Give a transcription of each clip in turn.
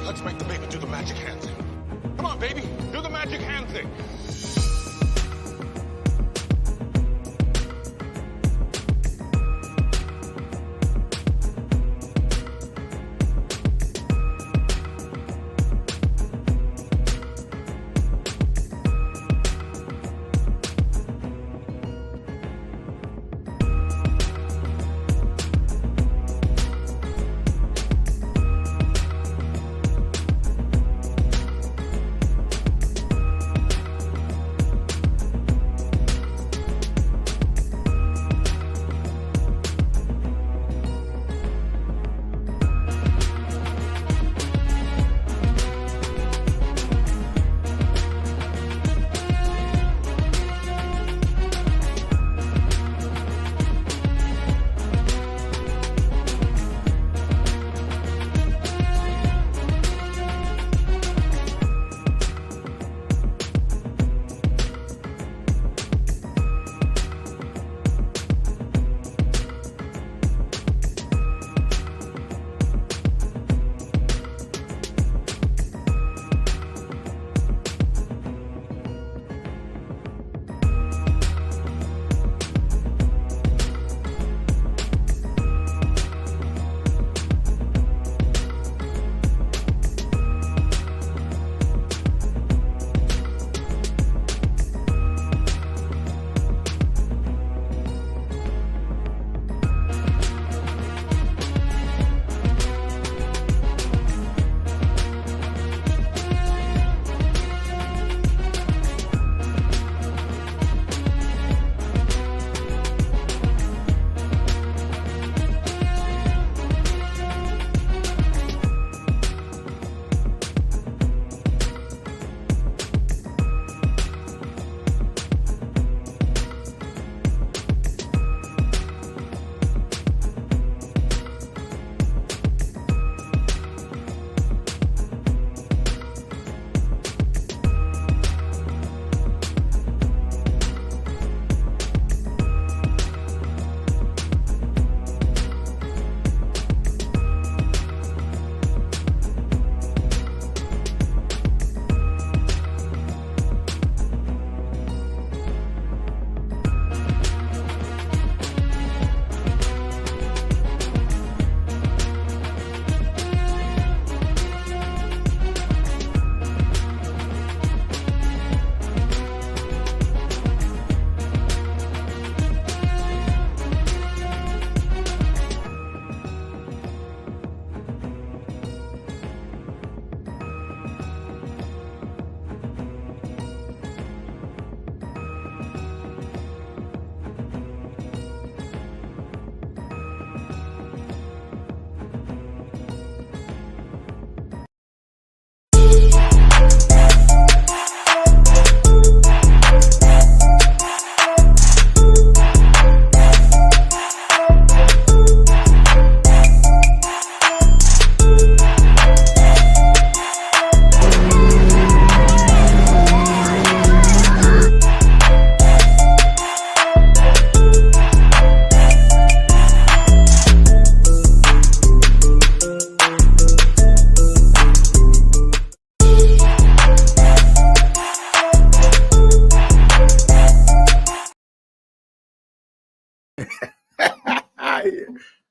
Let's make the baby do the magic hand thing. Come on, baby. Do the magic hand thing.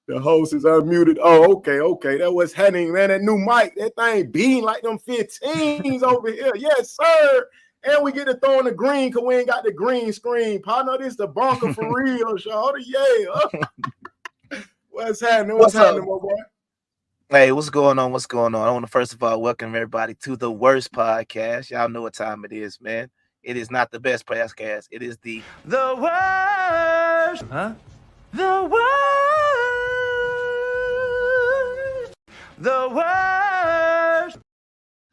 The host is unmuted. Oh, okay. That was happening, man. That new mic, that thing beating like them 15s over here. Yes, sir. And we get to throw in the green because we ain't got the green screen. Partner, this the bunker for real, shawty. Yeah. What's happening? What's happening, my boy? Hey, what's going on? I want to first of all welcome everybody to the W.O.R.S.E podcast. Y'all know what time it is, man. It is not the best podcast. It is the W.O.R.S.E. Huh? The W.O.R.S.E. The W.O.R.S.E.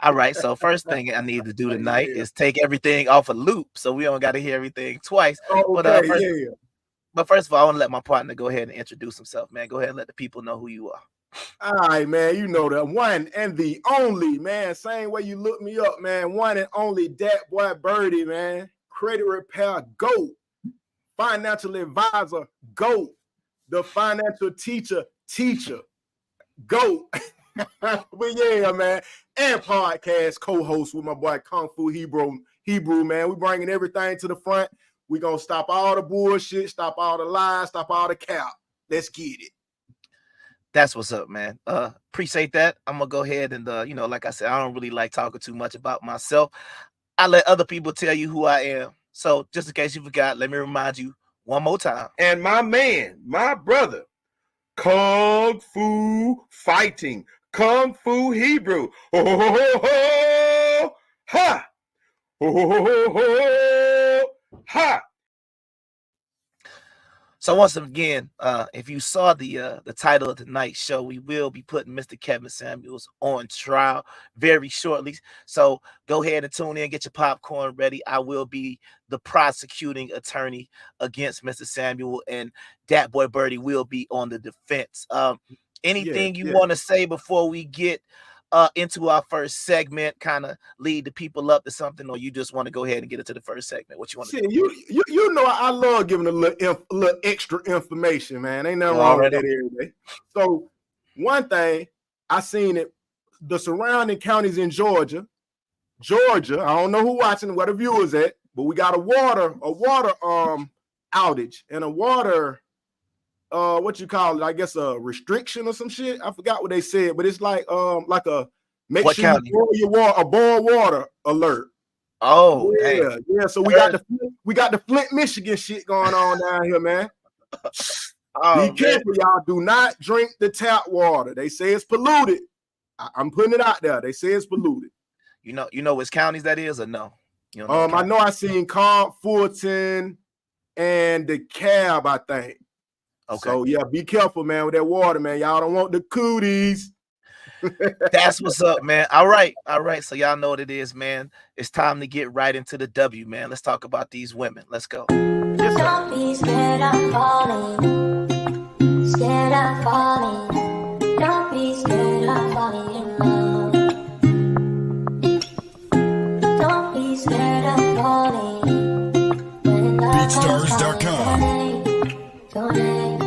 All right, so first thing I need to do tonight is take everything off a loop so we don't got to hear everything twice. But first of all, I want to let my partner go ahead and introduce himself, man. Go ahead and let the people know who you are. All right, man. You know the one and the only, man. Same way you look me up, man. One and only Datboi Byrdie, man. Credit repair, GOAT. Financial advisor, GOAT. The financial teacher, GOAT. But yeah, man. And podcast co-host with my boy Kung Fu Hebrew, man. We bringing everything to the front. We gonna stop all the bullshit, stop all the lies, stop all the cap. Let's get it. That's what's up, man. Appreciate that. I'm gonna go ahead and like I said, I don't really like talking too much about myself. I let other people tell you who I am. So just in case you forgot, let me remind you one more time. And my man, my brother, Kung Fu Fighting, Kung Fu Hebrew. Ho, ho, ho, ho, ha! Ho, ho, ho, ho, ha! So once again, if you saw the title of tonight's show, we will be putting Mr. Kevin Samuels on trial very shortly. So go ahead and tune in, get your popcorn ready. I will be the prosecuting attorney against Mr. Samuel, and Datboi Byrdie will be on the defense. Anything you want to say before we get into our first segment, kind of lead the people up to something, or you just want to go ahead and get into the first segment? What you want to do? You know I love giving a little extra information, man. Ain't nothing wrong with that every day. So one thing I seen it, the surrounding counties in Georgia, I don't know who watching, where the viewers at, but we got a water outage and a water what you call it? I guess a restriction or some shit. I forgot what they said, but it's like a make what sure county? you boil a boil water alert. Oh, yeah. So we got the Flint, Michigan shit going on down here, man. Be careful, y'all. Do not drink the tap water. They say it's polluted. I'm putting it out there. They say it's polluted. You know which counties that is, or no? You know I know I seen Cobb, Fulton, and the Cab, I think. Okay. So yeah, be careful, man, with that water, man. Y'all don't want the cooties. That's what's up, man. All right. So y'all know what it is, man. It's time to get right into the W, man. Let's talk about these women. Let's go. Yes, don't be scared of falling. Scared of falling. Don't be scared of falling in love. Don't be scared of falling. BeatStars.com. Donate.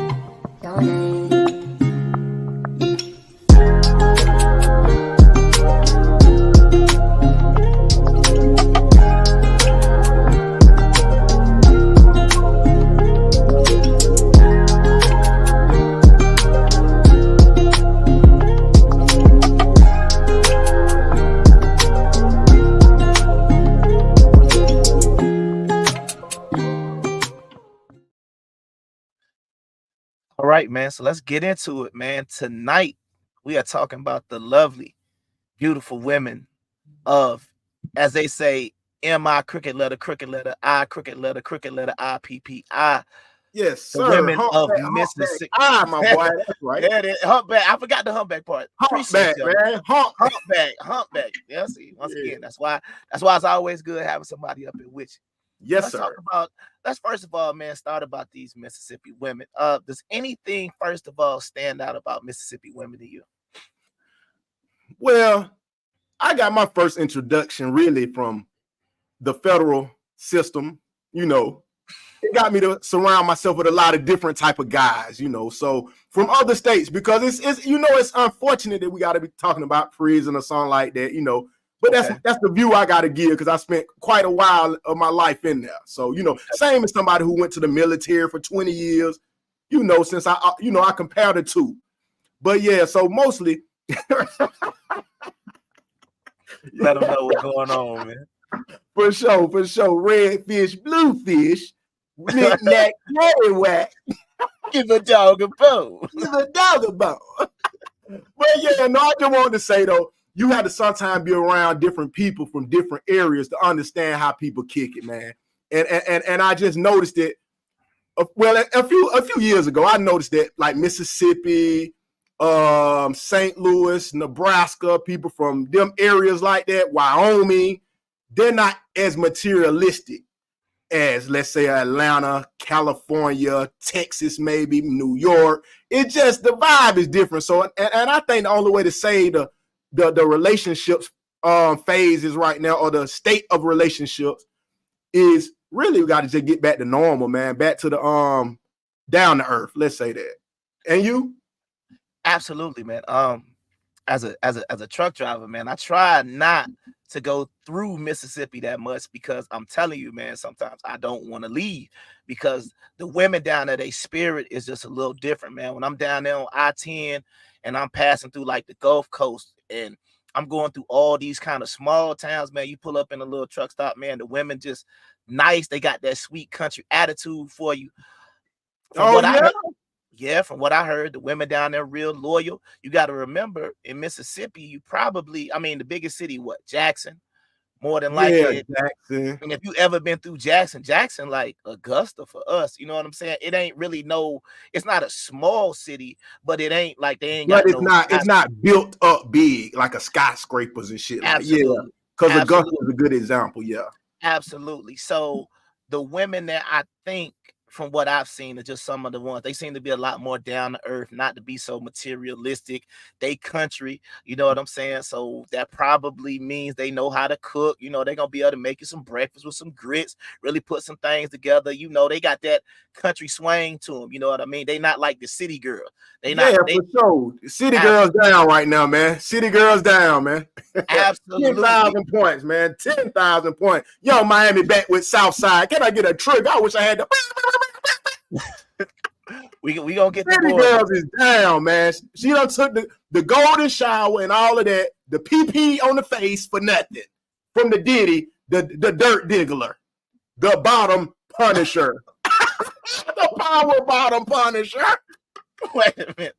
All right, man. So let's get into it, man. Tonight, we are talking about the lovely, beautiful women of, as they say, M-I, cricket letter, I, cricket letter, I-P-P-I. Yes, sir. The women of Mississippi. My boy. That's right. Yeah, humpback. I forgot the humpback part. Humpback, man. Humpback. Yeah, see, once again, that's why it's always good having somebody up in with you. Yes, sir. Let's first of all, man, start about these Mississippi women. Does anything first of all stand out about Mississippi women to you? Well, I got my first introduction really from the federal system. It got me to surround myself with a lot of different type of guys. So from other states, because it's unfortunate that we got to be talking about prison or something like that. But that's the view I got to give, because I spent quite a while of my life in there. So, same as somebody who went to the military for 20 years, since I compared the two. But yeah, so mostly. Let them know what's going on, man. For sure. Red fish, blue fish, knick-knack, paddywhack. Give a dog a bone. But yeah, no, I just wanted to say, though, you had to sometimes be around different people from different areas to understand how people kick it, man. And I just noticed it. Well, a few years ago, I noticed that like Mississippi, St. Louis, Nebraska, people from them areas like that, Wyoming, they're not as materialistic as, let's say, Atlanta, California, Texas, maybe New York. It just, the vibe is different. So, and I think the only way to say the relationships phases right now, or the state of relationships, is really we got to just get back to normal, man. Back to the down to earth. Let's say that. And you? Absolutely, man. as a truck driver, man, I try not to go through Mississippi that much because I'm telling you, man, sometimes I don't want to leave because the women down there, their spirit is just a little different, man. When I'm down there on I-10 and I'm passing through like the Gulf Coast and I'm going through all these kind of small towns, man, you pull up in a little truck stop, man, the women just nice. They got that sweet country attitude for you. From what I heard, yeah, from what I heard, the women down there real loyal. You got to remember in Mississippi, you probably, I mean, the biggest city, what, Jackson, more than likely. Jackson. And if you ever been through Jackson, like Augusta for us, you know what I'm saying? It ain't really it's not a small city, but it ain't like they ain't got it's not built up big like a skyscrapers and shit. Absolutely. Like, because Augusta is a good example. Yeah. Absolutely. So the women that I think from what I've seen are just some of the ones. They seem to be a lot more down to earth, not to be so materialistic. They country, you know what I'm saying? So that probably means they know how to cook. You know, they're gonna be able to make you some breakfast with some grits, really put some things together. You know, they got that country swing to them. You know what I mean? They not like the city girl. For sure. City girls down right now, man. City girls down, man. Absolutely. 10,000 points, man. 10,000 points. Yo, Miami back with Southside. Can I get a trick? I wish I had the. we gonna get the City girls is down, man. She done took the golden shower and all of that, the PP on the face for nothing. From the Diddy, the dirt diggler, the bottom punisher, the power bottom punisher. Wait a minute.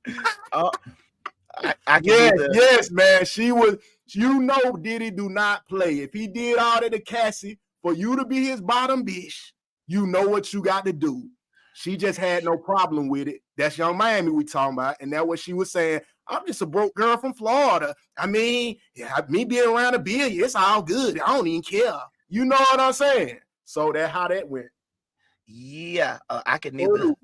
Yes, man. She was. You know, Diddy do not play. If he did all that to Cassie for you to be his bottom bitch, you know what you got to do. She just had no problem with it. That's Young Miami we talking about, and that's what she was saying. I'm just a broke girl from Florida. I mean, me being around a billion, it's all good. I don't even care. You know what I'm saying? So that's how that went. Yeah, I can neither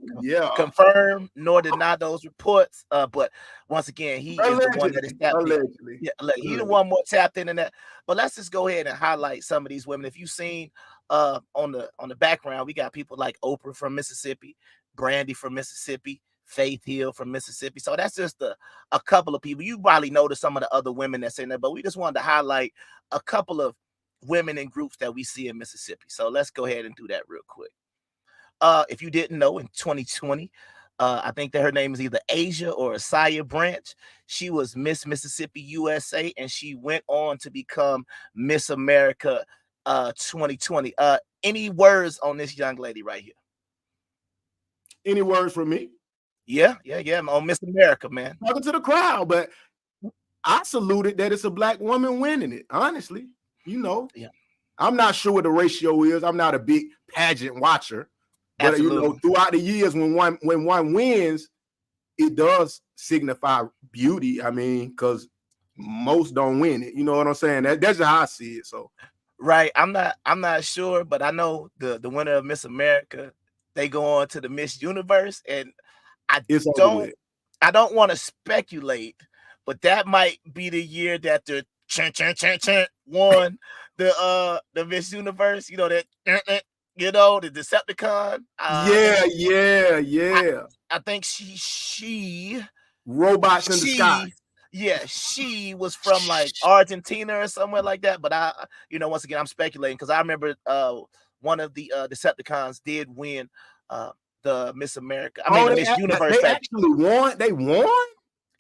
confirm nor deny those reports. But once again, he is the one that is tapped in. Yeah, he's the one more tapped in that. But let's just go ahead and highlight some of these women. If you've seen on the background, we got people like Oprah from Mississippi, Brandy from Mississippi, Faith Hill from Mississippi. So that's just a couple of people. You probably noticed some of the other women that's in there, but we just wanted to highlight a couple of women and groups that we see in Mississippi. So let's go ahead and do that real quick. If you didn't know, in 2020, I think that her name is either Asia or Asaya Branch. She was Miss Mississippi USA, and she went on to become Miss America 2020. Any words on this young lady right here? Any words from me? Yeah. On Miss America, man. Talking to the crowd, but I saluted that it's a black woman winning it. Honestly, you know. Yeah. I'm not sure what the ratio is. I'm not a big pageant watcher. But you know, throughout the years, when one wins, it does signify beauty. I mean, because most don't win it. You know what I'm saying? That's how I see it. So, right. I'm not sure, but I know the winner of Miss America, they go on to the Miss Universe, and I don't want to speculate, but that might be the year that the won the Miss Universe. You know that. You know, the Decepticon. I think she robots in the sky. Yeah, she was from like Argentina or somewhere like that. But once again, I'm speculating because I remember one of the Decepticons did win the Miss America. The Miss Universe. They actually won. They won.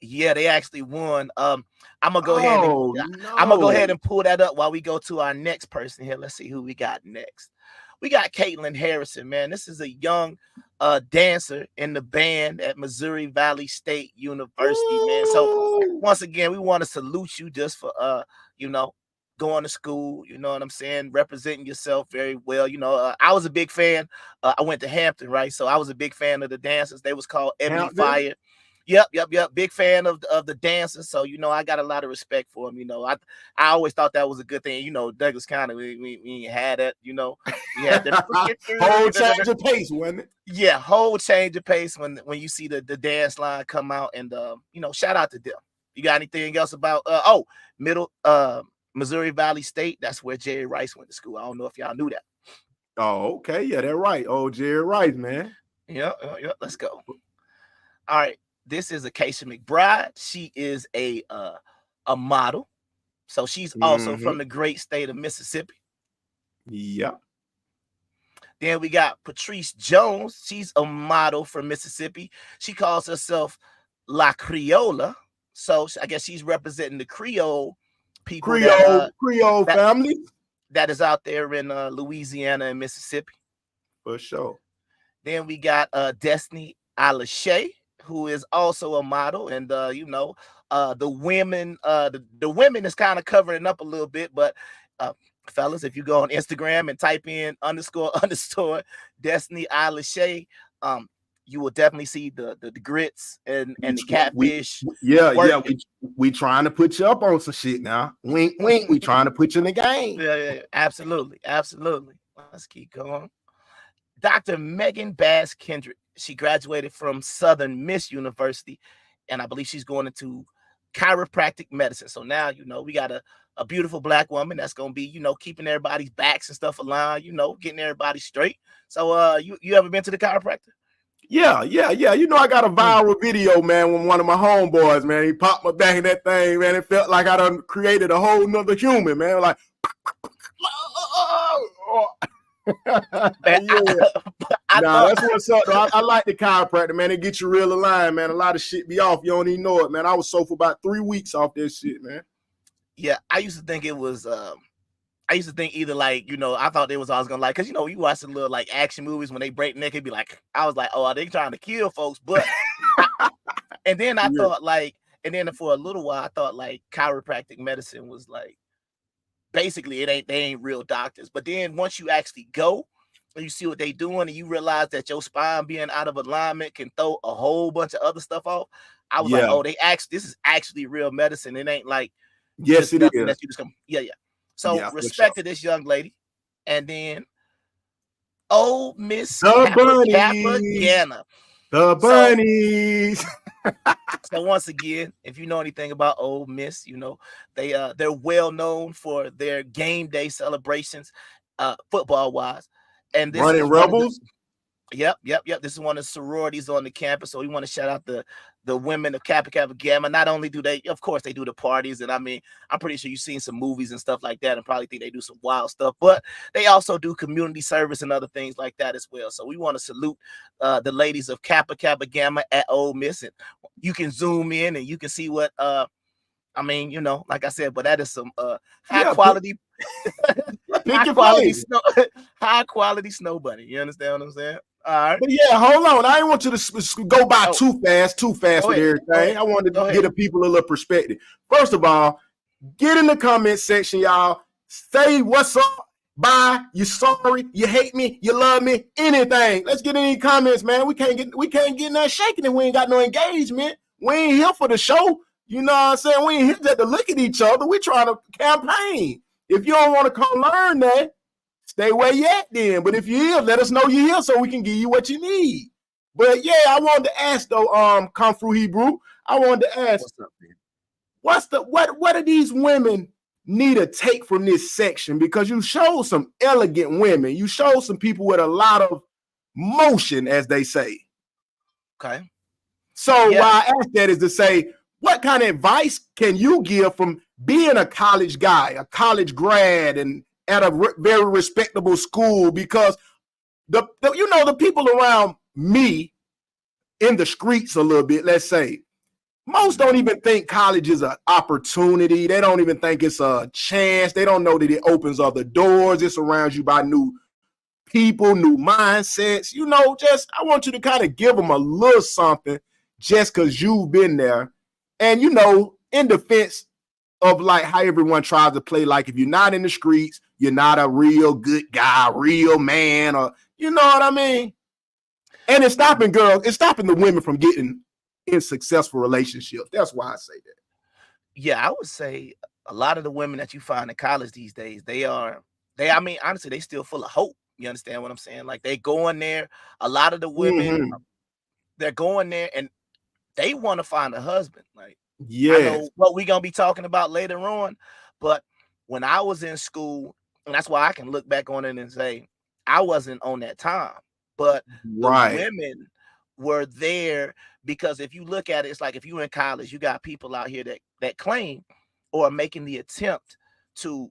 Yeah, they actually won. I'm gonna go ahead and pull that up while we go to our next person here. Let's see who we got next. We got Caitlin Harrison, man. This is a young dancer in the band at Missouri Valley State University, man. So once again, we want to salute you just for going to school, you know what I'm saying, representing yourself very well. You know, I was a big fan. I went to Hampton, right? So I was a big fan of the dancers. They was called Ebony Fire. Yep. Big fan of the dancers. So, you know, I got a lot of respect for them. You know, I always thought that was a good thing. You know, Douglas County, we had that, you know. We had the whole change of pace, wasn't it? Yeah, whole change of pace when you see the dance line come out. And shout out to them. You got anything else about Missouri Valley State? That's where Jerry Rice went to school. I don't know if y'all knew that. Oh, okay. Yeah, that's right. Oh, Jerry Rice, man. Yeah, let's go. All right. This is Acacia McBride. She is a a model. So she's also from the great state of Mississippi. Yeah. Then we got Patrice Jones. She's a model from Mississippi. She calls herself La Criolla. So I guess she's representing the Creole people, Creole family that is out there in Louisiana and Mississippi. for sure. Then we got Destiny Alashay, who is also a model, and the women is kind of covering up a little bit, but fellas, if you go on Instagram and type in __ Destiny Alashay, you will definitely see the grits and the catfish. We trying to put you up on some shit now. Wink, wink. We trying to put you in the game. Yeah, absolutely. Let's keep going. Dr. Megan Bass Kendrick. She graduated from Southern Miss University, and I believe she's going into chiropractic medicine. So now, we got a beautiful Black woman that's going to be, keeping everybody's backs and stuff aligned, getting everybody straight. So you ever been to the chiropractor? Yeah. I got a viral video, man, when one of my homeboys, man, he popped my back in that thing, man. It felt like I done created a whole nother human, man. Like, that's what's up, though. I like the chiropractor, man. It gets you real aligned, man. A lot of shit be off. You don't even know it, man. I was so for about 3 weeks off this shit, man. Yeah, I used to think it was either like, I thought they was always gonna like, because you watch the little like action movies when they break neck, it'd be like, I was like, oh, are they trying to kill folks? But and then I thought like, and then for a little while I thought like chiropractic medicine was like, basically they ain't real doctors. But then once you actually go and you see what they doing and you realize that your spine being out of alignment can throw a whole bunch of other stuff off, I was like, oh, this is actually real medicine. It ain't like, yes, it is. That you just come, So respect to this young lady. And then old Miss Kappa Gamma. The bunnies. So once again, if you know anything about Ole Miss, they're well known for their game day celebrations, football wise. And this Running Rebels. Yep. This is one of the sororities on the campus. So we want to shout out the women of Kappa Kappa Gamma. Not only do they, of course, they do the parties, and I mean, I'm pretty sure you've seen some movies and stuff like that, and probably think they do some wild stuff. But they also do community service and other things like that as well. So we want to salute the ladies of Kappa Kappa Gamma at Ole Miss, and you can zoom in and you can see what like I said. But that is some high quality snow bunny. You understand what I'm saying? All right. But yeah, hold on. I didn't want you to go by too fast with everything. I wanted to give the people a little perspective. First of all, get in the comment section, y'all. Say what's up. Bye. You sorry. You hate me. You love me. Anything. Let's get any comments, man. We can't get nothing shaking if we ain't got no engagement. We ain't here for the show. You know what I'm saying? We ain't here just to look at each other. We trying to campaign. If you don't want to come learn that, stay where you at then. But if you're here, let us know you're here so we can give you what you need. But yeah, I wanted to ask though, Come Through Hebrew. I wanted to ask, what do these women need to take from this section? Because you showed some elegant women. You showed some people with a lot of motion, as they say. Okay. So why I ask that is to say, what kind of advice can you give from being a college guy, a college grad, and at a very respectable school? Because the people around me in the streets a little bit, let's say, most don't even think college is an opportunity. They don't even think it's a chance. They don't know that it opens other doors. It surrounds you by new people, new mindsets. I want you to kind of give them a little something just because you've been there. And, in defense of like how everyone tries to play, like if you're not in the streets, you're not a real good guy, real man, or you know what I mean? And it's stopping the women from getting in successful relationships. That's why I say that. Yeah, I would say a lot of the women that you find in college these days, honestly, they still full of hope. You understand what I'm saying? Like they go in there, a lot of the women, they're going there and they want to find a husband. Like, I know what we're going to be talking about later on, but when I was in school, and that's why I can look back on it and say, I wasn't on that time, but the women were there because if you look at it, it's like if you're in college, you got people out here that claim or making the attempt to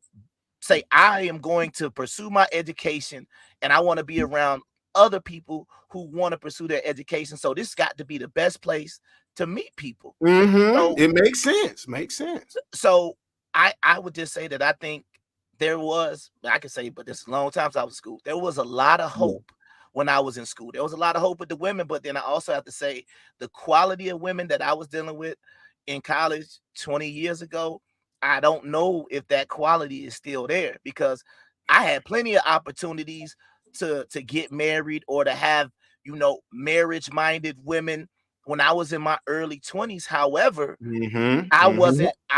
say, I am going to pursue my education and I want to be around other people who want to pursue their education. So this got to be the best place to meet people. So, it makes sense. Makes sense. So I would just say that I think there was, I could say, but this is a long time since I was in school. There was a lot of hope when I was in school. There was a lot of hope with the women, but then I also have to say the quality of women that I was dealing with in college 20 years ago, I don't know if that quality is still there, because I had plenty of opportunities to get married or to have, you know, marriage-minded women when I was in my early 20s. However, I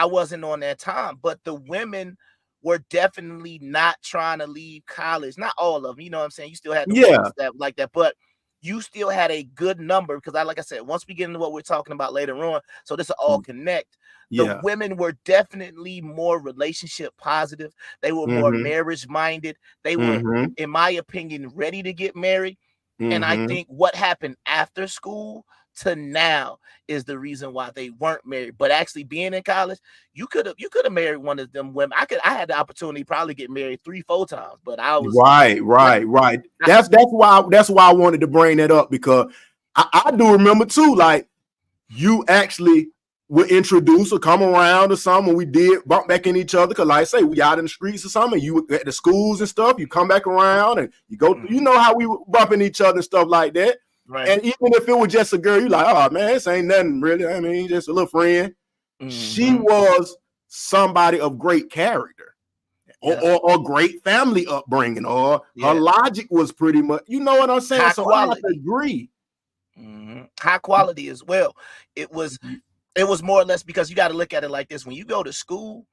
wasn't on that time, but the women were definitely not trying to leave college. Not all of them, you know what I'm saying? You still had the ones that like that, but you still had a good number, because like I said, once we get into what we're talking about later on, so this will all connect. The women were definitely more relationship positive. They were more marriage minded. They were, in my opinion, ready to get married. And I think what happened after school to now is the reason why they weren't married. But actually being in college, you could have married one of them women. I had the opportunity to probably get married 3-4 times, but I was right. That's why I wanted to bring that up, because I do remember too, like, you actually would introduce or come around or something. We did bump back in each other, because like I say, we out in the streets or something, you at the schools and stuff, you come back around and you go, you know how we were bumping each other and stuff like that. Right. And even if it was just a girl, you like, oh man, this ain't nothing really. I mean, just a little friend. She was somebody of great character, or great family upbringing, or her logic was pretty much, you know what I'm saying? So I have to agree. High quality as well. It was more or less, because you got to look at it like this. When you go to school,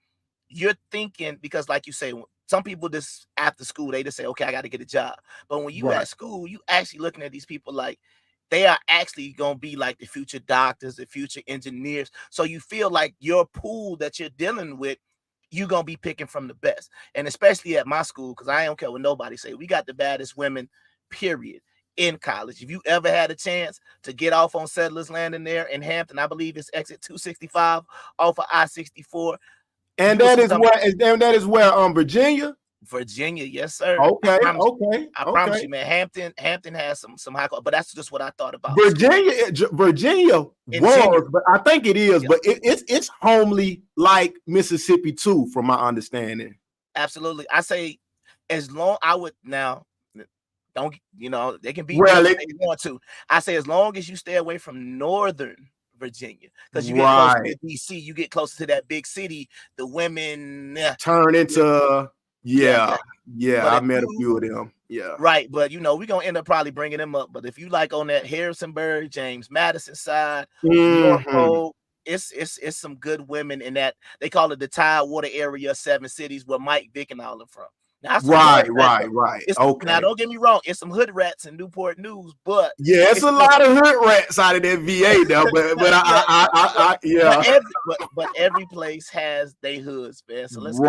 you're thinking, because like you say, some people just after school, they just say, okay, I got to get a job. But when you at school, you actually looking at these people like they are actually going to be like the future doctors, the future engineers. So you feel like your pool that you're dealing with, you're going to be picking from the best. And especially at my school, because I don't care what nobody say, we got the baddest women, period, in college. If you ever had a chance to get off on Settlers Landing there in Hampton, I believe it's exit 265 off of I-64. And that is where Virginia, yes, sir. Okay, I promise you, man. Hampton has some high, but that's just what I thought about. Virginia was, but I think it is, but it's homely like Mississippi too, from my understanding. Absolutely, I say as long don't, you know, they can be if they want to. I say as long as you stay away from Northern Virginia, because you get closer to DC, you get closer to that big city. The women turn into I met a few of them. Right, but you know, we're gonna end up probably bringing them up. But if you like on that Harrisonburg, James Madison side, Norfolk, it's some good women in that. They call it the Tidewater area, 7 cities, where Mike Vick and all them from. Now, right. Now, don't get me wrong, it's some hood rats in Newport News, but it's a lot of hood rats out of that VA now. But every place has their hoods, man. So let's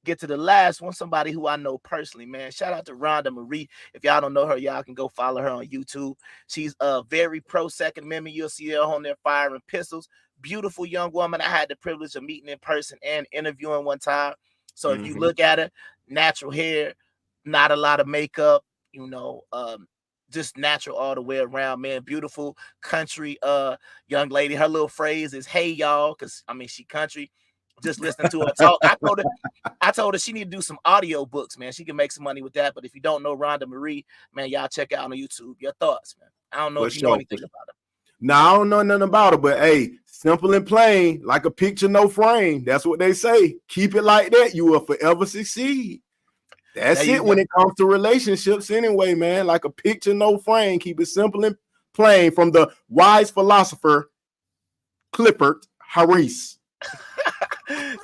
get to the last one. Somebody who I know personally, man. Shout out to Rhonda Marie. If y'all don't know her, y'all can go follow her on YouTube. She's a very pro Second Amendment. You'll see her on there firing pistols. Beautiful young woman. I had the privilege of meeting in person and interviewing one time. So if you look at her, natural hair, not a lot of makeup, you know, just natural all the way around, man. Beautiful country young lady. Her little phrase is, hey, y'all, because, I mean, she country. Just listening to her talk. I told her she need to do some audio books, man. She can make some money with that. But if you don't know Rhonda Marie, man, y'all check out on YouTube. Your thoughts, man. I don't know if you know anything about her. No, I don't know nothing about her, but hey, simple and plain, like a picture, no frame. That's what they say. Keep it like that. You will forever succeed. That's it when it comes to relationships anyway, man. Like a picture, no frame. Keep it simple and plain, from the wise philosopher, Culprits.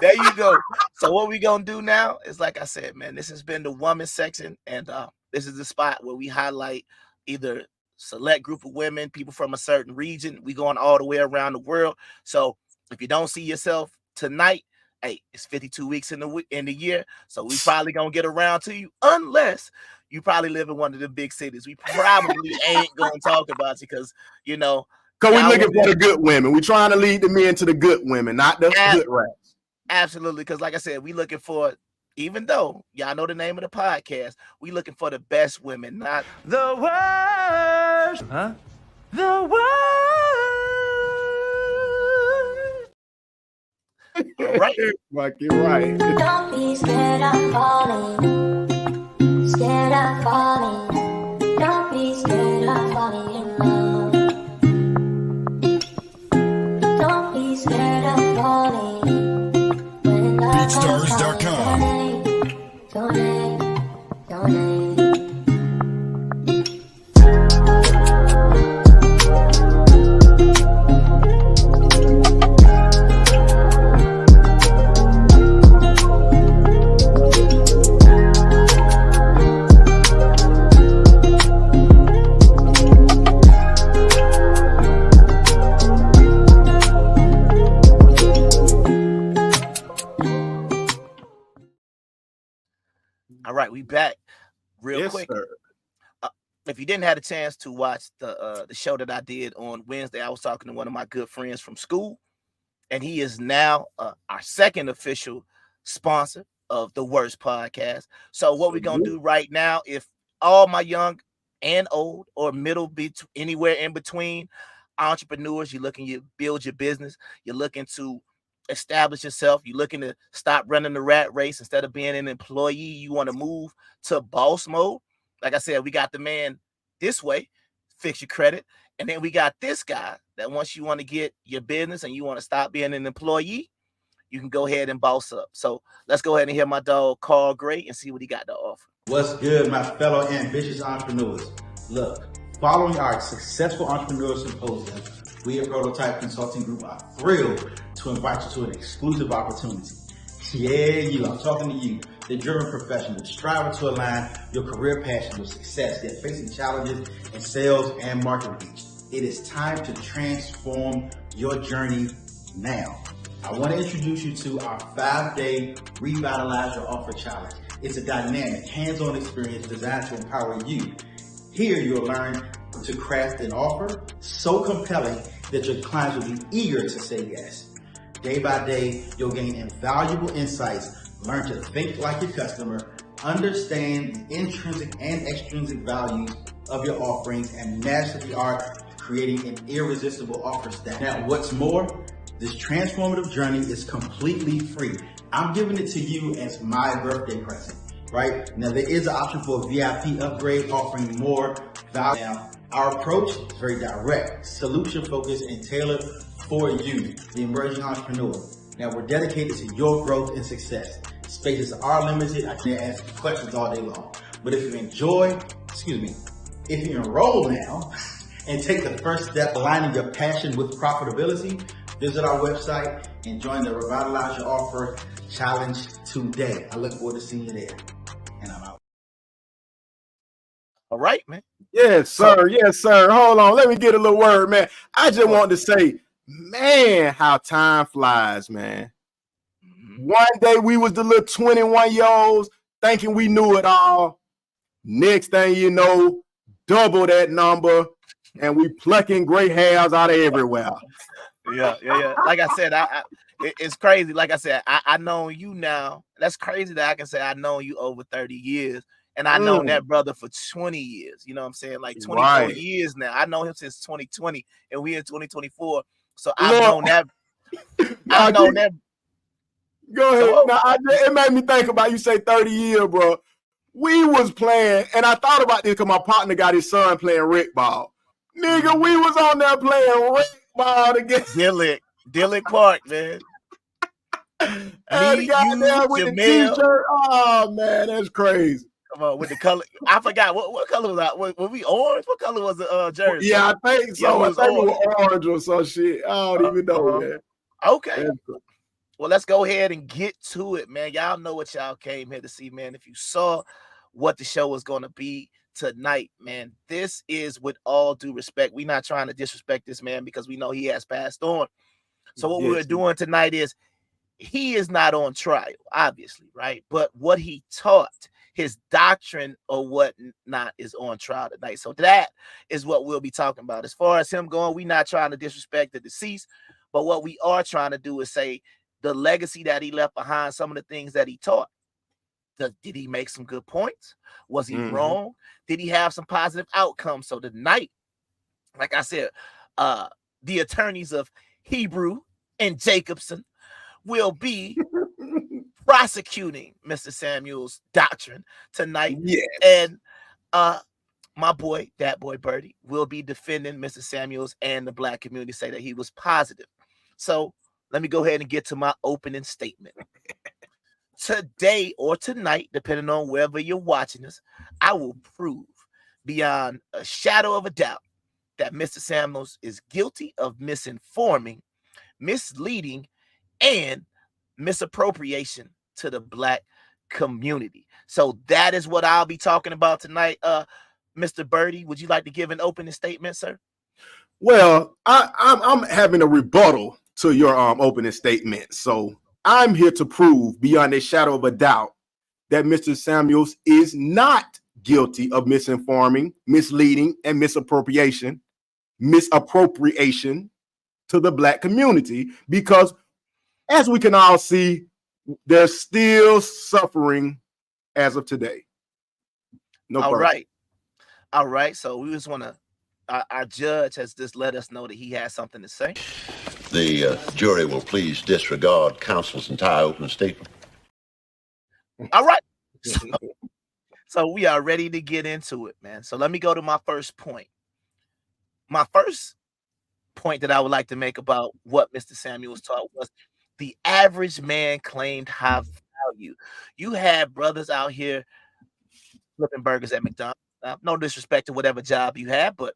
There you go. So what we gonna do now is, like I said, man, this has been the woman section, and this is the spot where we highlight either select group of women, people from a certain region. We going all the way around the world. So if you don't see yourself tonight, hey, it's 52 weeks in the year, so we probably gonna get around to you, unless you probably live in one of the big cities. We probably ain't gonna talk about you, because, you know, Because we're looking for the good women. We're trying to lead the men to the good women, not the good rats. Absolutely. Because like I said, we looking for, even though y'all know the name of the podcast, we looking for the best women, not the worst. Huh? The worst. All right. Mike, you're right. Don't be scared of falling. Scared of falling. Don't be scared of falling in love. Don't be scared of falling. When love comes calling, donate. All right, we back real quick. Sir. If you didn't have a chance to watch the show that I did on Wednesday, I was talking to one of my good friends from school, and he is now our second official sponsor of the W.O.R.S.E podcast. So what we're gonna do right now, if all my young and old or middle anywhere in between entrepreneurs, you're looking to build your business, you're looking to establish yourself, you're looking to stop running the rat race instead of being an employee, you want to move to boss mode. Like I said, we got the man this way, fix your credit, and then we got this guy that once you want to get your business and you want to stop being an employee, you can go ahead and boss up. So let's go ahead and hear my dog Carl Gray and see what he got to offer. What's good, my fellow ambitious entrepreneurs? Look, following our successful entrepreneur symposium, we at Prototype Consulting Group are thrilled to invite you to an exclusive opportunity. Yeah, I'm talking to you, the driven professional, striving to align your career passion with success, yet facing challenges in sales and market reach. It is time to transform your journey now. I want to introduce you to our 5-day Revitalize Your Offer Challenge. It's a dynamic, hands-on experience designed to empower you. Here you'll learn to craft an offer so compelling that your clients will be eager to say yes. Day by day, you'll gain invaluable insights, learn to think like your customer, understand the intrinsic and extrinsic values of your offerings, and master the art of creating an irresistible offer stack. Now, what's more, this transformative journey is completely free. I'm giving it to you as my birthday present, right? Now, there is an option for a VIP upgrade offering more value. Now, our approach is very direct, solution-focused, and tailored for you, the emerging entrepreneur. Now, we're dedicated to your growth and success. Spaces are limited. I can't ask you questions all day long. But if you if you enroll now and take the first step aligning your passion with profitability, visit our website and join the Revitalize Your Offer Challenge today. I look forward to seeing you there. And I'm out. All right, man. Yes, sir. Yes, sir. Hold on. Let me get a little word, man. I just want to say, man, how time flies, man. One day we was the little 21-year-olds thinking we knew it all. Next thing you know, double that number, and we plucking gray hairs out of everywhere. Yeah. Like I said, it's crazy. Like I said, I know you now. That's crazy that I can say I know you over 30 years. And I know that brother for 20 years. You know what I'm saying? Like 24 years now. I know him since 2020, and we in 2024. So I've known that. I've known that. Go ahead. Now, it made me think about, you say 30 years, bro. We was playing, and I thought about this because my partner got his son playing rec ball. Nigga, we was on there playing rec ball against Dillard Park, man. And goddamn with the t-shirt. Oh, man, that's crazy. Come on, with the color. I forgot what color was that. Were we orange? What color was the jersey? Yeah, I think so. I think it was orange or some shit. I don't even know, man. Okay. Well, let's go ahead and get to it, man. Y'all know what y'all came here to see, man. If you saw what the show was going to be tonight, man, this is with all due respect. We're not trying to disrespect this man because we know he has passed on. So what we're doing tonight is he is not on trial, obviously, right? But what he taught, his doctrine or what not, is on trial tonight. So that is what we'll be talking about. As far as him going, we're not trying to disrespect the deceased, but what we are trying to do is say the legacy that he left behind, some of the things that he taught. Did he make some good points? Was he wrong? Did he have some positive outcomes? So tonight, like I said, the attorneys of Hebrew and Jacobson will be prosecuting Mr. Samuel's doctrine tonight. Yes. And my boy, Datboi Byrdie, will be defending Mr. Samuel's and the black community, say that he was positive. So let me go ahead and get to my opening statement. Today or tonight, depending on wherever you're watching this, I will prove beyond a shadow of a doubt that Mr. Samuels is guilty of misinforming, misleading, and misappropriation to the black community. So that is what I'll be talking about tonight. Mr. Byrdie, would you like to give an opening statement, sir? Well, I'm having a rebuttal to your opening statement. So I'm here to prove beyond a shadow of a doubt that Mr. Samuels is not guilty of misinforming, misleading, and misappropriation to the black community, because as we can all see, they're still suffering as of today. No problem. All right. So we just want to, our judge has just let us know that he has something to say. The jury will please disregard counsel's entire opening statement. All right. So we are ready to get into it, man. So let me go to my first point. My first point that I would like to make about what Mr. Samuels taught was the average man claimed high value. You had brothers out here flipping burgers at McDonald's. No disrespect to whatever job you had, but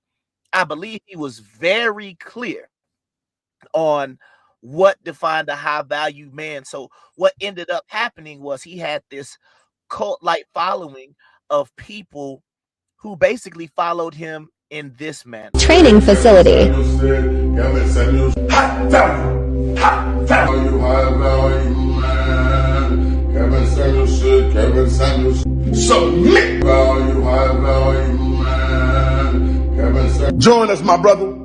I believe he was very clear on what defined a high value man. So what ended up happening was he had this cult-like following of people who basically followed him in this manner. Training facility. Hot value, hot value, high value man. Kevin Samuels submit. Value, high value man. Kevin Samuels. Join us, my brother,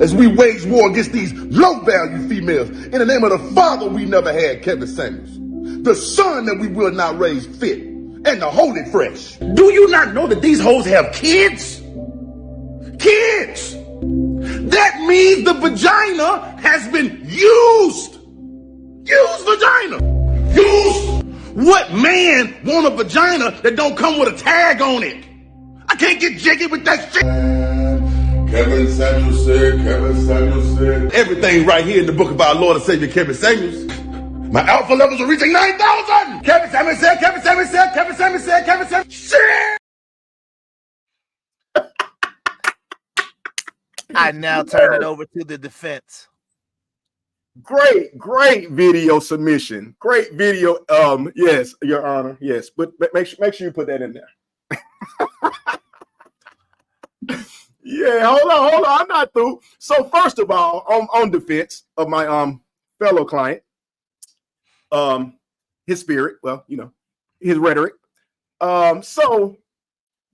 as we wage war against these low-value females. In the name of the Father we never had, Kevin Samuels, the Son that we will not raise fit, and the Holy Fresh. Do you not know that these hoes have kids? Kids! That means the vagina has been used. Used vagina. Used. What man want a vagina that don't come with a tag on it? I can't get jiggy with that shit. Kevin Samuels said. Everything right here in the book of our Lord and Savior Kevin Samuels. My alpha levels are reaching 9,000. Kevin Samuels said. Shit. I now turn it over to the defense. Great video submission. Great video. Yes, Your Honor. Yes, but make sure you put that in there. Yeah, hold on. I'm not through. So first of all, on defense of my fellow client, his spirit, his rhetoric. So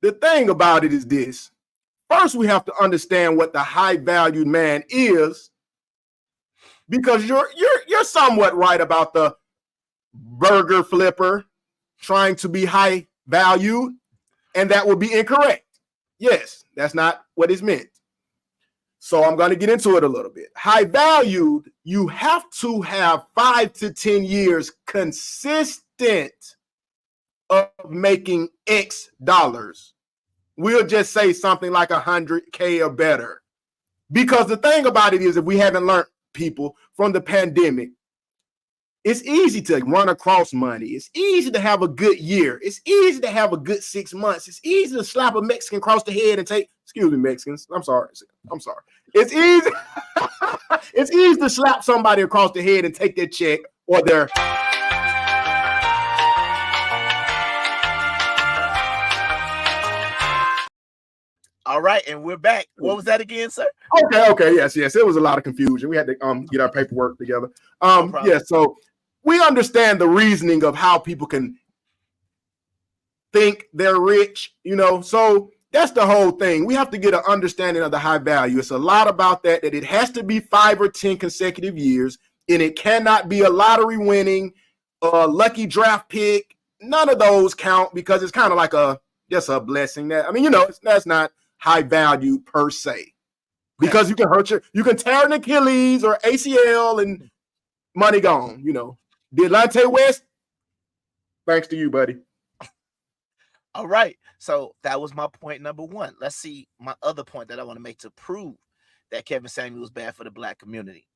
the thing about it is this. First, we have to understand what the high-valued man is, because you're somewhat right about the burger flipper trying to be high-valued, and that would be incorrect. Yes, that's not what is meant. So I'm going to get into it a little bit. High-valued, you have to have 5 to 10 years consistent of making X dollars. We'll just say something like 100K or better. Because the thing about it is, if we haven't learned, people, from the pandemic, it's easy to run across money. It's easy to have a good year. It's easy to have a good 6 months. It's easy to slap a Mexican across the head and take, excuse me, Mexicans. I'm sorry. It's easy. It's easy to slap somebody across the head and take their check or their... All right, and we're back. What was that again, sir? Okay. Yes. It was a lot of confusion. We had to get our paperwork together. So we understand the reasoning of how people can think they're rich, you know. So that's the whole thing. We have to get an understanding of the high value. It's a lot about that it has to be 5 or 10 consecutive years, and it cannot be a lottery winning, lucky draft pick. None of those count because it's kind of like just a blessing. That, I mean, you know, that's not high value per se, because you can tear an Achilles or ACL and money gone. You know, Delonte West, thanks to you, buddy. All right. So that was my point number one. Let's see my other point that I want to make to prove that Kevin Samuels was bad for the black community.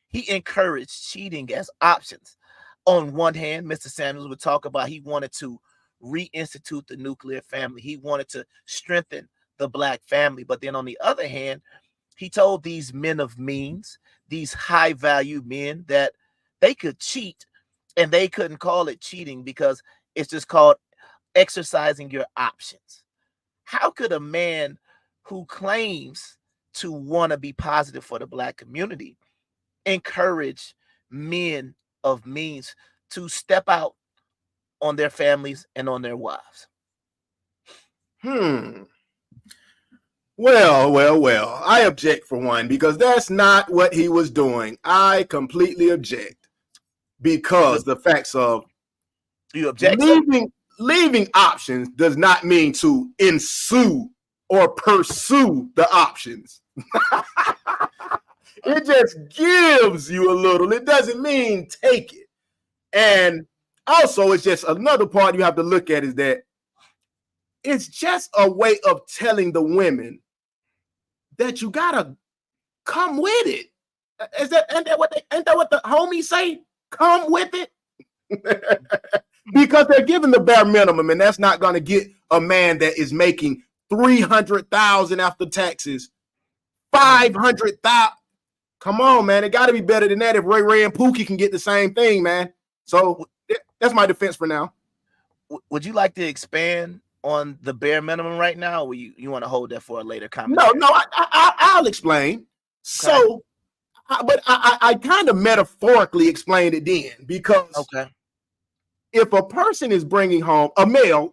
He encouraged cheating as options. On one hand, Mr. Samuels would talk about he wanted to reinstitute the nuclear family. He wanted to strengthen the black family. But then on the other hand, he told these men of means, these high value men, that they could cheat and they couldn't call it cheating because it's just called exercising your options. How could a man who claims to want to be positive for the black community encourage men of means to step out on their families and on their wives? Well. I object for one, because that's not what he was doing. I completely object, because the facts of you object. Leaving options does not mean to ensue or pursue the options. It just gives you a little. It doesn't mean take it. And also, it's just another part you have to look at is that it's just a way of telling the women that you gotta come with it. Ain't that what the homies say? Come with it. Because they're giving the bare minimum, and that's not going to get a man that is making $300,000 after taxes, $500,000. Come on, man, it got to be better than that. If Ray and Pookie can get the same thing, man. So that's my defense for now. Would you like to expand on the bare minimum right now, or you want to hold that for a later commentary? No, I'll explain. Okay. So, but I kind of metaphorically explained it then, because if a person is bringing home a man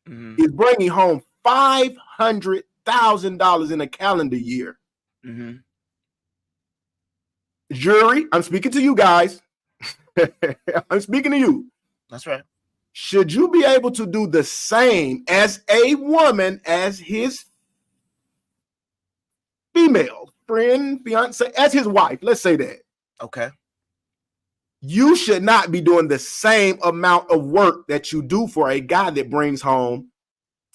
is bringing home $500,000 in a calendar year. Jury, I'm speaking to you guys. I'm speaking to you. That's right. Should you be able to do the same as a woman, as his female friend, fiance, as his wife? Let's say that. Okay. You should not be doing the same amount of work that you do for a guy that brings home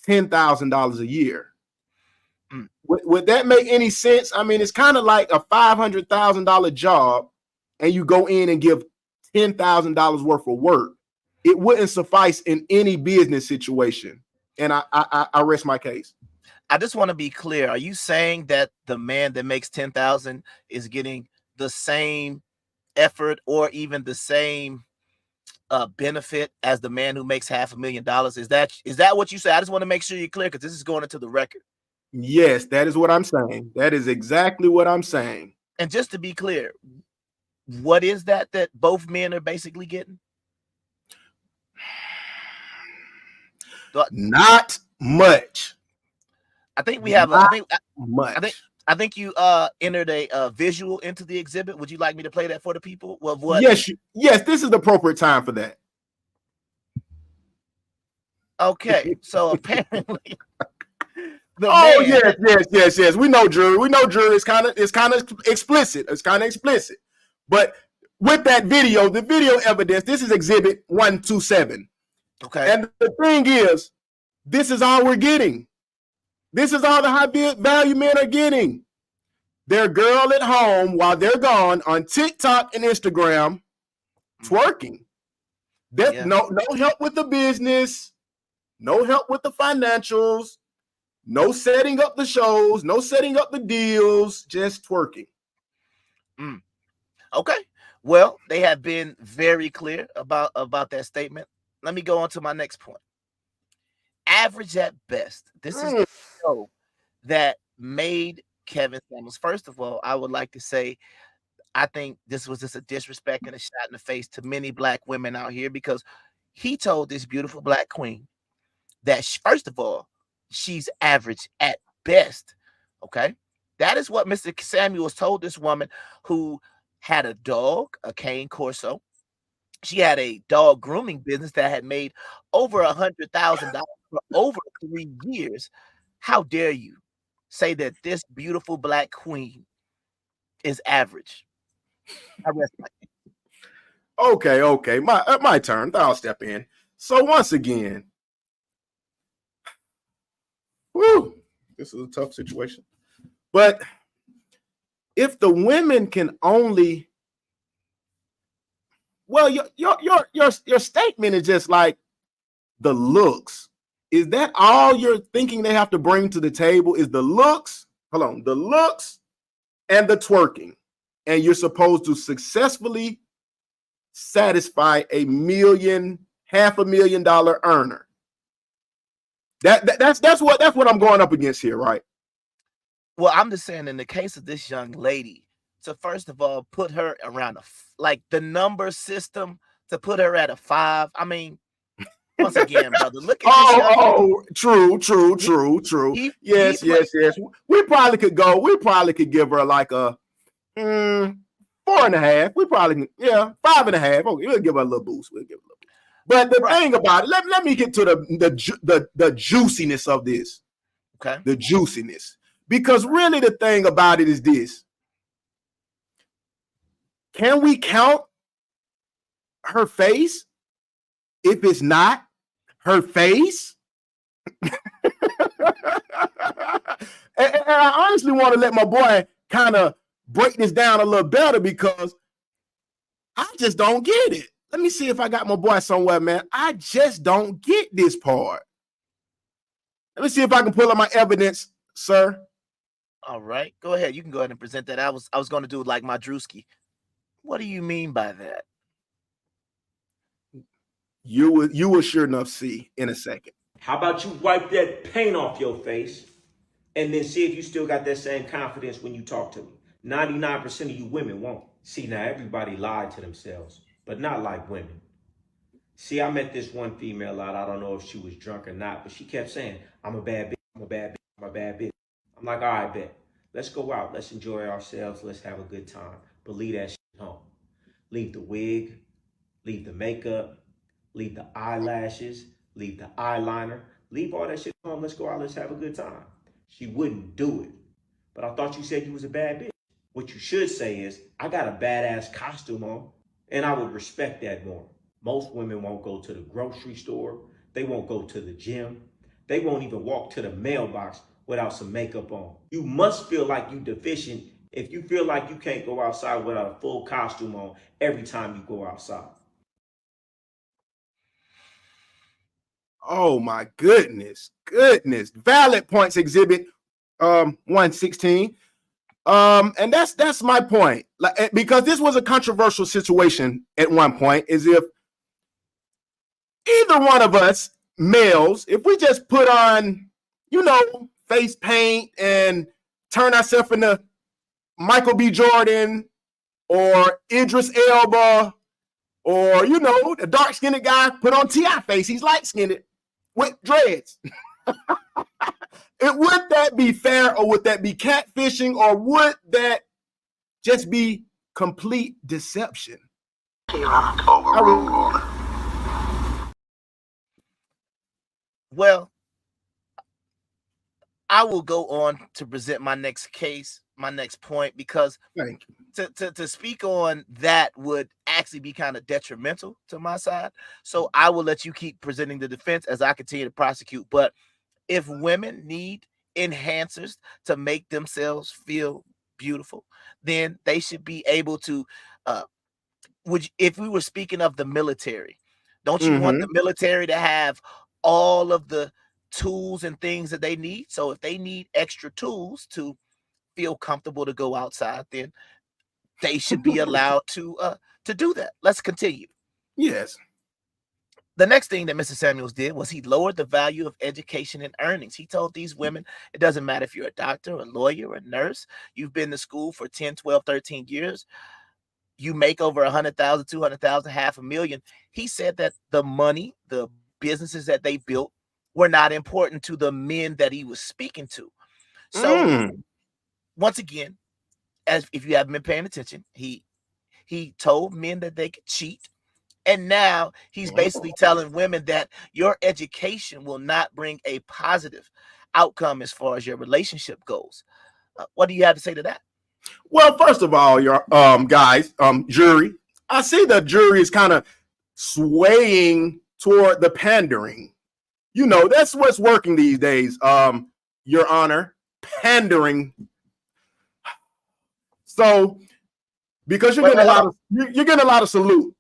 $10,000 a year. Would that make any sense? I mean, it's kind of like a $500,000 job, and you go in and give $10,000 worth of work. It wouldn't suffice in any business situation. And I rest my case. I just want to be clear. Are you saying that the man that makes $10,000 is getting the same effort or even the same benefit as the man who makes $500,000? Is that what you say? I just want to make sure you're clear, because this is going into the record. Yes, that is what I'm saying. That is exactly what I'm saying. And just to be clear, what is that both men are basically getting? Not much. I think we have. Much. I think you entered a visual into the exhibit. Would you like me to play that for the people? Well, what? Yes, this is the appropriate time for that. Okay, so apparently. Yes. We know jury. It's kind of explicit. It's kind of explicit. But with that video, the video evidence, this is exhibit 127. Okay. And the thing is, this is all we're getting. This is all the high value men are getting. Their girl at home while they're gone on TikTok and Instagram twerking. No help with the business, no help with the financials, no setting up the shows, no setting up the deals, just twerking. Okay. Well, they have been very clear about that statement. Let me go on to my next point. Average at best. This is the show that made Kevin Samuels. First of all, I would like to say I think this was just a disrespect and a shot in the face to many black women out here, because he told this beautiful black queen that first of all, she's average at best. Okay. That is what Mr. Samuels told this woman who had a dog, a cane corso. She had a dog grooming business that had made over $100,000 for over 3 years. How dare you say that this beautiful black queen is average? I rest my case. Okay. My turn. I'll step in. So once again, whew, this is a tough situation. But if the women can only, well, your statement is just like the looks. Is that all you're thinking they have to bring to the table? Is the looks? Hold on, the looks and the twerking, and you're supposed to successfully satisfy a $500,000 earner. That's what I'm going up against here, right? Well, I'm just saying, in the case of this young lady, to first of all put her around like the number system, to put her at a 5. I mean, once again, brother, look at this young lady. True. Yes. We probably could give her like a 4.5. We probably 5.5. Okay, we'll give her a little boost. But the thing about it, let me get to the juiciness of this. Okay. The juiciness. Because really the thing about it is this. Can we count her face if it's not her face? and I honestly want to let my boy kind of break this down a little better, because I just don't get it. Let me see if I got my boy somewhere, man. I just don't get this part. Let me see if I can pull up my evidence, sir. All right, go ahead. You can go ahead and present that. I was going to do like my Drewski. What do you mean by that? You will sure enough see in a second. How about you wipe that paint off your face and then see if you still got that same confidence when you talk to me? 99% of you women won't. See, now everybody lied to themselves, but not like women. See, I met this one female out. I don't know if she was drunk or not, but she kept saying, I'm a bad bitch, I'm a bad bitch, I'm a bad bitch. I'm like, all right, bet. Let's go out. Let's enjoy ourselves. Let's have a good time. But leave that shit home. Leave the wig, leave the makeup, leave the eyelashes, leave the eyeliner, leave all that shit home. Let's go out. Let's have a good time. She wouldn't do it. But I thought you said you was a bad bitch. What you should say is, I got a badass costume on, and I would respect that more. Most women won't go to the grocery store. They won't go to the gym. They won't even walk to the mailbox without some makeup on. You must feel like you deficient if you feel like you can't go outside without a full costume on every time you go outside. Oh my goodness. Valid points, exhibit 116. And that's my point. Like, because this was a controversial situation at one point, is if either one of us males, if we just put on, face paint and turn ourselves into Michael B. Jordan or Idris Elba, or the dark-skinned guy put on T.I. face, he's light-skinned with dreads. Would that be fair, or would that be catfishing, or would that just be complete deception? Well, I will go on to present my next case, my next point, because to speak on that would actually be kind of detrimental to my side. So I will let you keep presenting the defense as I continue to prosecute. But if women need enhancers to make themselves feel beautiful, then they should be able to, if we were speaking of the military, don't you want the military to have all of the tools and things that they need? So if they need extra tools to feel comfortable to go outside, then they should be allowed to do that. Let's continue. Yes. The next thing that Mr. Samuels did was he lowered the value of education and earnings. He told these women, it doesn't matter if you're a doctor, a lawyer, a nurse, you've been to school for 10, 12, 13 years. you make over 100,000, 200,000, $500,000. He said that the money, the businesses that they built were not important to the men that he was speaking to. So once again, as if you haven't been paying attention, he told men that they could cheat. And now he's basically telling women that your education will not bring a positive outcome as far as your relationship goes. What do you have to say to that? Well, first of all, your guys, jury, I see the jury is kind of swaying toward the pandering. You know, that's what's working these days, Your Honor, pandering. So, because you're getting a lot of salute.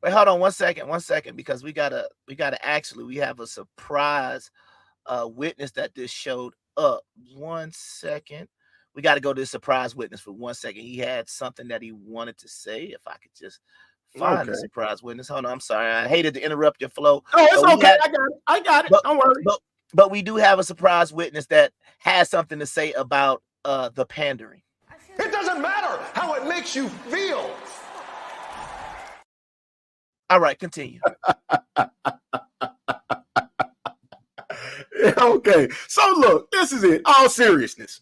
Wait, hold on one second, because we have a surprise witness that just showed up. 1 second. We got to go to the surprise witness for 1 second. He had something that he wanted to say. If I could just find the surprise witness. Hold on, I'm sorry. I hated to interrupt your flow. Oh, it's okay. I got it. Don't worry. But we do have a surprise witness that has something to say about the pandering. It doesn't matter how it makes you feel. All right, continue. Okay, so look, this is it. All seriousness,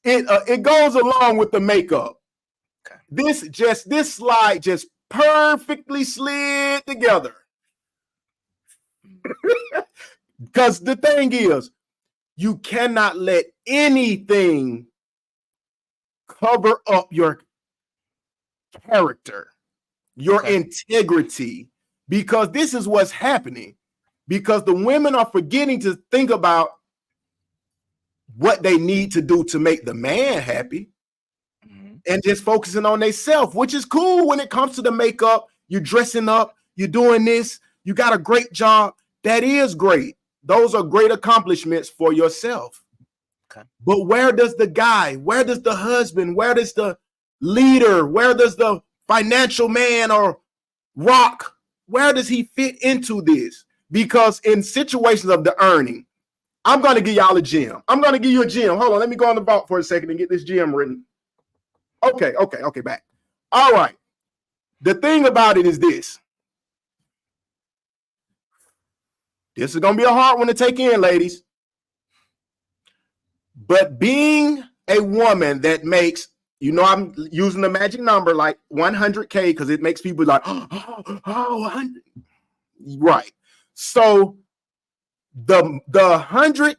it goes along with the makeup. Okay. This slide just perfectly slid together. Because the thing is, you cannot let anything cover up your character, your integrity, because this is what's happening. Because the women are forgetting to think about what they need to do to make the man happy, and just focusing on themselves, which is cool when it comes to the makeup. You're dressing up, you're doing this, you got a great job. That is great. Those are great accomplishments for yourself. Okay. But where does the guy, where does the husband, where does the leader, where does the financial man or rock, where does he fit into this? Because in situations of the earning, I'm going to give y'all a gem. I'm going to give you a gem. Hold on, let me go on the vault for a second and get this gem written. Okay, back. All right. The thing about it is this. This is going to be a hard one to take in, ladies. But being a woman that makes, you know, I'm using the magic number like 100K because it makes people like, oh, 100. Right. So the 100,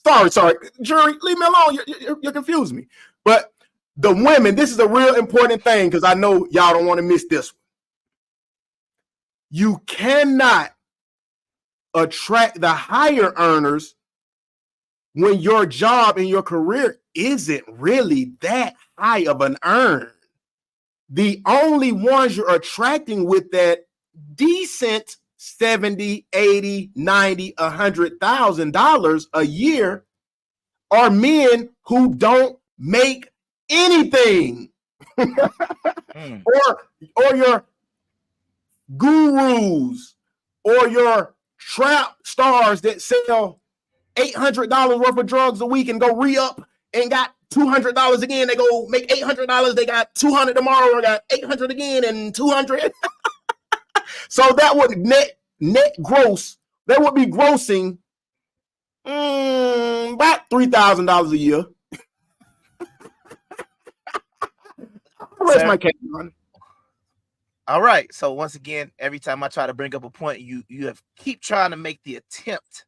sorry, jury, leave me alone. You're confusing me. But the women, this is a real important thing because I know y'all don't want to miss this one. You cannot attract the higher earners when your job and your career isn't really that high of an earn. The only ones you're attracting with that decent 70, 80, 90, $100,000 a year are men who don't make anything. or your gurus or your trap stars that sell $800 worth of drugs a week and go re-up and got $200 again. They go make $800. They got $200 tomorrow or got $800 again and $200. So that would net gross. They would be grossing about $3,000 a year. Where's my case on? All right. So once again, every time I try to bring up a point, you have keep trying to make the attempt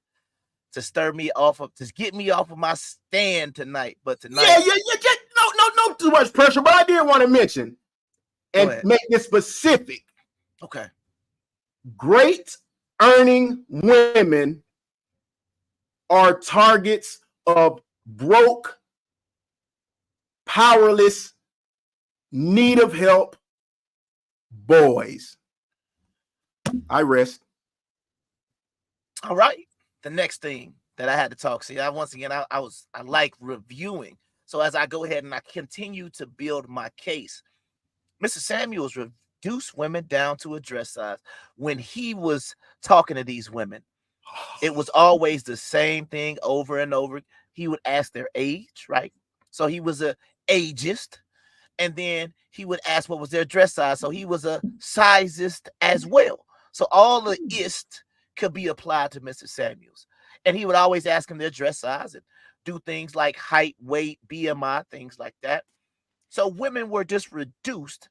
to stir me off of, to get me off of my stand tonight. But tonight, yeah. No too much pressure. But I did want to mention and make this specific. Okay. Great earning women are targets of broke, powerless, need of help boys. I rest. All right. The next thing that I had to talk. See, I like reviewing. So as I go ahead and I continue to build my case, Mr. Samuels reduced women down to a dress size. When he was talking to these women, it was always the same thing over and over. He would ask their age, right? So he was a ageist. and then he would ask what was their dress size. So he was a sizist as well. So all the ist could be applied to Mr. Samuels. And he would always ask him their dress size and do things like height, weight, BMI, things like that. So women were just reduced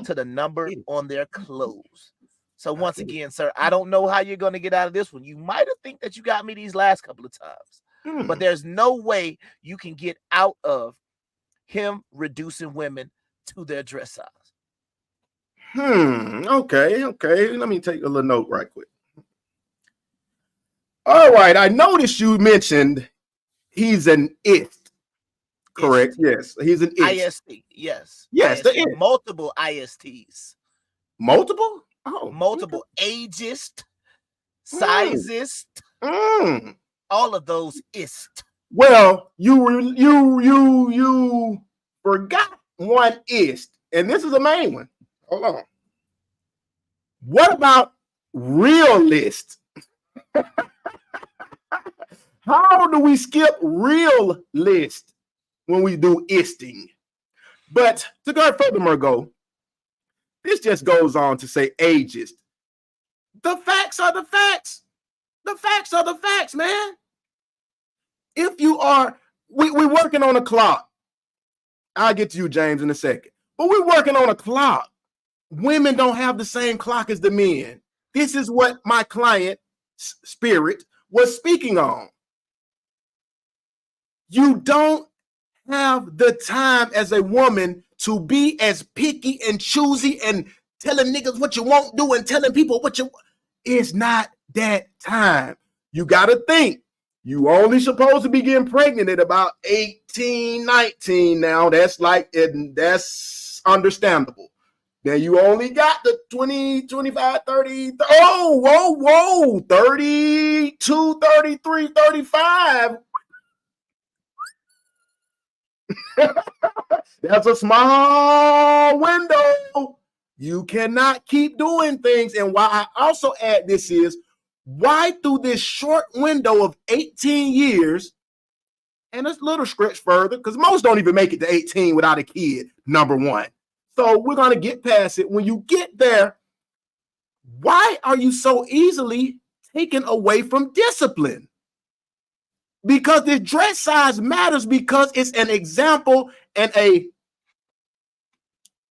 to the number on their clothes. So once again, sir, I don't know how you're going to get out of this one. You might have think that you got me these last couple of times, but there's no way you can get out of him reducing women to their dress size. Okay. Let me take a little note right quick. All right. I noticed you mentioned he's an ist. Correct. Ist. Yes. He's an ist. IST. Yes. Yes. IST. Multiple ISTs. Multiple? Oh. Multiple ageist, sizist. All of those ist. Well, you forgot one ist, and this is the main one. Hold on. What about realist? How do we skip realist when we do isting? But to go further, Margot, this just goes on to say ageist. The facts are the facts. The facts are the facts, man. If you are, we're working on a clock. I'll get to you, James, in a second. But we're working on a clock. Women don't have the same clock as the men. This is what my client, Spirit, was speaking on. You don't have the time as a woman to be as picky and choosy and telling niggas what you won't do and telling people what you. It's not that time. You got to think. You only supposed to be getting pregnant at about 18, 19 now. That's that's understandable. Then you only got the 20, 25, 30. Whoa. 32, 33, 35. That's a small window. You cannot keep doing things. And why I also add this is, why through this short window of 18 years, and it's a little stretch further, because most don't even make it to 18 without a kid, number one. So we're going to get past it. When you get there, why are you so easily taken away from discipline? Because the dress size matters, because it's an example and a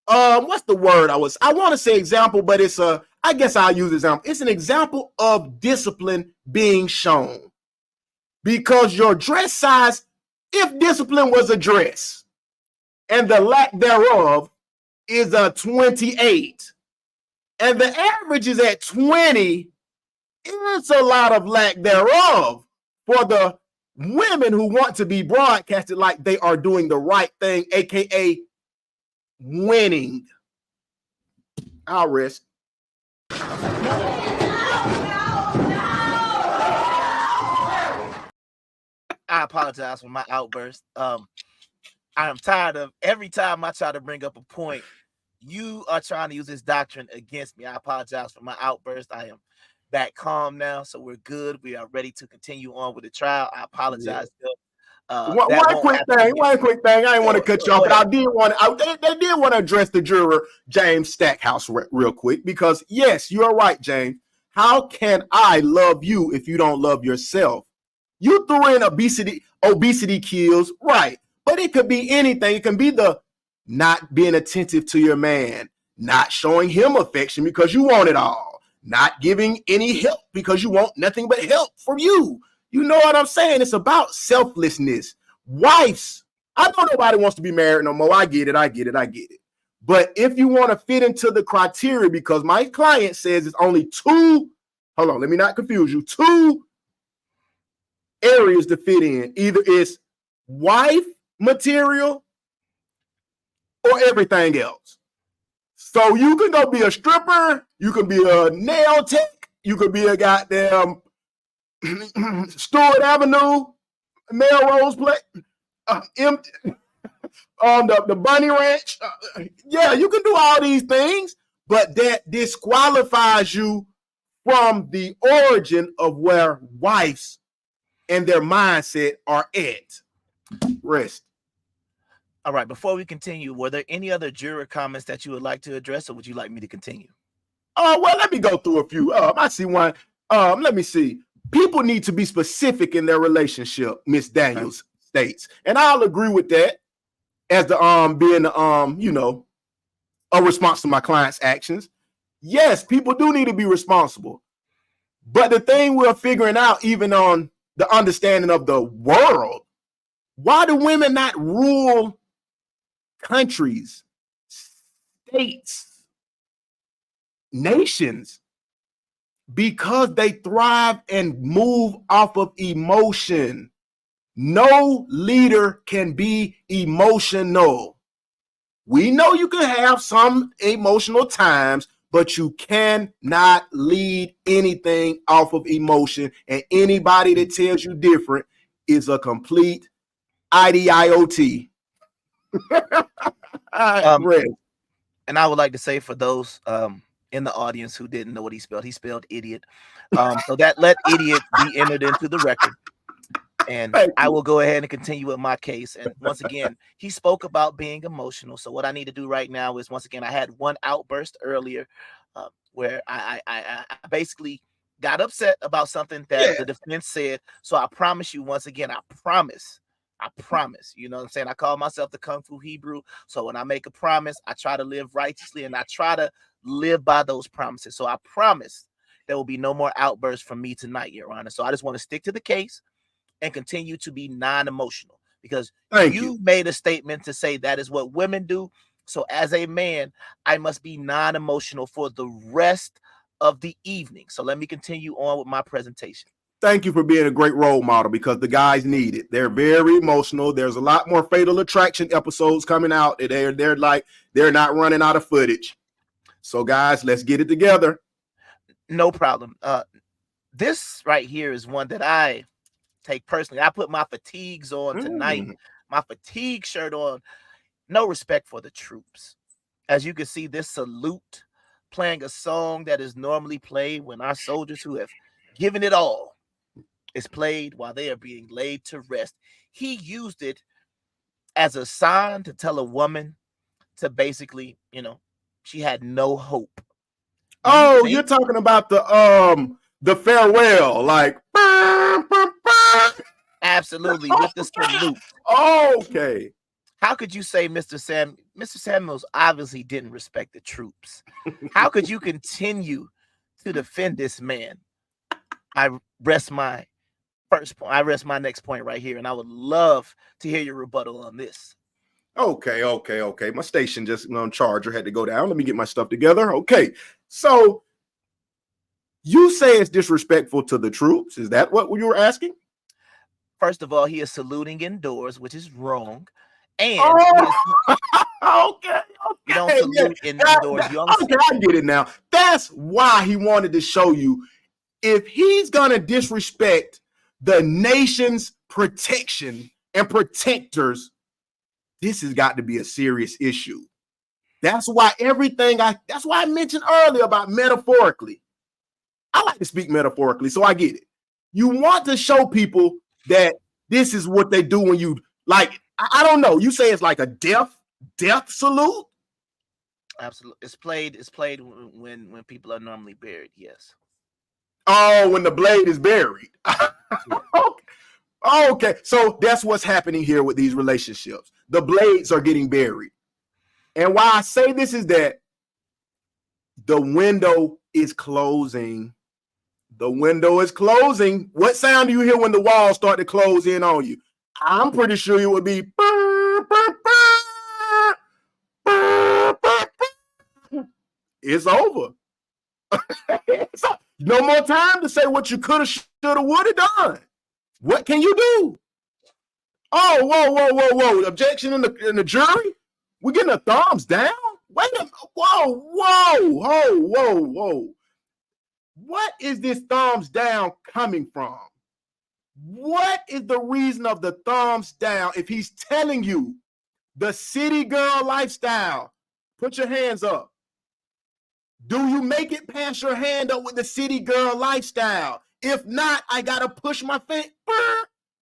what's the word I want to say example, but it's I guess I'll use example. It's an example of discipline being shown. Because your dress size, if discipline was a dress and the lack thereof is a 28 and the average is at 20, it's a lot of lack thereof for the women who want to be broadcasted like they are doing the right thing, aka winning. I'll rest. I apologize for my outburst. I'm tired of every time I try to bring up a point, you are trying to use this doctrine against me. I apologize for my outburst. I am back calm now, so we're good. We are ready to continue on with the trial. I apologize. One quick thing. I didn't want to cut you off, but I did want to. They did want to address the juror James Stackhouse real quick, because yes, you're right, James. How can I love you if you don't love yourself? You threw in obesity kills, right? But it could be anything. It can be the not being attentive to your man, not showing him affection because you want it all, not giving any help because you want nothing but help from you. You know what I'm saying? It's about selflessness. Wives, I know nobody wants to be married no more. I get it. But if you want to fit into the criteria, because my client says it's only two, hold on, let me not confuse you, two areas to fit in. Either it's wife material or everything else. So you can go be a stripper, you can be a nail tech, you could be a goddamn Stewart Avenue, Melrose Place, the Bunny Ranch. Yeah, you can do all these things, but that disqualifies you from the origin of where wives and their mindset are at. Rest. All right, before we continue, were there any other juror comments that you would like to address, or would you like me to continue? Oh, well, let me go through a few. I see one. Let me see. People need to be specific in their relationship, Miss Daniels states. And I'll agree with that as the being a response to my client's actions. Yes, people do need to be responsible. But the thing we're figuring out, even on the understanding of the world, why do women not rule countries, states, nations? Because they thrive and move off of emotion. No leader can be emotional. We know you can have some emotional times, but you cannot lead anything off of emotion. And anybody that tells you different is a complete idiot. And I would like to say for those in the audience who didn't know what he spelled idiot. So that let idiot be entered into the record. And I will go ahead and continue with my case. And once again, he spoke about being emotional. So what I need to do right now is, once again, I had one outburst earlier where I basically got upset about something that the defense said. So I promise you, once again, I promise, you know what I'm saying? I call myself the Kung Fu Hebrew. So when I make a promise, I try to live righteously and I try to live by those promises. So I promise there will be no more outbursts from me tonight, Your Honor. So I just want to stick to the case and continue to be non-emotional, because you made a statement to say that is what women do. So as a man, I must be non-emotional for the rest of the evening. So let me continue on with my presentation. Thank you for being a great role model, because the guys need it. They're very emotional. There's a lot more Fatal Attraction episodes coming out. They're not running out of footage. So guys, let's get it together. No problem. This right here is one that I take personally. I put my fatigues on tonight, my fatigue shirt on. No respect for the troops. As you can see, this salute playing a song that is normally played when our soldiers who have given it all is played while they are being laid to rest. He used it as a sign to tell a woman to basically, she had no hope. Oh, you're talking about the farewell, like absolutely, with the salute. Okay. How could you say Mr. Samuels obviously didn't respect the troops? How could you continue to defend this man? I rest my first point. I rest my next point right here, and I would love to hear your rebuttal on this. Okay. My station just on charger had to go down. Let me get my stuff together. Okay. So you say it's disrespectful to the troops. Is that what you were asking? First of all, he is saluting indoors, which is wrong. And okay. You don't salute indoors. Okay, I get it now. That's why he wanted to show you, if he's gonna disrespect the nation's protection and protectors, this has got to be a serious issue. That's why that's why I mentioned earlier about metaphorically. I like to speak metaphorically, so I get it. You want to show people that this is what they do when you, like, I don't know. You say it's like a death salute? Absolutely. It's played when people are normally buried, yes. Oh, when the blade is buried. Okay. So that's what's happening here with these relationships. The blades are getting buried. And why I say this is that the window is closing. The window is closing. What sound do you hear when the walls start to close in on you? I'm pretty sure it would be. It's over. No more time to say what you could have, should have, would have done. What can you do? Oh, whoa. Objection in the jury? We're getting a thumbs down? Wait a minute. Whoa. What is this thumbs down coming from? What is the reason of the thumbs down if he's telling you the city girl lifestyle? Put your hands up. Do you make it past your hand up with the city girl lifestyle? If not, I got to push my face.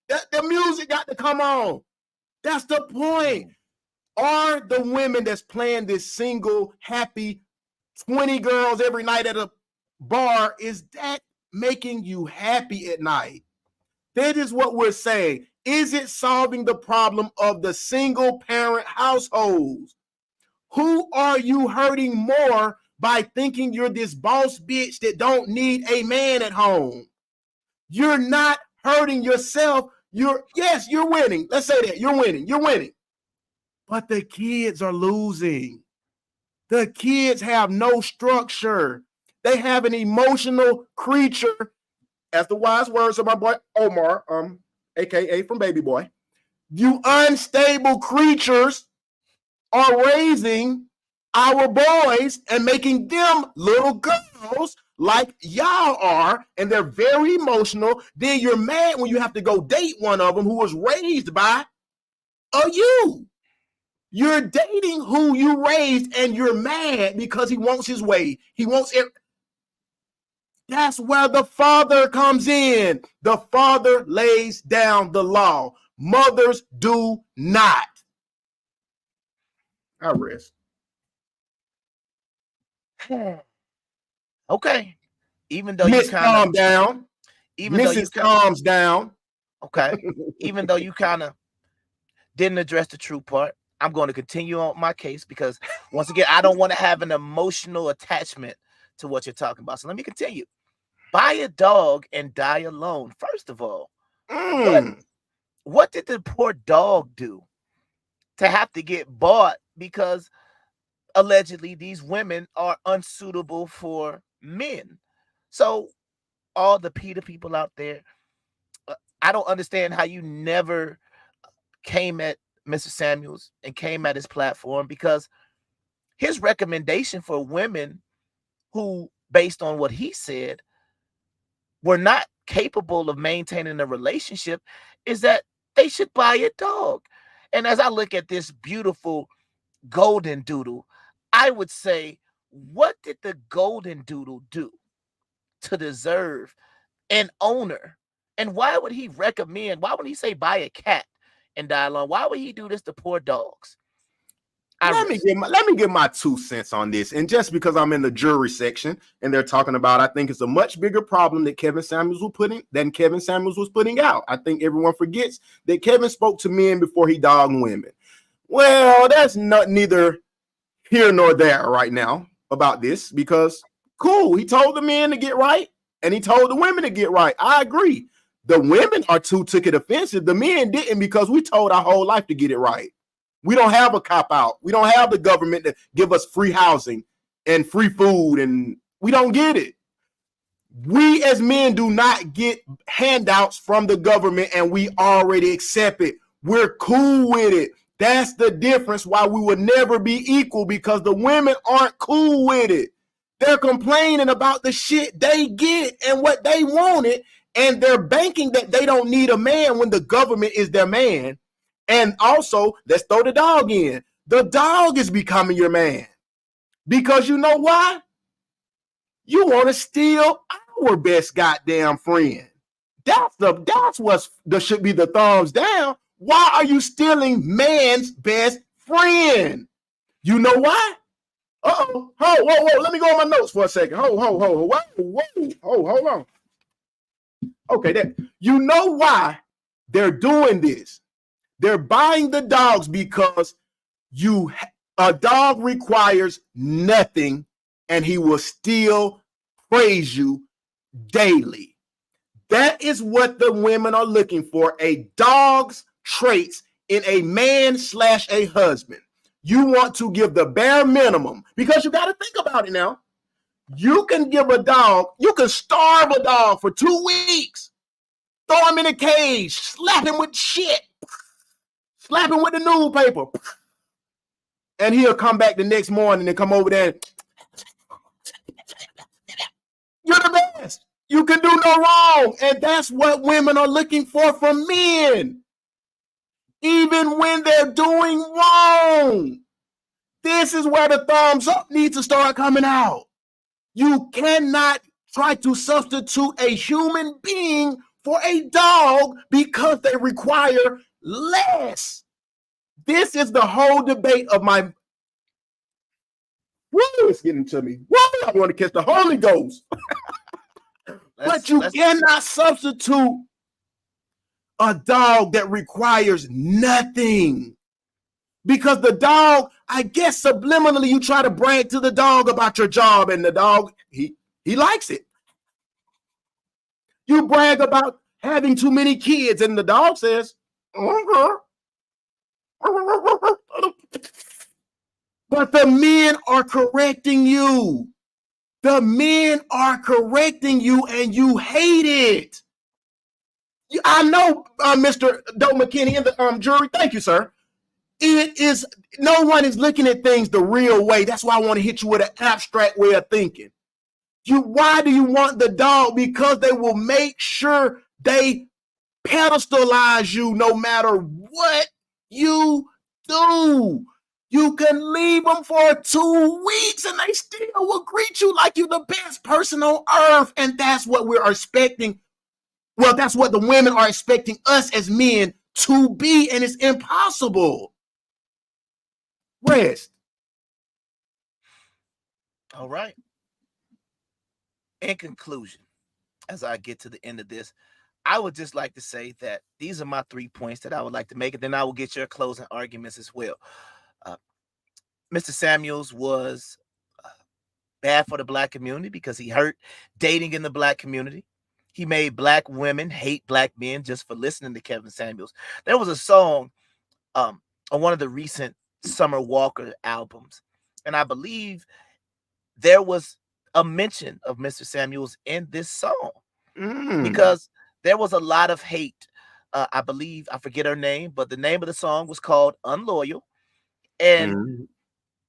The music got to come on. That's the point. Are the women that's playing this single, happy 20 girls every night at a bar, is that making you happy at night? That is what we're saying. Is it solving the problem of the single parent households? Who are you hurting more by thinking you're this boss bitch that don't need a man at home? You're not hurting yourself. Yes, you're winning. Let's say that you're winning. But the kids are losing. The kids have no structure. They have an emotional creature, as the wise words of my boy Omar, aka from Baby Boy. You unstable creatures are raising our boys and making them little girls like y'all are, and they're very emotional. Then you're mad when you have to go date one of them who was raised by you. You're dating who you raised, and you're mad because he wants his way. He wants it. That's where the father comes in. The father lays down the law. Mothers do not. I rest. Okay. Even though Miss you kind of calm down. Mrs. calms down. Okay. Even though you kind of didn't address the true part, I'm going to continue on my case because, once again, I don't want to have an emotional attachment to what you're talking about. So let me continue. Buy a dog and die alone. First of all, what did the poor dog do to have to get bought because allegedly these women are unsuitable for men? So all the PETA people out there, I don't understand how you never came at Mr. Samuels and came at his platform, because his recommendation for women who, based on what he said, were not capable of maintaining a relationship is that they should buy a dog. And as I look at this beautiful golden doodle, I would say, what did the golden doodle do to deserve an owner? And why would he recommend, why would he say buy a cat and die alone? Why would he do this to poor dogs? Let me give my 2 cents on this. And just because I'm in the jury section and they're talking about, I think it's a much bigger problem that Kevin Samuels was putting out. I think everyone forgets that Kevin spoke to men before he dogged women. Well, that's neither here nor there right now about this, because cool, he told the men to get right and he told the women to get right. I agree. The women took it offensive. The men didn't, because we told our whole life to get it right. We don't have a cop out. We don't have the government to give us free housing and free food, and we don't get it. We as men do not get handouts from the government, and we already accept it. We're cool with it. That's the difference why we would never be equal, because the women aren't cool with it. They're complaining about the shit they get and what they wanted, and they're banking that they don't need a man when the government is their man. And also, let's throw the dog in. The dog is becoming your man. Because you know why? You want to steal our best goddamn friend. That's what should be the thumbs down. Why are you stealing man's best friend? You know why? Uh-oh. Whoa. Let me go on my notes for a second. Hold on. Okay, you know why they're doing this? They're buying the dogs because a dog requires nothing, and he will still praise you daily. That is what the women are looking for, a dog's traits in a man / a husband. You want to give the bare minimum, because you got to think about it now. You can starve a dog for 2 weeks, throw him in a cage, slap him with shit, slap him with the newspaper, and he'll come back the next morning and come over there and, you're the best. You can do no wrong. And that's what women are looking for from men. Even when they're doing wrong. This is where the thumbs up needs to start coming out. You cannot try to substitute a human being for a dog because they require less. This is the whole debate of my. Woo, it's getting to me. Woo, I want to catch the Holy Ghost. But you cannot substitute a dog that requires nothing. Because the dog, I guess subliminally, you try to brag to the dog about your job, and the dog, he likes it. You brag about having too many kids, and the dog says, but the men are correcting you. The men are correcting you, and you hate it. I know, Mr. Doe McKinney and the jury. Thank you, sir. It is, no one is looking at things the real way. That's why I want to hit you with an abstract way of thinking. Why do you want the dog? Because they will make sure they pedestalize you no matter what you do. You can leave them for 2 weeks and they still will greet you like you're the best person on earth. And that's what we're expecting. Well, that's what the women are expecting us as men to be, and it's impossible. Rest. All right. In conclusion, as I get to the end of this, I would just like to say that these are my 3 points that I would like to make, and then I will get your closing arguments as well. Mr. Samuels was bad for the black community because he hurt dating in the black community. He made black women hate black men just for listening to Kevin Samuels. There was a song on one of the recent Summer Walker albums, and I believe there was a mention of Mr. Samuels in this song because there was a lot of hate. I believe, I forget her name, but the name of the song was called Unloyal. And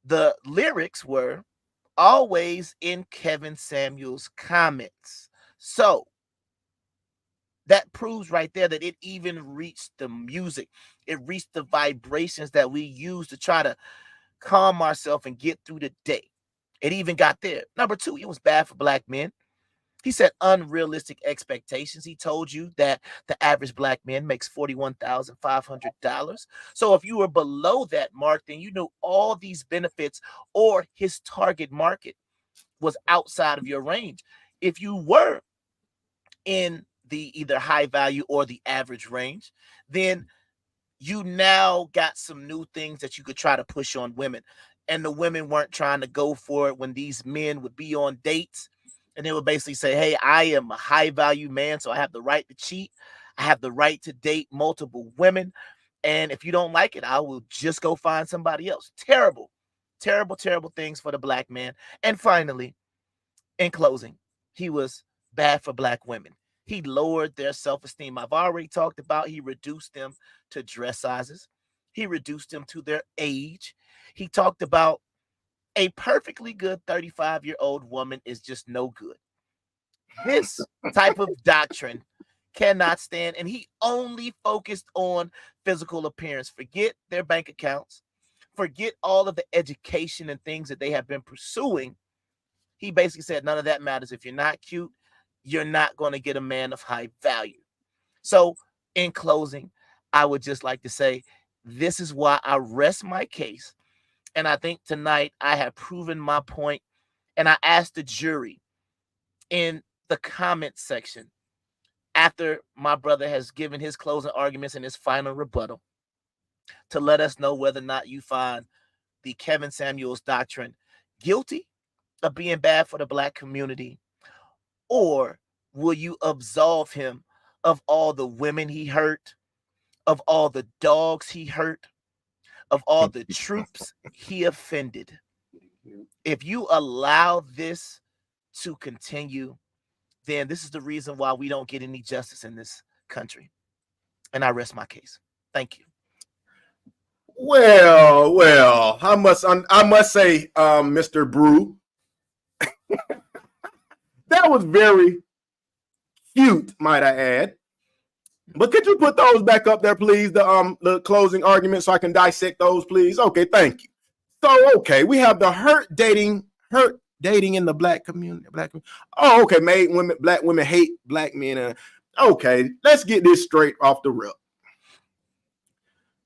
the lyrics were always in Kevin Samuels' comments. So that proves right there that it even reached the music. It reached the vibrations that we use to try to calm ourselves and get through the day. It even got there. Number 2, it was bad for black men. He set unrealistic expectations. He told you that the average black man makes $41,500. So if you were below that mark, then you knew all these benefits or his target market was outside of your range. If you were in the either high value or the average range, then you now got some new things that you could try to push on women. And the women weren't trying to go for it when these men would be on dates. And they would basically say, hey, I am a high value man, so I have the right to cheat. I have the right to date multiple women. And if you don't like it, I will just go find somebody else. Terrible, terrible, terrible things for the black man. And finally, in closing, he was bad for black women. He lowered their self-esteem. I've already talked about he reduced them to dress sizes. He reduced them to their age. He talked about a perfectly good 35-year-old woman is just no good. This type of doctrine cannot stand, and he only focused on physical appearance. Forget their bank accounts. Forget all of the education and things that they have been pursuing. He basically said none of that matters. If you're not cute, you're not going to get a man of high value. So in closing, I would just like to say this is why I rest my case. And I think tonight I have proven my point. And I asked the jury in the comment section after my brother has given his closing arguments and his final rebuttal to let us know whether or not you find the Kevin Samuels doctrine guilty of being bad for the black community, or will you absolve him of all the women he hurt, of all the dogs he hurt, of all the troops he offended. If you allow this to continue, then this is the reason why we don't get any justice in this country. And I rest my case. Thank you. Well, I must say, Mr. Brew, that was very cute, might I add. But could you put those back up there, please? The closing argument, so I can dissect those, please. Okay, thank you. So, okay, we have the hurt dating in the black community. Oh, okay, black women hate black men. Okay, let's get this straight off the rip.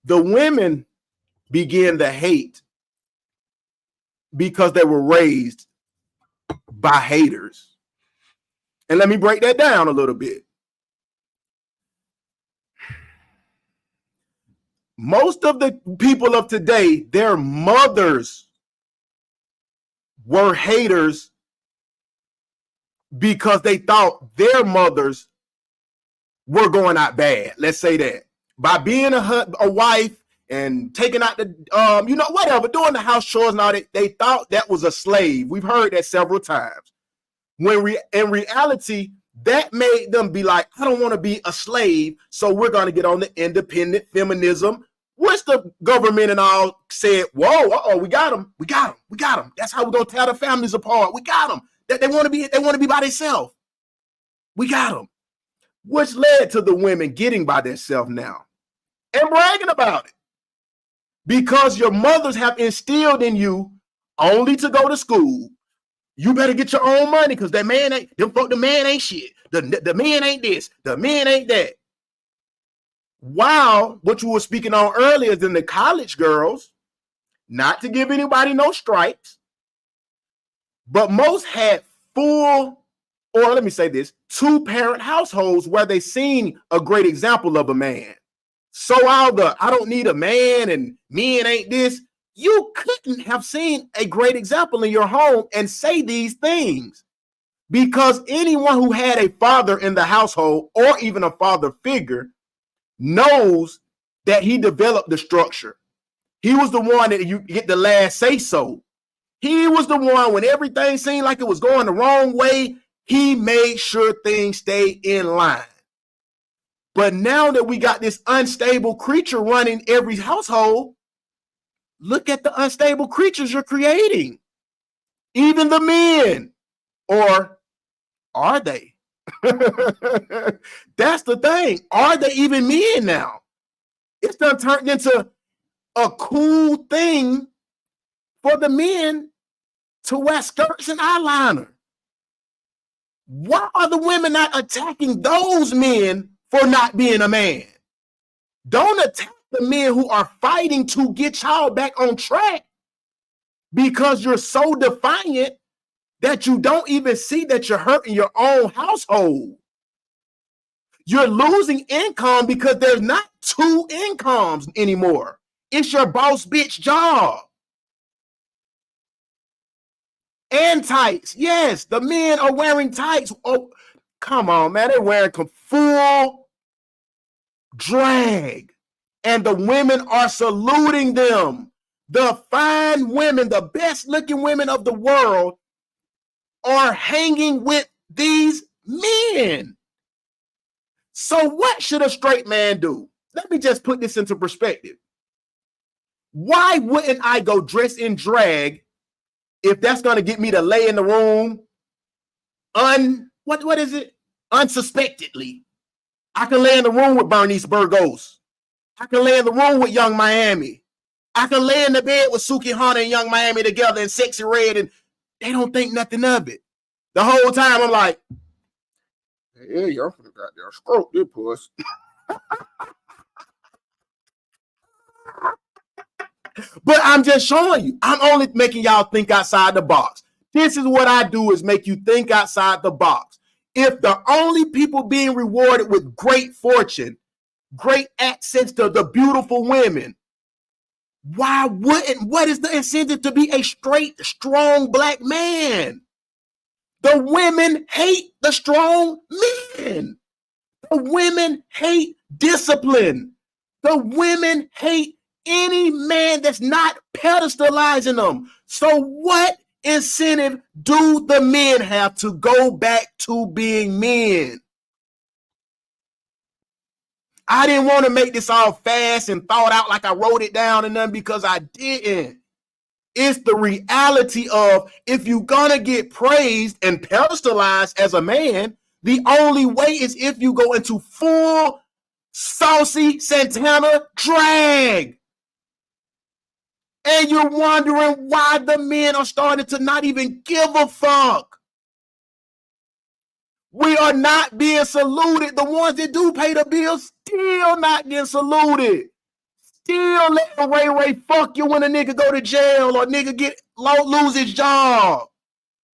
The women begin to hate because they were raised by haters. And let me break that down a little bit. Most of the people of today, their mothers were haters because they thought their mothers were going out bad. Let's say that. By being a wife and taking out the, whatever, doing the house chores and all that, they thought that was a slave. We've heard that several times. When in reality, that made them be like, I don't want to be a slave, so we're going to get on the independent feminism, which the government and all said, whoa, we got them. That's how we're going to tear the families apart. We got them. They want to be by themselves. We got them. Which led to the women getting by themselves now and bragging about it. Because your mothers have instilled in you only to go to school. You better get your own money because the man ain't shit. The man ain't this. The man ain't that. While what you were speaking on earlier is in the college girls, not to give anybody no stripes, but most had full, or let me say this, 2-parent households where they seen a great example of a man. So all the, I don't need a man and men ain't this, you couldn't have seen a great example in your home and say these things, because anyone who had a father in the household or even a father figure knows that he developed the structure. He was the one that you get the last say so. He was the one when everything seemed like it was going the wrong way, he made sure things stayed in line. But now that we got this unstable creature running every household, look at the unstable creatures you're creating. Even the men. Or are they? That's the thing. Are they even men now? It's done turned into a cool thing for the men to wear skirts and eyeliner. Why are the women not attacking those men for not being a man? Don't attack the men who are fighting to get y'all back on track, because you're so defiant that you don't even see that you're hurting your own household. You're losing income because there's not 2 incomes anymore. It's your boss bitch job. And tights. Yes, the men are wearing tights. Oh, come on, man. They're wearing full drag. And the women are saluting them. The fine women, the best looking women of the world, are hanging with these men. So what should a straight man do? Let me just put this into perspective. Why wouldn't I go dress in drag if that's going to get me to lay in the room unsuspectedly? I can lay in the room with Bernice Burgos. I can lay in the room with Young Miami. I can lay in the bed with Suki Hunter and Young Miami together in Sexy Red, and they don't think nothing of it. The whole time I'm like, yeah, y'all got there stroke this puss. But I'm just showing you. I'm only making y'all think outside the box. This is what I do, is make you think outside the box. If the only people being rewarded with great fortune, great access to the beautiful women, what is the incentive to be a straight, strong black man? The women hate the strong men. The women hate discipline. The women hate any man that's not pedestalizing them. So what incentive do the men have to go back to being men? I didn't want to make this all fast and thought out like I wrote it down and nothing, because I didn't. It's the reality of, if you're gonna get praised and pedestalized as a man, the only way is if you go into full saucy Santana drag. And you're wondering why the men are starting to not even give a fuck. We are not being saluted. The ones that do pay the bills still not getting saluted. still letting Ray fuck you when a nigga go to jail or nigga lose his job.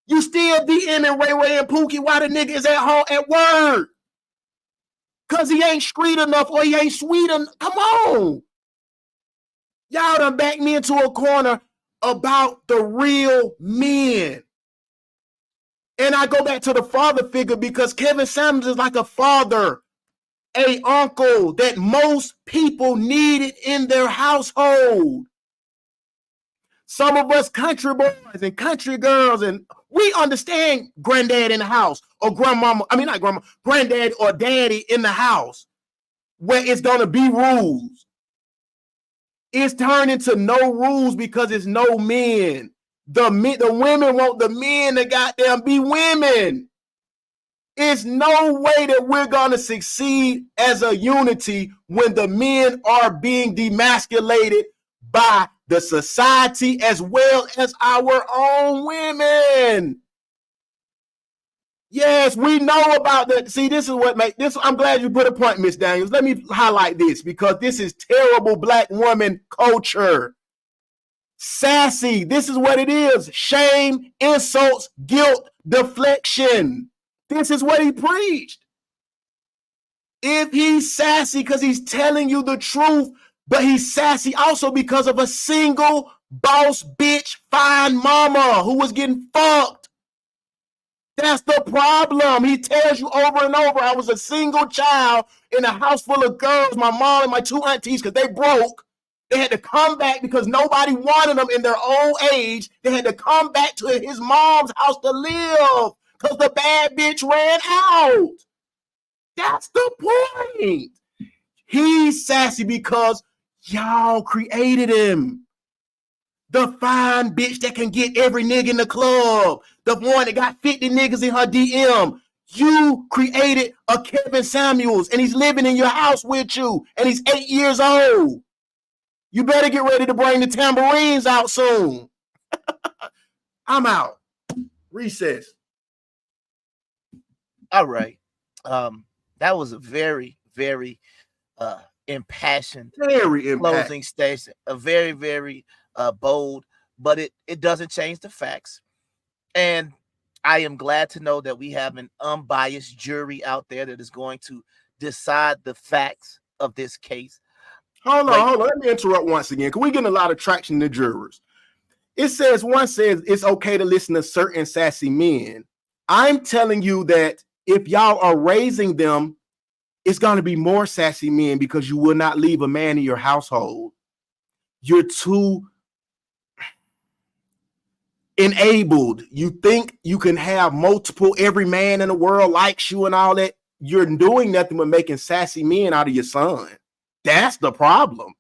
You still DMing Ray and Pookie while the nigga is at home at work. Cause he ain't street enough or he ain't sweet enough. Come on. Y'all done backed me into a corner about the real men. And I go back to the father figure because Kevin Samuels is like a father, a uncle that most people needed in their household. Some of us country boys and country girls, and we understand granddad in the house or grandmama, I mean not grandma, granddad or daddy in the house where it's gonna be rules. It's turned into no rules because it's no men. The women want the men to goddamn be women. It's no way that we're gonna succeed as a unity when the men are being demasculated by the society as well as our own women. Yes, we know about that. See, this is what makes this. I'm glad you put a point, Miss Daniels. Let me highlight this because this is terrible black woman culture. Sassy, this is what it is. Shame, insults, guilt, deflection. This is what he preached. If he's sassy because he's telling you the truth, but he's sassy also because of a single boss bitch fine mama who was getting fucked. That's the problem. He tells you over and over, I was a single child in a house full of girls, my mom and my two aunties, because they broke. They had to come back because nobody wanted them in their old age. They had to come back to his mom's house to live because the bad bitch ran out. That's the point. He's sassy because y'all created him. The fine bitch that can get every nigga in the club. The one that got 50 niggas in her DM. You created a Kevin Samuels and he's living in your house with you and he's 8 years old. You better get ready to bring the tambourines out soon. I'm out. Recess. All right. That was a very, very impassioned closing statement. A very, very bold, but it doesn't change the facts. And I am glad to know that we have an unbiased jury out there that is going to decide the facts of this case. Hold on. Let me interrupt once again, because we're getting a lot of traction to jurors. One says it's okay to listen to certain sassy men. I'm telling you that if y'all are raising them, it's going to be more sassy men because you will not leave a man in your household. You're too enabled. You think you can have multiple, every man in the world likes you and all that. You're doing nothing but making sassy men out of your son. That's the problem.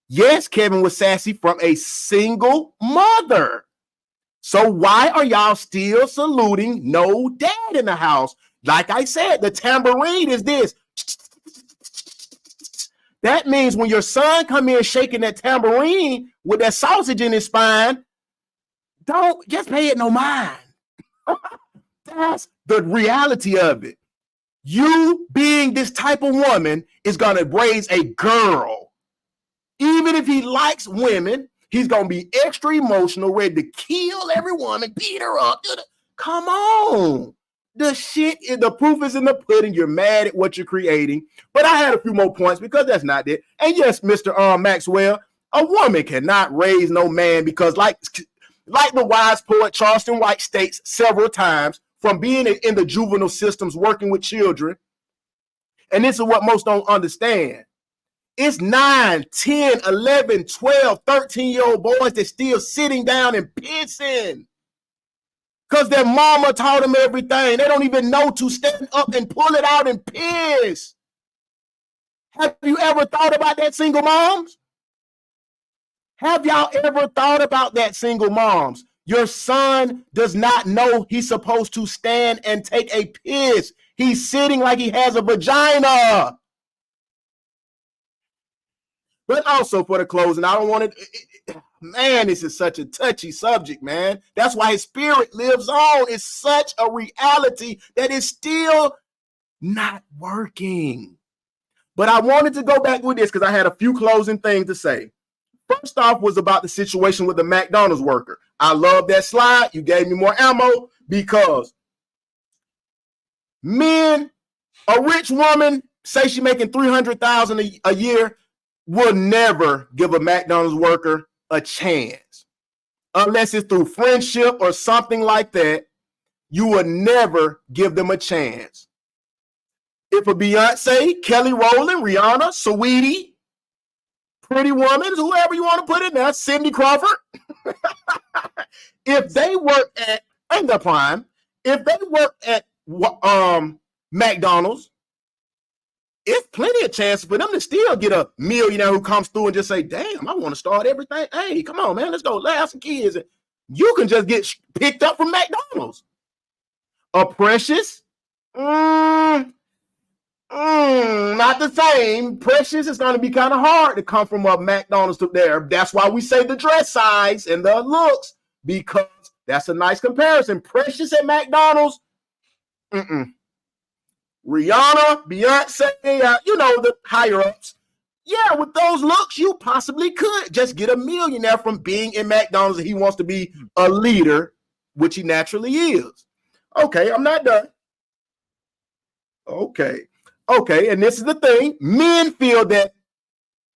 Yes, Kevin was sassy from a single mother. So why are y'all still saluting no dad in the house? Like I said, the tambourine is this. That means when your son come in shaking that tambourine with that sausage in his spine, don't just pay it no mind. That's the reality of it. You being this type of woman is going to raise a girl. Even if he likes women, he's going to be extra emotional, ready to kill every woman, beat her up. Come on. The proof is in the pudding. You're mad at what you're creating. But I had a few more points because that's not it. And yes, Mr. Maxwell, a woman cannot raise no man because like the wise poet Charleston White states several times, from being in the juvenile systems working with children, and this is what most don't understand, it's 9, 10, 11, 12, 13-year-old boys that's still sitting down and pissing because their mama taught them everything. They don't even know to stand up and pull it out and piss. Have you ever thought about that, single moms? Have y'all ever thought about that, single moms? Your son does not know he's supposed to stand and take a piss. He's sitting like he has a vagina. But also for the closing, I don't want to, man, this is such a touchy subject, man. That's why his spirit lives on. It's such a reality that is still not working. But I wanted to go back with this because I had a few closing things to say. First off was about the situation with the McDonald's worker. I love that slide. You gave me more ammo because men, a rich woman, say she's making $300,000 a year, will never give a McDonald's worker a chance. Unless it's through friendship or something like that, you will never give them a chance. If a Beyonce, Kelly Rowland, Rihanna, Saweetie, Pretty Woman, whoever you want to put in there, Cindy Crawford, if they work at the Prime, if they work at McDonald's, it's plenty of chances for them to still get a millionaire who comes through and just say, damn, I want to start everything. Hey, come on, man, let's go have some kids. And you can just get picked up from McDonald's. A Precious, not the same. Precious is going to be kind of hard to come from a McDonald's to there. That's why we say the dress size and the looks, because that's a nice comparison. Precious at McDonald's, Rihanna, Beyonce, the higher ups. Yeah, with those looks, you possibly could just get a millionaire from being in McDonald's if he wants to be a leader, which he naturally is. Okay, I'm not done. Okay, and this is the thing. Men feel that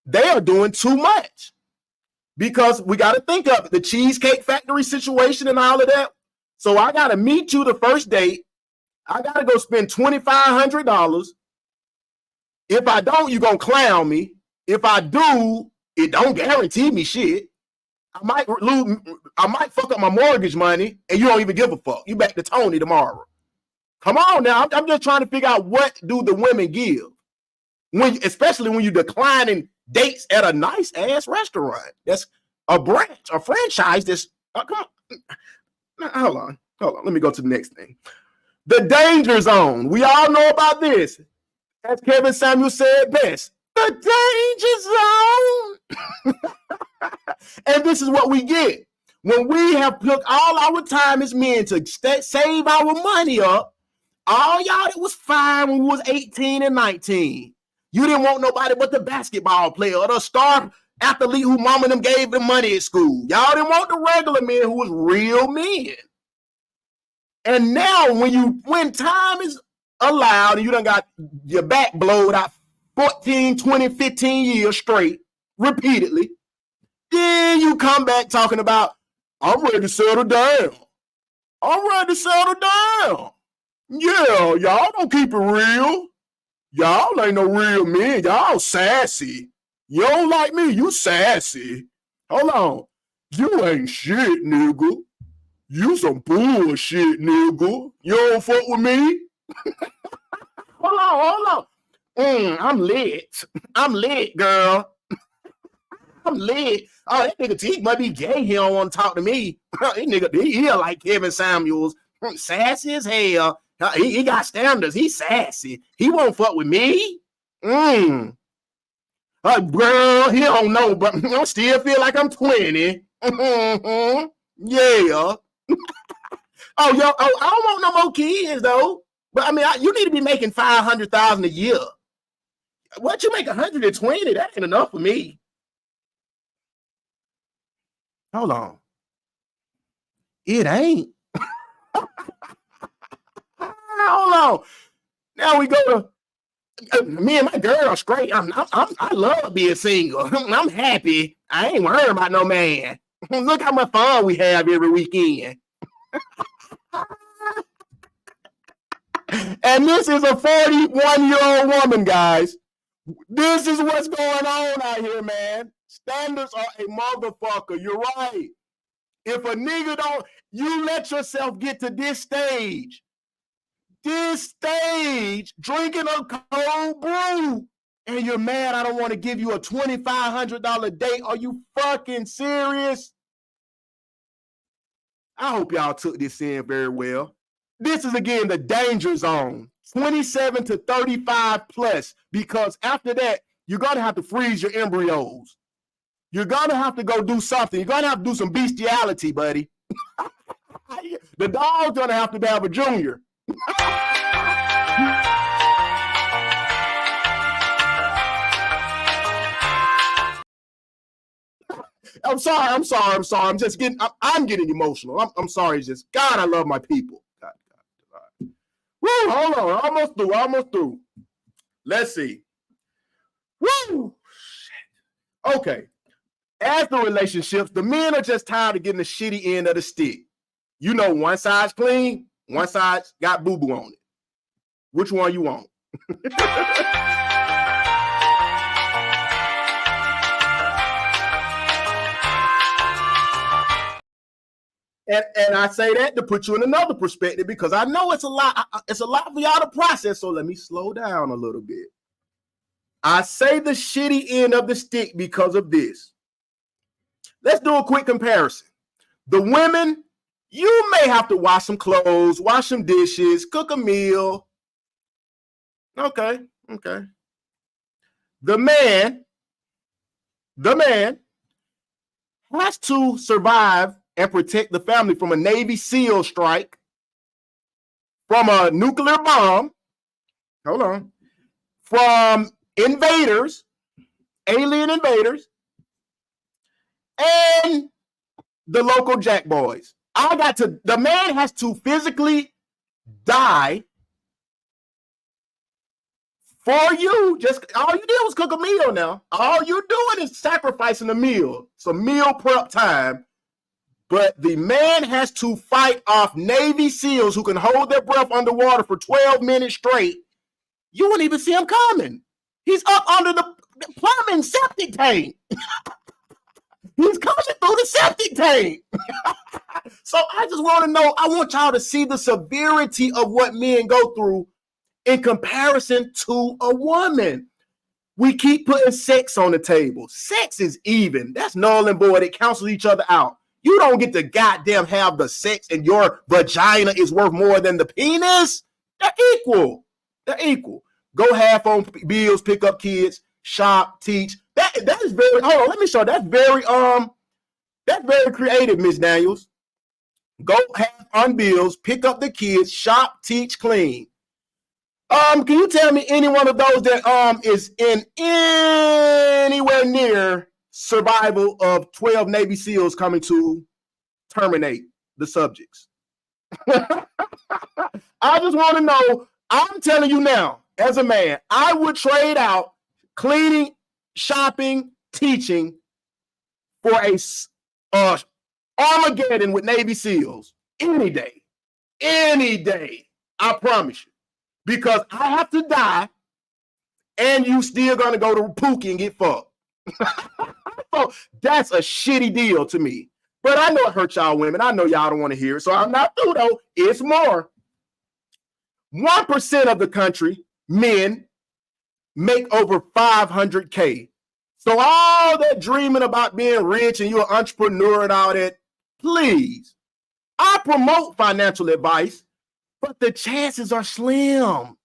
they are doing too much because we got to think of the Cheesecake Factory situation and all of that. So I got to meet you the first date. I got to go spend $2,500. If I don't, you're going to clown me. If I do, it don't guarantee me shit. I might fuck up my mortgage money and you don't even give a fuck. You back to Tony tomorrow. Come on now. I'm just trying to figure out what do the women give, especially when you're declining dates at a nice ass restaurant. That's a branch, a franchise. That's come on. Now, hold on. Let me go to the next thing. The danger zone. We all know about this. As Kevin Samuel said best, the danger zone. And this is what we get when we have took all our time as men to save our money up. All y'all, it was fine when we was 18 and 19. You didn't want nobody but the basketball player or the star athlete who mama and them gave them money at school. Y'all didn't want the regular men who was real men. And now when time is allowed and you done got your back blowed out 14, 20, 15 years straight, repeatedly, then you come back talking about, I'm ready to settle down. Yeah, y'all don't keep it real. Y'all ain't no real men. Y'all sassy. You don't like me, you sassy. Hold on. You ain't shit, nigga. You some bullshit, nigga. You don't fuck with me? Hold on. I'm lit, girl. I'm lit. Oh, that nigga T might be gay. He don't want to talk to me. That nigga, he like Kevin Samuels. Sassy as hell. He got standards. He's sassy. He won't fuck with me. Girl, he don't know, but I still feel like I'm 20. Yeah. I don't want no more kids though. But I mean, you need to be making $500,000 a year. What you make 120? That ain't enough for me. Hold on. It ain't. Hold on. Now we go to me and my girl are straight. I love being single. I'm happy. I ain't worried about no man. Look how much fun we have every weekend. And this is a 41-year-old woman, guys. This is what's going on out here, man. Standards are a motherfucker. You're right. If a nigga don't, you let yourself get to this stage, drinking a cold brew, and you're mad I don't want to give you a $2,500 date. Are you fucking serious? I hope y'all took this in very well. This is, again, the danger zone, 27 to 35 plus, because after that, you're going to have to freeze your embryos. You're going to have to go do something. You're going to have to do some bestiality, buddy. The dog's going to have to have a junior. I'm sorry. I'm just getting, I'm getting emotional. I'm sorry. It's just, God, I love my people. God. Woo, hold on. Almost through. Let's see. Woo. Okay. As the relationships, the men are just tired of getting the shitty end of the stick. You know, one side's clean, one side's got boo-boo on it. Which one you want? And I say that to put you in another perspective because I know it's a lot for y'all to process. So let me slow down a little bit. I say the shitty end of the stick because of this. Let's do a quick comparison. The women, you may have to wash some clothes, wash some dishes, cook a meal. Okay. The man has to survive and protect the family from a Navy SEAL strike, from a nuclear bomb, from invaders, alien invaders, and the local jack boys. The man has to physically die for you. Just all you did was cook a meal now. All you're doing is sacrificing a meal. It's a meal prep time. But the man has to fight off Navy SEALs who can hold their breath underwater for 12 minutes straight. You wouldn't even see him coming. He's up under the plumbing septic tank. He's coming through the septic tank. So I just want to know, I want y'all to see the severity of what men go through in comparison to a woman. We keep putting sex on the table. Sex is even. That's null and void. It cancels each other out. You don't get to goddamn have the sex and your vagina is worth more than the penis. They're equal. Go half on bills, pick up kids, shop, teach. That is very, hold on, let me show. That's very creative, Miss Daniels. Go half on bills, pick up the kids, shop, teach, clean. Can you tell me any one of those that is in anywhere near survival of 12 Navy SEALs coming to terminate the subjects? I just want to know, I'm telling you now, as a man, I would trade out cleaning, shopping, teaching for a Armageddon with Navy SEALs any day. I promise you. Because I have to die and you still gonna go to Pookie and get fucked. So that's a shitty deal to me. But I know it hurts y'all women. I know y'all don't want to hear it. So I'm not through though. It's more. 1% of the country, men, make over $500K. So all that dreaming about being rich and you're an entrepreneur and all that, please. I promote financial advice, but the chances are slim.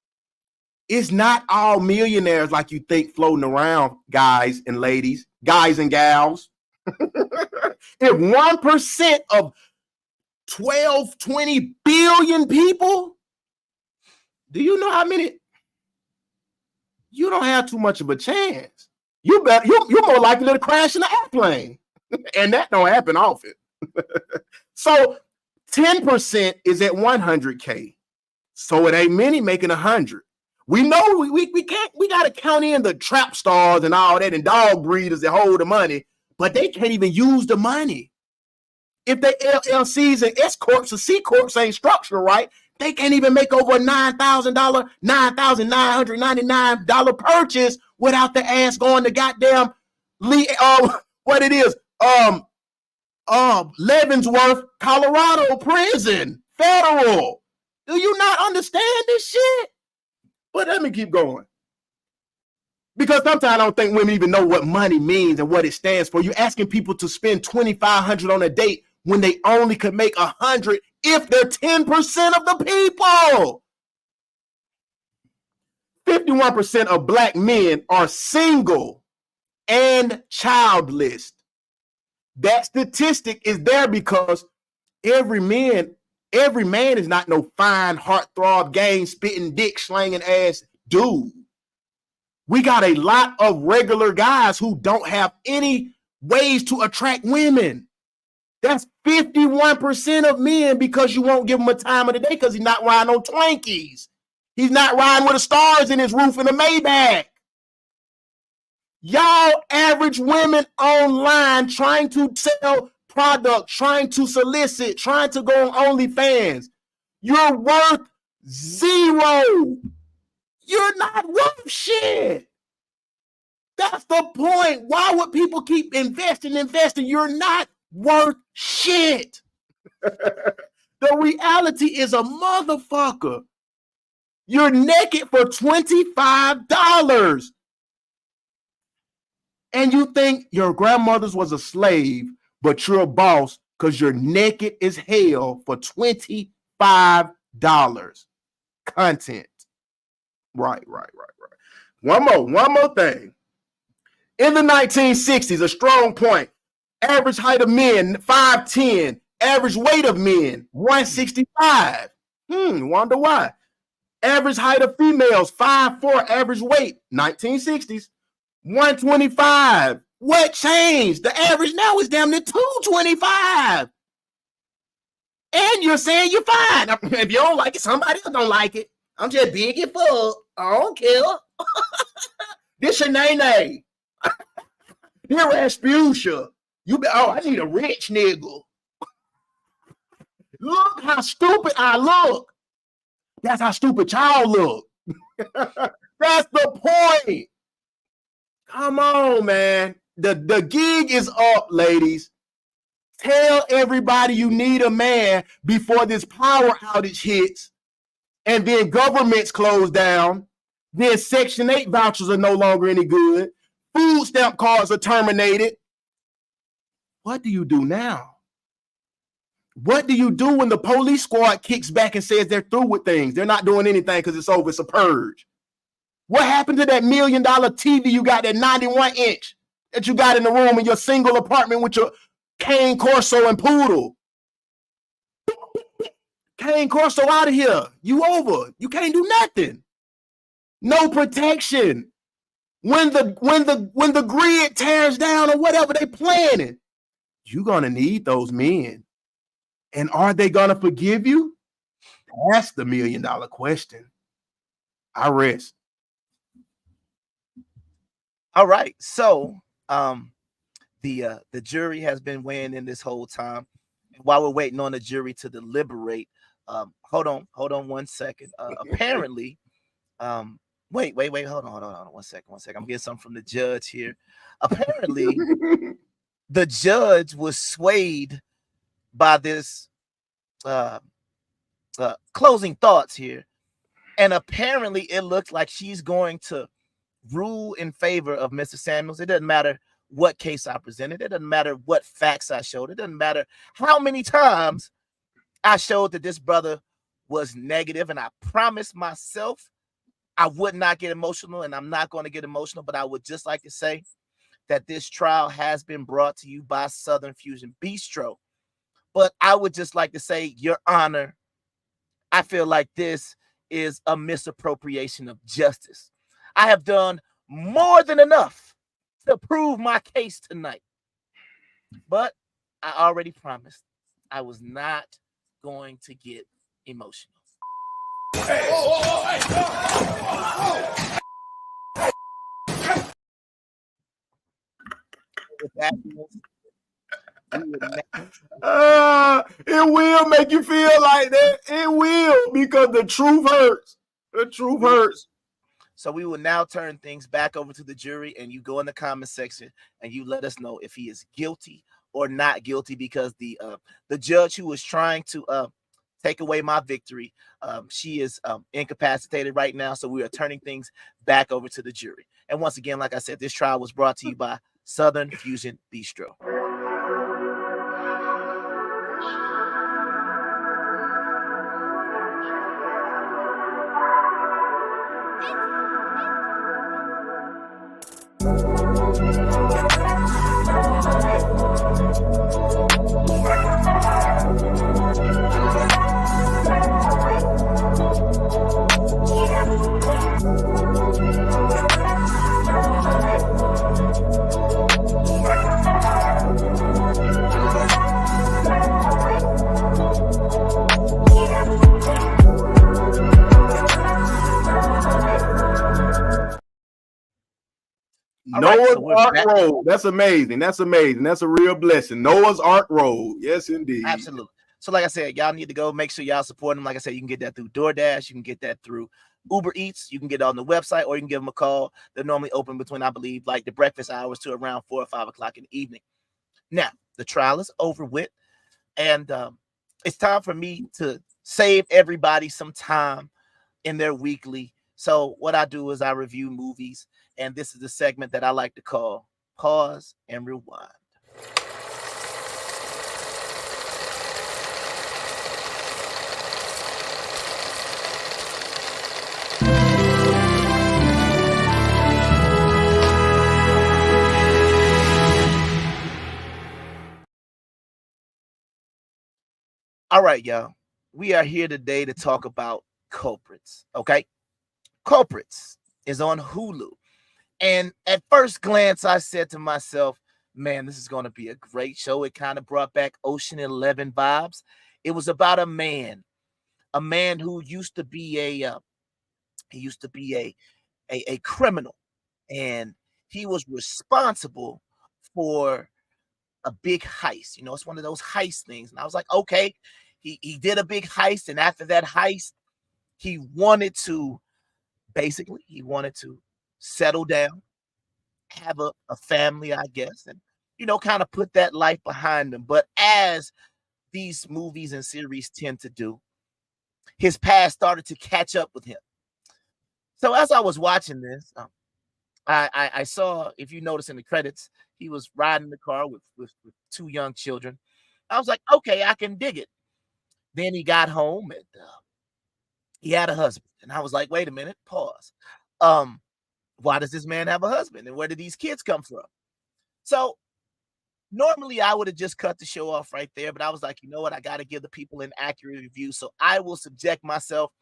It's not all millionaires like you think floating around, guys and ladies, guys and gals. If 1% of 12, 20 billion people, do you know how many? You don't have too much of a chance. You're more likely to crash in an airplane. And that don't happen often. So 10% is at 100K. So it ain't many making 100. We know we can't, we got to count in the trap stars and all that and dog breeders that hold the money, but they can't even use the money. If they LLCs and S Corps or C Corps ain't structural right, they can't even make over a $9,000, $9,999 purchase without the ass going to goddamn Leavenworth, Colorado prison, federal. Do you not understand this shit? But let me keep going. Because sometimes I don't think women even know what money means and what it stands for. You're asking people to spend $2,500 on a date when they only could make $100 if they're 10% of the people. 51% of Black men are single and childless. That statistic is there because every man is not no fine heartthrob, gang spitting, dick slanging ass dude. We got a lot of regular guys who don't have any ways to attract women. That's 51% of men because you won't give him a time of the day because he's not riding on Twinkies. He's not riding with the stars in his roof in a Maybach. Y'all average women online trying to sell products, trying to solicit, trying to go on OnlyFans. You're worth zero. You're not worth shit. That's the point. Why would people keep investing? You're not worth shit. The reality is a motherfucker. You're naked for $25. And you think your grandmother's was a slave, but you're a boss because you're naked as hell for $25. Content. Right. One more thing. In the 1960s, a strong point. Average height of men, 5'10". Average weight of men, 165. Wonder why. Average height of females, 5'4". Average weight, 1960s, 125. What changed? The average now is damn near 225. And you're saying you're fine. If you don't like it, somebody else don't like it. I'm just big and full. I don't care. This your name. Here Rasputia. I need a rich nigga. Look how stupid I look. That's how stupid y'all look. That's the point. Come on, man. The gig is up, ladies. Tell everybody you need a man before this power outage hits, and then governments close down. Then Section 8 vouchers are no longer any good. Food stamp cards are terminated. What do you do now? What do you do when the police squad kicks back and says they're through with things? They're not doing anything because it's over. It's a purge. What happened to that $1 million TV you got, that 91-inch that you got in the room in your single apartment with your Cane Corso and Poodle? Cane Corso out of here. You over. You can't do nothing. No protection. When the grid tears down or whatever they planning, you're gonna need those men. And are they gonna forgive you? That's the $1 million question. I rest. All right. So the jury has been weighing in this whole time. While we're waiting on the jury to deliberate, hold on 1 second. Apparently, wait, hold on 1 second. I'm getting something from the judge here. Apparently, the judge was swayed by this closing thoughts here, and apparently it looks like she's going to rule in favor of Mr. Samuels. It doesn't matter what case I presented. It doesn't matter what facts I showed. It doesn't matter how many times I showed that this brother was negative, and I promised myself I would not get emotional, and I'm not going to get emotional, but I would just like to say that this trial has been brought to you by Southern Fusion Bistro. But I would just like to say, Your Honor, I feel like this is a misappropriation of justice. I have done more than enough to prove my case tonight. But I already promised I was not going to get emotional. Hey. It will make you feel like that. It will, because the truth hurts. The truth hurts. So we will now turn things back over to the jury, and you go in the comment section and you let us know if he is guilty or not guilty, because the judge who was trying to take away my victory, she is incapacitated right now. So we are turning things back over to the jury. And once again, like I said, this trial was brought to you by Southern Fusion Bistro. Noah's so we're Ark back. Road. That's amazing. That's amazing. That's a real blessing. Noah's Ark Road. Yes, indeed. Absolutely. So, like I said, y'all need to go make sure y'all support them. Like I said, you can get that through DoorDash. You can get that through Uber Eats. You can get it on the website, or you can give them a call. They're normally open between, I believe, like the breakfast hours to around 4 or 5 o'clock in the evening. Now, the trial is over with, and it's time for me to save everybody some time in their weekly. So what I do is I review movies, and this is the segment that I like to call Pause and Rewind. All right, y'all. We are here today to talk about Culprits. Okay. Culprits is on Hulu. And at first glance, I said to myself, man, this is going to be a great show. It kind of brought back Ocean 11 vibes. It was about a man who used to be a criminal, and he was responsible for a big heist. You know, it's one of those heist things. And I was like, okay, he did a big heist, and after that heist, he wanted to settle down, have a family, I guess, and kind of put that life behind him. But as these movies and series tend to do, his past started to catch up with him. So as I was watching this, I saw, if you notice in the credits, he was riding the car with 2 young children. I was like, okay, I can dig it. Then he got home, and he had a husband. And I was like, wait a minute, pause. Why does this man have a husband? And where did these kids come from? So normally I would have just cut the show off right there, but I was like, you know what? I got to give the people an accurate review. So I will subject myself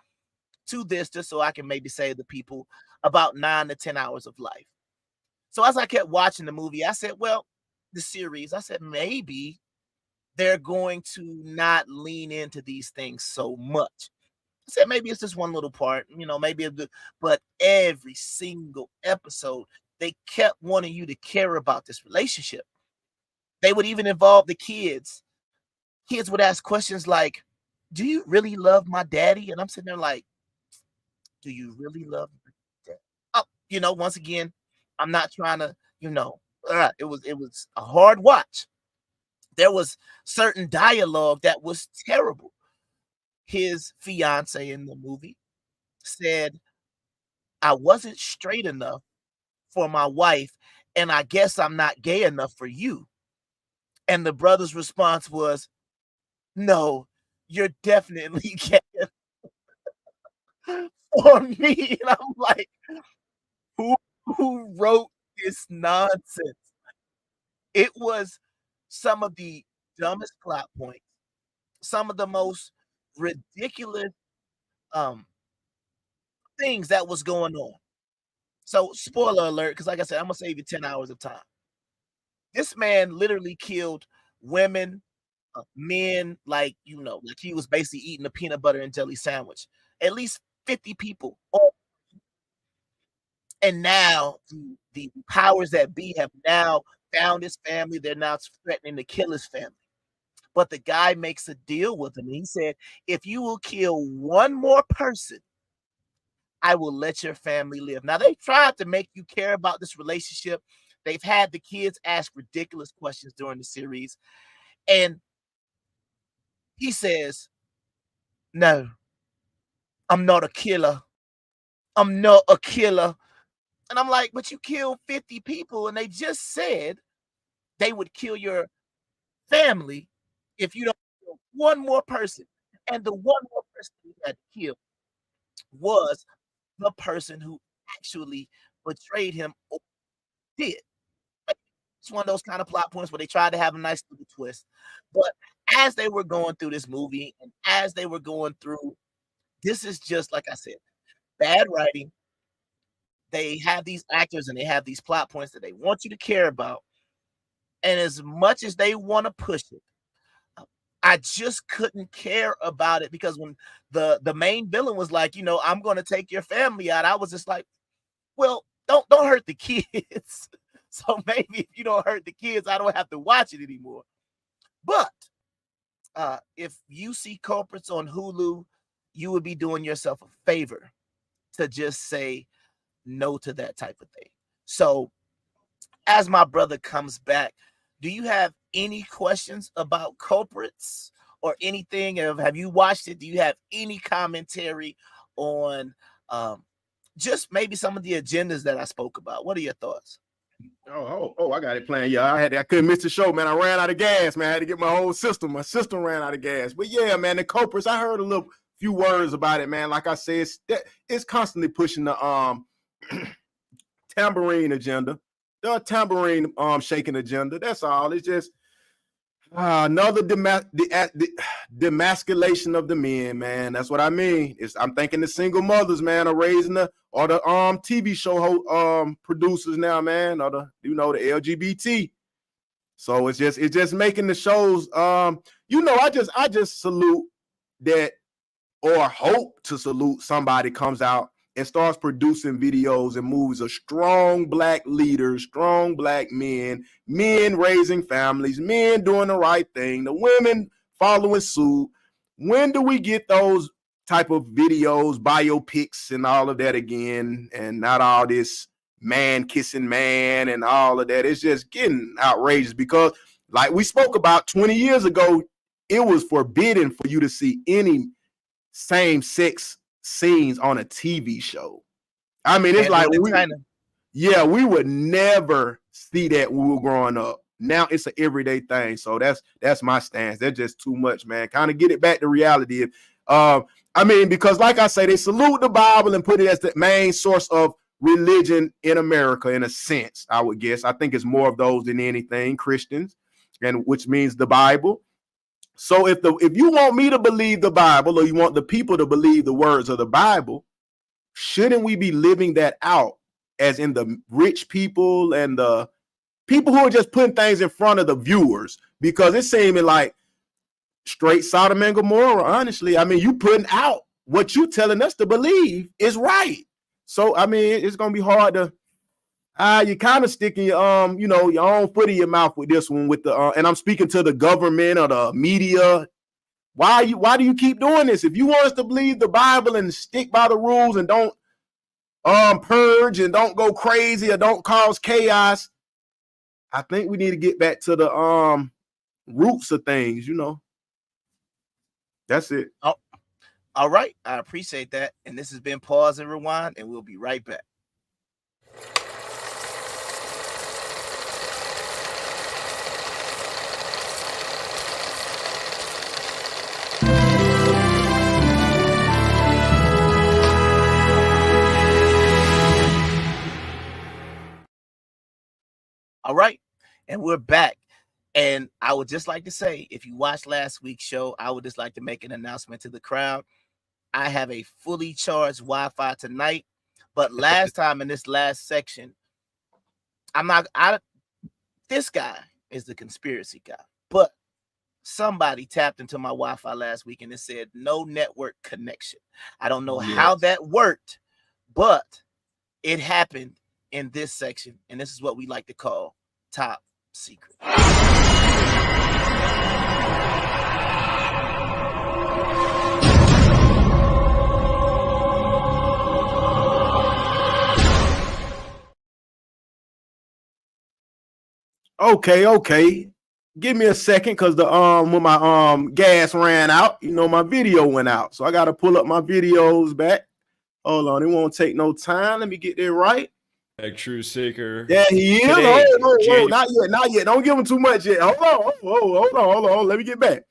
to this just so I can maybe save the people about 9 to 10 hours of life. So as I kept watching the movie, I said, well, the series, I said, maybe they're going to not lean into these things so much. I said, maybe it's just one little part, maybe but every single episode, they kept wanting you to care about this relationship. They would even involve the kids. Kids would ask questions like, do you really love my daddy? And I'm sitting there like, do you really love my daddy? Oh, once again, I'm not trying to, it was a hard watch. There was certain dialogue that was terrible. His fiance in the movie said, I wasn't straight enough for my wife, and I guess I'm not gay enough for you. And the brother's response was, no, you're definitely gay for me. And I'm like, who wrote this nonsense? It was some of the dumbest plot points, some of the most ridiculous things that was going on. So, spoiler alert, because like I said, I'm gonna save you 10 hours of time. This man literally killed women, men, like he was basically eating a peanut butter and jelly sandwich. At least 50 people. And now the powers that be have now found his family. They're now threatening to kill his family. But the guy makes a deal with him. He said, if you will kill one more person, I will let your family live. Now, they tried to make you care about this relationship. They've had the kids ask ridiculous questions during the series. And he says, no, I'm not a killer. I'm not a killer. And I'm like, but you killed 50 people, and they just said they would kill your family if you don't kill one more person. And the one more person he had to kill was the person who actually betrayed him or did. It's one of those kind of plot points where they tried to have a nice little twist. But as they were going through this movie, and as they were going through, this is just, like I said, bad writing. They have these actors and they have these plot points that they want you to care about. And as much as they want to push it, I just couldn't care about it, because when the main villain was like, I'm going to take your family out, I was just like, well, don't hurt the kids. So maybe if you don't hurt the kids, I don't have to watch it anymore. But if you see Culprits on Hulu, you would be doing yourself a favor to just say no to that type of thing. So as my brother comes back, do you have any questions about Culprits or anything? Have you watched it? Do you have any commentary on just maybe some of the agendas that I spoke about? What are your thoughts? Oh, I got it planned. Yeah, I couldn't miss the show, man. I ran out of gas, man. I had to get my whole system. My system ran out of gas. But yeah, man, the Culprits, I heard a few words about it, man. Like I said, it's constantly pushing the tambourine agenda, the tambourine shaking agenda. That's all. It's just another demasculation of the men, man. That's what I mean. I'm thinking the single mothers, man, are raising the TV show producers now, man, or the LGBT. So it's just making the shows. I just salute that, or hope to salute somebody comes out and starts producing videos and movies of strong black leaders, strong black men raising families, men doing the right thing, the women following suit. When do we get those type of videos, biopics and all of that again? And not all this man kissing man and all of that. It's just getting outrageous because, like we spoke about 20 years ago, it was forbidden for you to see any same-sex scenes on a TV show. I mean, it's like we would never see that when we were growing up. Now it's an everyday thing. So that's my stance. They're just too much, man. Kind of get it back to reality. Because like I say, they salute the Bible and put it as the main source of religion in America, in a sense, I would guess. I think it's more of those than anything, Christians, and which means the Bible. So if you want me to believe the Bible, or you want the people to believe the words of the Bible, shouldn't we be living that out, as in the rich people and the people who are just putting things in front of the viewers? Because it's seeming like straight Sodom and Gomorrah, honestly. I mean, you putting out what you telling us to believe is right. So, I mean, it's going to be hard to, you kind of sticking your own foot in your mouth with this one, with the, and I'm speaking to the government or the media. Why do you keep doing this? If you want us to believe the Bible and stick by the rules and don't purge and don't go crazy or don't cause chaos, I think we need to get back to the roots of things, That's it. Oh, all right. I appreciate that. And this has been Pause and Rewind, and we'll be right back. All right, and we're back. And I would just like to say, if you watched last week's show, I would just like to make an announcement to the crowd. I have a fully charged Wi-Fi tonight, but last time in this last section, this guy is the conspiracy guy, but somebody tapped into my Wi-Fi last week and it said no network connection. I don't know how that worked, but it happened in this section, and this is what we like to call top secret. Okay. Give me a second, because when my gas ran out, my video went out. So I got to pull up my videos back. Hold on, it won't take no time. Let me get that right. True Seeker. Yeah, he is. Oh, not yet. Don't give him too much yet. Hold on. Let me get back.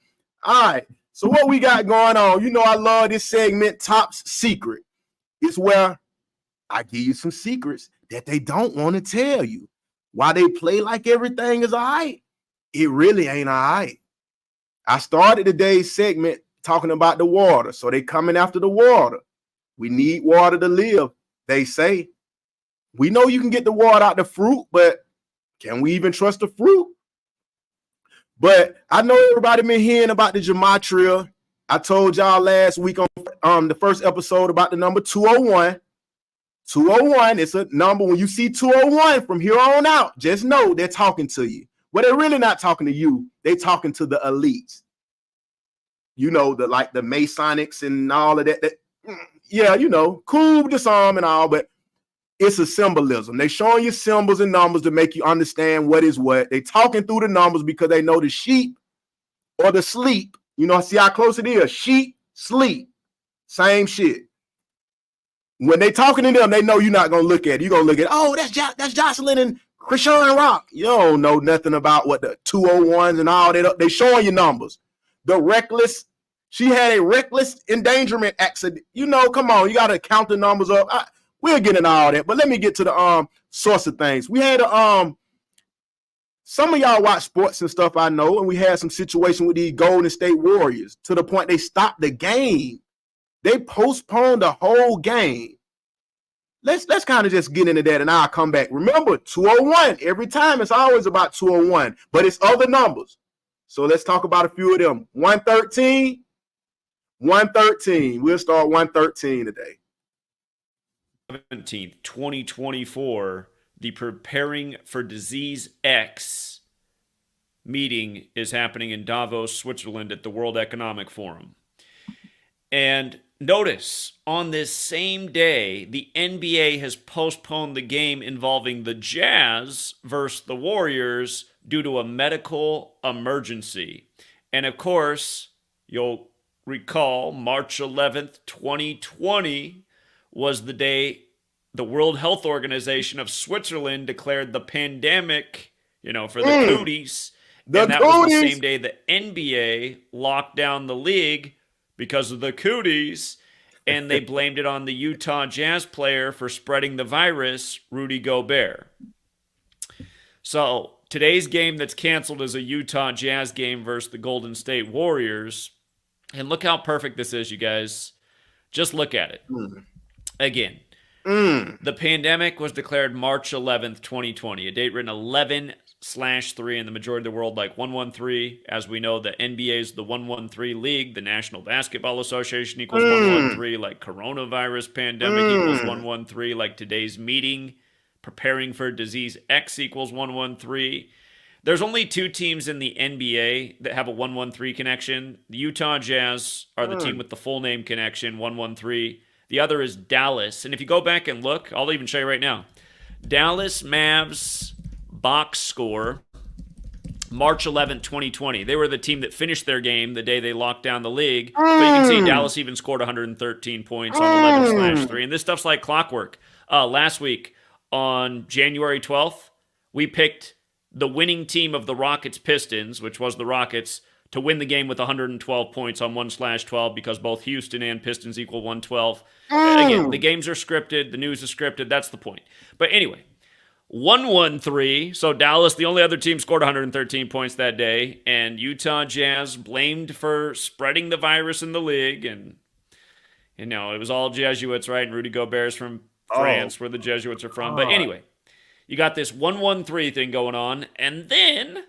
All right. So what we got going on? I love this segment, Top Secret. It's where I give you some secrets that they don't want to tell you. Why they play like everything is all right, it really ain't all right. I started today's segment talking about the water. So they coming after the water. We need water to live, they say. We know you can get the water out the fruit, but can we even trust the fruit? But I know everybody been hearing about the gematria. I told y'all last week on the first episode about the number 201. 201, it's a number. When you see 201 from here on out, just know they're talking to you. But they're really not talking to you. They're talking to the elites. You know, the Masonics and all of that. Yeah, you know, cool with the psalm and all, but it's a symbolism. They're showing you symbols and numbers to make you understand what is what. They're talking through the numbers because they know the sheep or the sleep. You know, see how close it is. Sheep, sleep, same shit. When they talking to them, they know you're not gonna look at it. You're gonna look at, oh, that's Jocelyn and Krishan Rock. You don't know nothing about what the 201s and all that. They showing you numbers. The reckless, she had a reckless endangerment accident. You know, come on, you gotta count the numbers up. We'll get into all that, but let me get to the source of things. We had some of y'all watch sports and stuff, I know, and we had some situation with these Golden State Warriors to the point they stopped the game. They postponed the whole game. Let's kind of just get into that and I'll come back. Remember, 201, every time it's always about 201, but it's other numbers. So let's talk about a few of them. 113. We'll start 113 today. 17th, 2024, the Preparing for Disease X meeting is happening in Davos, Switzerland at the World Economic Forum. And notice, on this same day, the NBA has postponed the game involving the Jazz versus the Warriors due to a medical emergency. And of course, you'll recall March 11th, 2020 was the day the World Health Organization of Switzerland declared the pandemic, for the cooties. And that was the same day the NBA locked down the league because of the cooties, and they blamed it on the Utah Jazz player for spreading the virus, Rudy Gobert. So today's game that's canceled is a Utah Jazz game versus the Golden State Warriors. And look how perfect this is, you guys. Just look at it. Again, the pandemic was declared March 11th, 2020, a date written 11/3 in the majority of the world, like 113. As we know, the NBA is the 113 league. The National Basketball Association equals 113, like coronavirus pandemic equals 113, like today's meeting, preparing for disease X equals 113. There's only two teams in the NBA that have a 113 connection. The Utah Jazz are the team with the full name connection, 113. The other is Dallas. And if you go back and look, I'll even show you right now. Dallas Mavs box score, March 11th, 2020. They were the team that finished their game the day they locked down the league. But you can see Dallas even scored 113 points on 11/3. And this stuff's like clockwork. Last week, on January 12th, we picked the winning team of the Rockets-Pistons, which was the Rockets, to win the game with 112 points on 1/12 because both Houston and Pistons equal 112. Again, the games are scripted. The news is scripted. That's the point. But anyway, 113. So Dallas, the only other team, scored 113 points that day. And Utah Jazz blamed for spreading the virus in the league. And, it was all Jesuits, right? And Rudy Gobert's from France, where the Jesuits are from. But anyway, you got this 113 thing going on. And then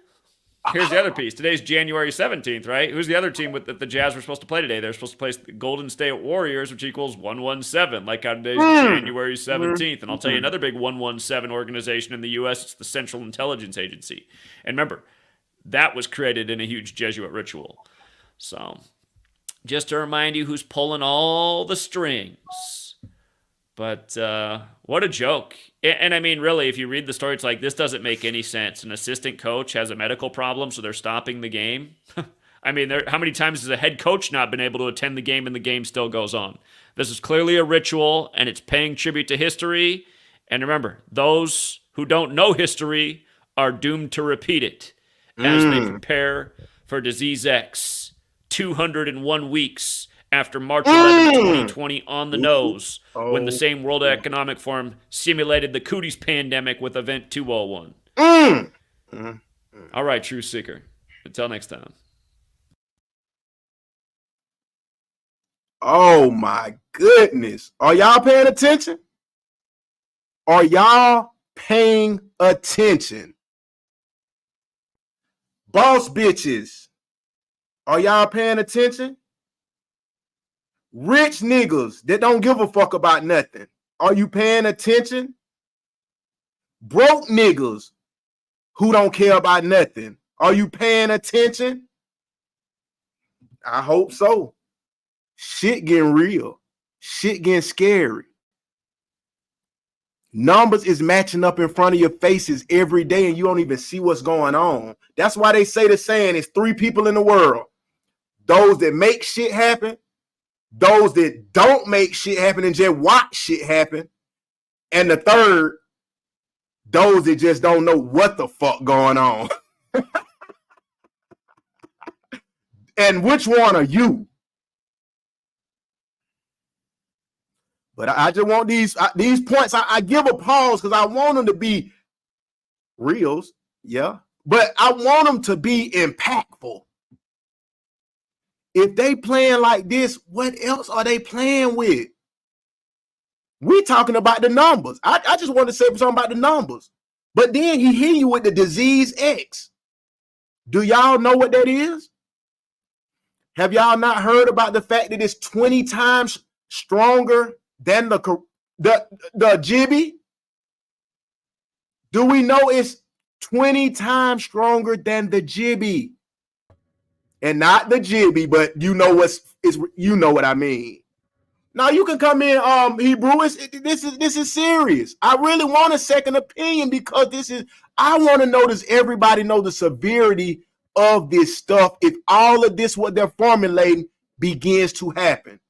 here's the other piece. Today's January 17th, right? Who's the other team that the Jazz were supposed to play today? They're supposed to play the Golden State Warriors, which equals 117, like on today's January 17th. And I'll tell you another big 117 organization in the U.S. It's the Central Intelligence Agency. And remember, that was created in a huge Jesuit ritual. So, just to remind you who's pulling all the strings. But what a joke. And I mean, really, if you read the story, it's like, this doesn't make any sense. An assistant coach has a medical problem, so they're stopping the game. I mean, how many times has a head coach not been able to attend the game and the game still goes on? This is clearly a ritual, and it's paying tribute to history. And remember, those who don't know history are doomed to repeat it as they prepare for Disease X. 201 weeks after March 11, 2020 on the nose, when the same World Economic Forum simulated the cooties pandemic with Event 201. All right, True Seeker. Until next time. Oh, my goodness. Are y'all paying attention? Are y'all paying attention? Boss bitches, are y'all paying attention? Rich niggas that don't give a fuck about nothing. Are you paying attention? Broke niggas who don't care about nothing. Are you paying attention? I hope so. Shit getting real. Shit getting scary. Numbers is matching up in front of your faces every day and you don't even see what's going on. That's why they say the saying is 3 people in the world. Those that make shit happen, those that don't make shit happen and just watch shit happen, and the third, those that just don't know what the fuck going on. And which one are you? But I just want these points. I give a pause because I want them to be reals, yeah. But I want them to be impactful. If they playing like this, what else are they playing with? We talking about the numbers. I just want to say something about the numbers. But then he hit you with the disease X. Do y'all know what that is? Have y'all not heard about the fact that it's 20 times stronger than the jibby? Do we know it's 20 times stronger than the jibby? And not the jibby, but you know what I mean. Now you can come in, Hebrew. This is serious. I really want a second opinion because I want to know, does everybody know the severity of this stuff if all of this what they're formulating begins to happen?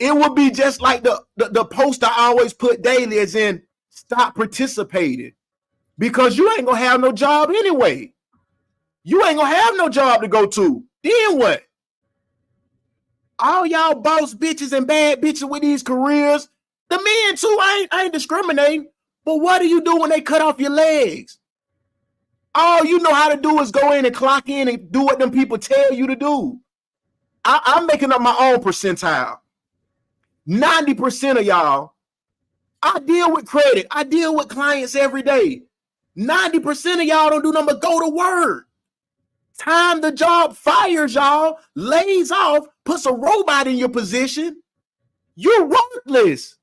It would be just like the post I always put daily, as in stop participating, because you ain't gonna have no job anyway. You ain't gonna have no job to go to. Then what? All y'all boss bitches and bad bitches with these careers, the men too, I ain't discriminating, but what do you do when they cut off your legs? All you know how to do is go in and clock in and do what them people tell you to do. I'm making up my own percentile. 90% of y'all, I deal with credit. I deal with clients every day. 90% of y'all don't do nothing but go to work. Time the job fires y'all, lays off, puts a robot in your position. You're worthless.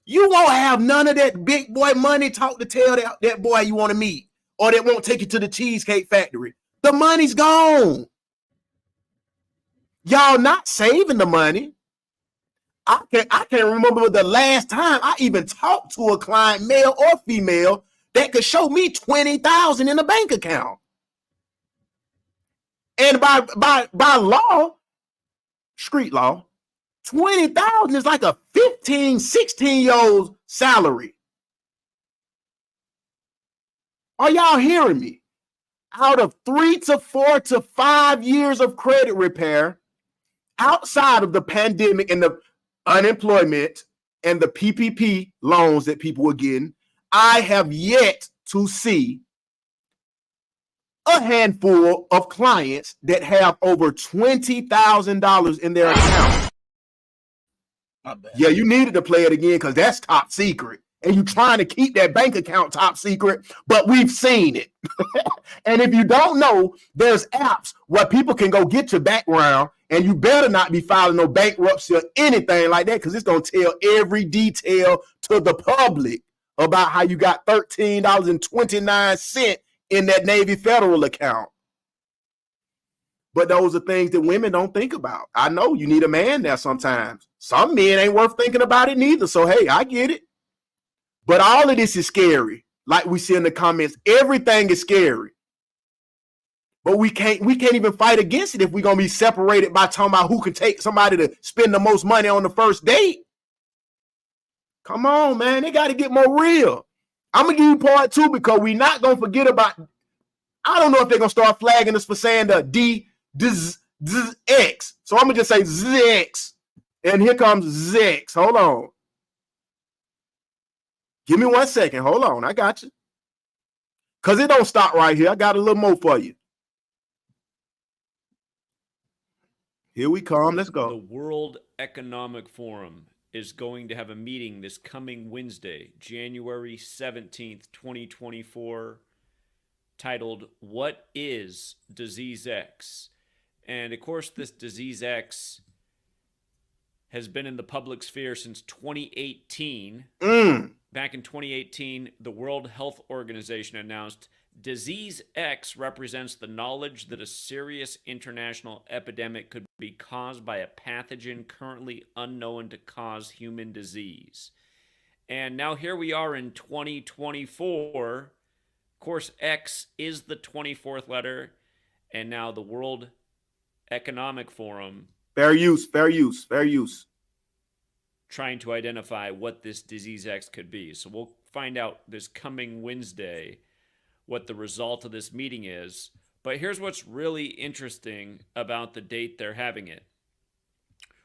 You won't have none of that big boy money talk to tell that boy you want to meet, or that won't take you to the Cheesecake Factory. The money's gone. Y'all not saving the money. I can't remember the last time I even talked to a client, male or female, that could show me $20,000 in a bank account. And by law, street law, $20,000 is like a 15, 16-year-old salary. Are y'all hearing me? Out of 3 to 4 to 5 years of credit repair, outside of the pandemic and the unemployment and the PPP loans that people were getting, I have yet to see a handful of clients that have over $20,000 in their account. Yeah, you needed to play it again because that's top secret. And you're trying to keep that bank account top secret, but we've seen it. And if you don't know, there's apps where people can go get your background, and you better not be filing no bankruptcy or anything like that, because it's going to tell every detail to the public about how you got $13.29 in that Navy Federal account. But those are things that women don't think about. I know you need a man there sometimes. Some men ain't worth thinking about it neither. So, hey, I get it. But all of this is scary. Like we see in the comments, everything is scary. But we can't even fight against it if we're going to be separated by talking about who can take somebody to spend the most money on the first date. Come on, man. They got to get more real. I'm going to give you part 2 because we're not going to forget about, I don't know if they're going to start flagging us for saying the X. So I'm going to just say ZX. And here comes ZX. Hold on. Give me 1 second. Hold on. I got you. Because it don't stop right here. I got a little more for you. Here we come. Let's go. The World Economic Forum is going to have a meeting this coming Wednesday, January 17th, 2024, titled, What is Disease X? And of course, this Disease X has been in the public sphere since 2018. Back in 2018, the World Health Organization announced Disease X represents the knowledge that a serious international epidemic could be caused by a pathogen currently unknown to cause human disease. And now here we are in 2024. Of course, X is the 24th letter, and now the World Economic Forum. Fair use. Trying to identify what this disease X could be. So we'll find out this coming Wednesday what the result of this meeting is. But here's what's really interesting about the date they're having it.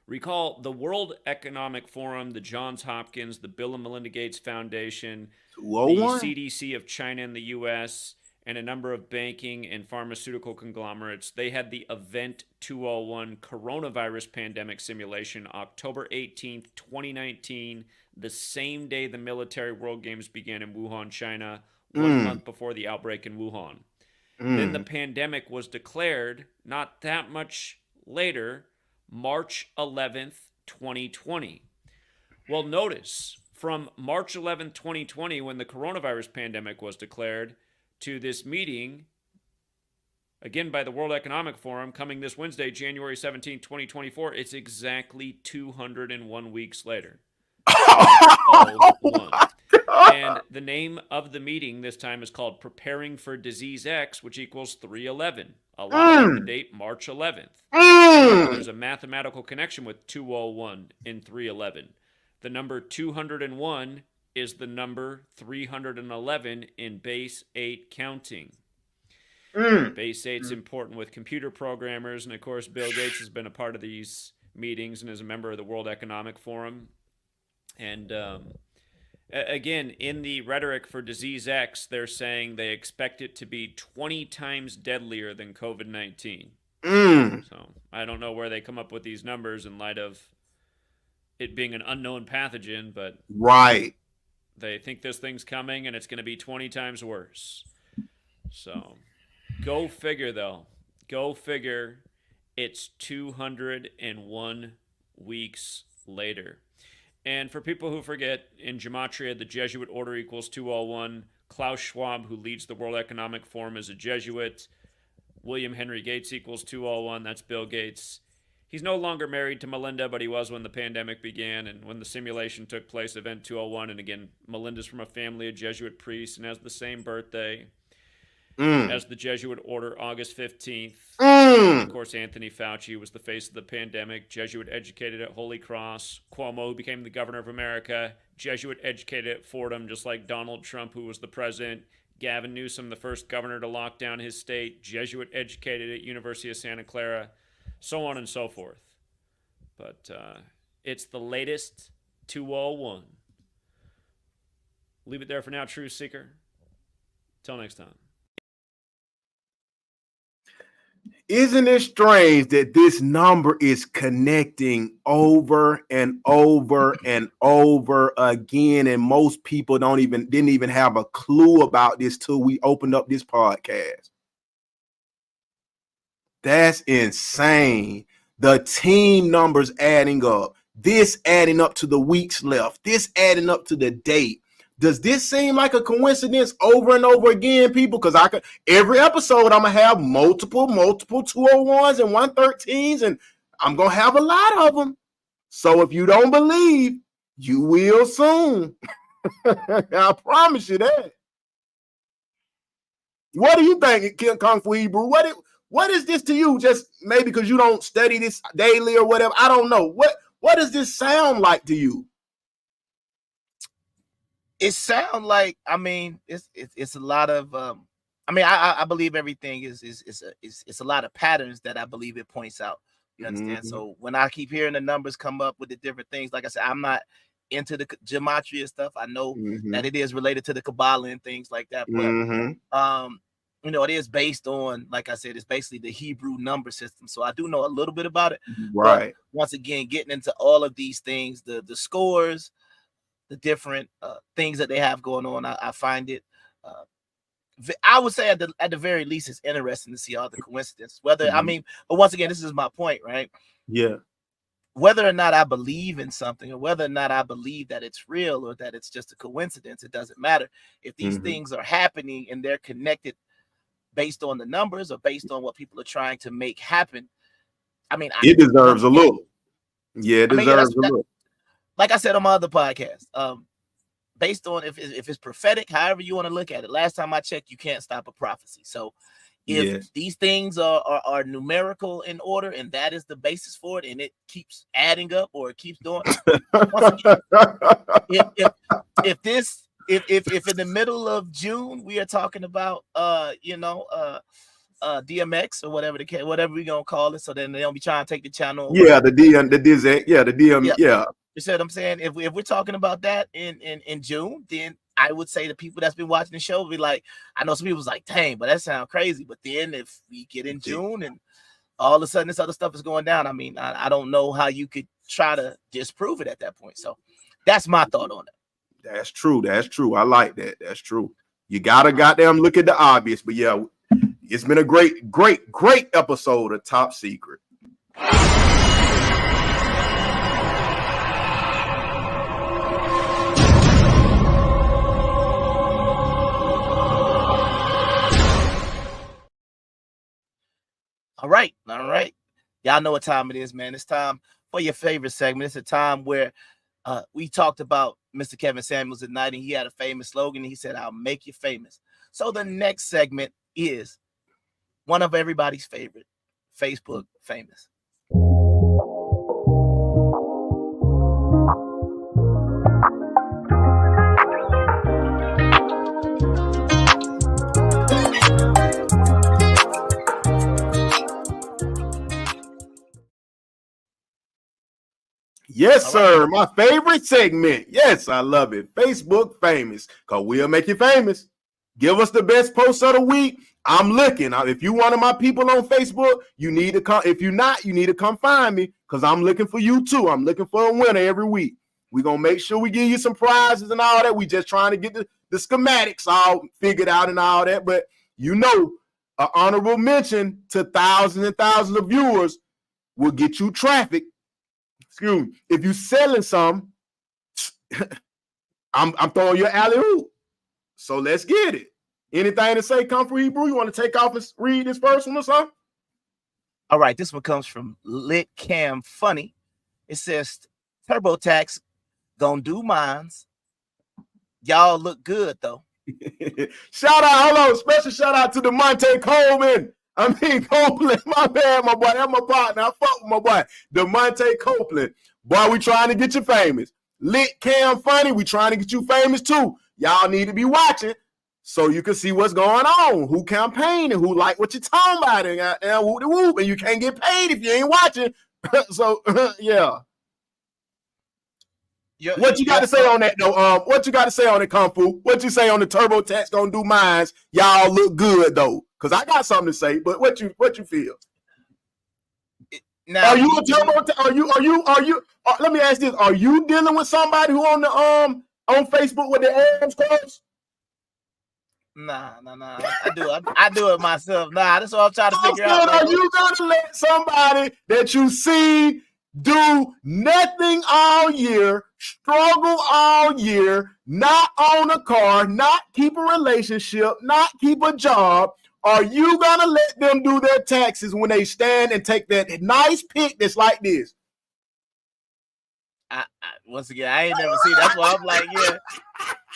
Recall the World Economic Forum, the Johns Hopkins, the Bill and Melinda Gates Foundation, the CDC of China and the U.S., and a number of banking and pharmaceutical conglomerates. They had the Event 201 coronavirus pandemic simulation October 18th, 2019, the same day the military World Games began in Wuhan, China, 1 month before the outbreak in Wuhan. Then the pandemic was declared not that much later, March 11th, 2020. Well, notice from March 11th, 2020, when the coronavirus pandemic was declared, to this meeting, again by the World Economic Forum, coming this Wednesday, January 17, 2024, it's exactly 201 weeks later. 201. And the name of the meeting this time is called Preparing for Disease X, which equals 311. A lot like the date March 11th. There's a mathematical connection with 201 and 311. The number 201 is the number 311 in base 8 counting. Base 8's important with computer programmers, and of course Bill Gates has been a part of these meetings and is a member of the World Economic Forum. And again, in the rhetoric for Disease X, they're saying they expect it to be 20 times deadlier than COVID-19. So I don't know where they come up with these numbers in light of it being an unknown pathogen, but they think this thing's coming and it's going to be 20 times worse. So go figure, though. Go figure. It's 201 weeks later. And for people who forget, in Gematria, the Jesuit order equals 201. Klaus Schwab, who leads the World Economic Forum, is a Jesuit. William Henry Gates equals 201. That's Bill Gates. He's no longer married to Melinda, but he was when the pandemic began and when the simulation took place, Event 201. And again, Melinda's from a family of Jesuit priests and has the same birthday as the Jesuit order, August 15th. Of course, Anthony Fauci was the face of the pandemic, Jesuit educated at Holy Cross. Cuomo, who became the governor of America, Jesuit educated at Fordham, just like Donald Trump, who was the president. Gavin Newsom, the first governor to lock down his state, Jesuit educated at University of Santa Clara, so on and so forth. But it's the latest 201. Leave it there for now, Truth Seeker. Till next time. Isn't it strange that this number is connecting over and over and over again, and most people didn't even have a clue about this till we opened up this podcast? That's insane. The team numbers adding up. This adding up to the weeks left. This adding up to the date. Does this seem like a coincidence over and over again, people? Because every episode I'm gonna have multiple 201s and 113s, and I'm gonna have a lot of them. So if you don't believe, you will soon. I promise you that. What do you think, Kung Fu Hebrew? What is this to you? Just maybe because you don't study this daily or whatever. I don't know. What does this sound like to you? It sounds like, I mean, it's a lot of I believe everything is a lot of patterns that I believe it points out. You understand? So when I keep hearing the numbers come up with the different things, like I said, I'm not into the gematria stuff. I know that it is related to the Kabbalah and things like that, but you know, it is based on, like I said, it's basically the Hebrew number system. So I do know a little bit about it. Right. But once again, getting into all of these things, the scores, the different things that they have going on, I find it, I would say at the very least, it's interesting to see all the coincidences. Whether, I mean, but once again, this is my point, right? Yeah. whether or not I believe in something, or whether or not I believe that it's real or that it's just a coincidence, it doesn't matter. If these things are happening and they're connected based on the numbers or based on what people are trying to make happen, I mean, it deserves a look. Yeah, it deserves a look. Like I said on my other podcast, based on if it's prophetic, however you want to look at it. Last time I checked, you can't stop a prophecy. So if these things are numerical in order, and that is the basis for it, and it keeps adding up, or it keeps doing, once again, if in the middle of June we are talking about DMX or whatever we're gonna call it, so then they don't be trying to take the channel away. Yeah, the DM. Yeah. You see what I'm saying? If we're talking about that in June, then I would say the people that's been watching the show will be like, I know some people's like, dang, but that sounds crazy. But then if we get in June and all of a sudden this other stuff is going down, I mean, I don't know how you could try to disprove it at that point. So that's my thought on it. That's true. I like that. That's true. You gotta goddamn look at the obvious. But yeah, it's been a great episode of Top Secret. All right. Y'all know what time it is, man. It's time for your favorite segment. It's a time where we talked about Mr. Kevin Samuels at night, and he had a famous slogan. He said, "I'll make you famous." So the next segment is one of everybody's favorite, Facebook famous. Yes, sir. My favorite segment. Yes, I love it. Facebook famous, because we'll make you famous. Give us the best post of the week. I'm looking. If you one of my people on Facebook, you need to come. If you're not, you need to come find me, because I'm looking for you too. I'm looking for a winner every week. We're going to make sure we give you some prizes and all that. We just trying to get the schematics all figured out and all that. But an honorable mention to thousands and thousands of viewers will get you traffic. Excuse me. If you selling some, I'm throwing your alley-oop. So let's get it. Anything to say, Come For Hebrew? You want to take off and read this first one or something? All right, this one comes from Lit Cam Funny. It says, TurboTax gonna do mines. Y'all look good though. Shout out, hold on, special shout out to DeMonte Copeland. Copeland, my man, my boy, that's my partner. I fuck with my boy, DeMonte Copeland. Boy, we trying to get you famous. Lit Cam Funny, we trying to get you famous too. Y'all need to be watching so you can see what's going on, who campaigning, who like what you're talking about, and whoop, and you can't get paid if you ain't watching. So, yeah. What you got to say on that, though? What you got to say on it, Kung Fu? What you say on the TurboTax gonna do mines? Y'all look good though, because I got something to say. But what you feel? Now, are you a TurboTax? Are you? Let me ask this: are you dealing with somebody who on the on Facebook with their arms crossed? Nah. I do it myself. Nah, that's what I'm trying to figure out. Are you gonna let somebody that you see do nothing all year, struggle all year, not own a car, not keep a relationship, not keep a job? Are you gonna let them do their taxes when they stand and take that nice pic that's like this? Once again, I ain't never seen. That's why I'm like, yeah,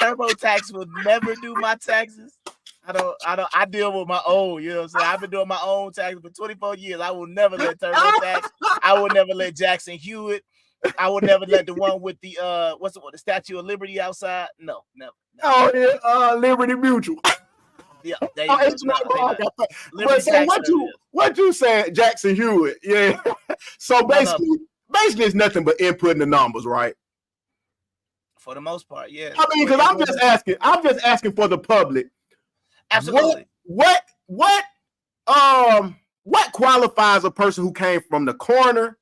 TurboTax will never do my taxes. I deal with my own, you know what I'm saying? I've been doing my own taxes for 24 years. I will never let TurboTax. I will never let Jackson Hewitt. I will never let the one with the the Statue of Liberty outside. No, never. Oh yeah, Liberty Mutual. Yeah, there you go. But so what you saying, Jackson Hewitt? Yeah. So basically it's nothing but inputting the numbers, right? For the most part, yeah. I mean, because I'm just asking for the public. Absolutely. What qualifies a person who came from the corner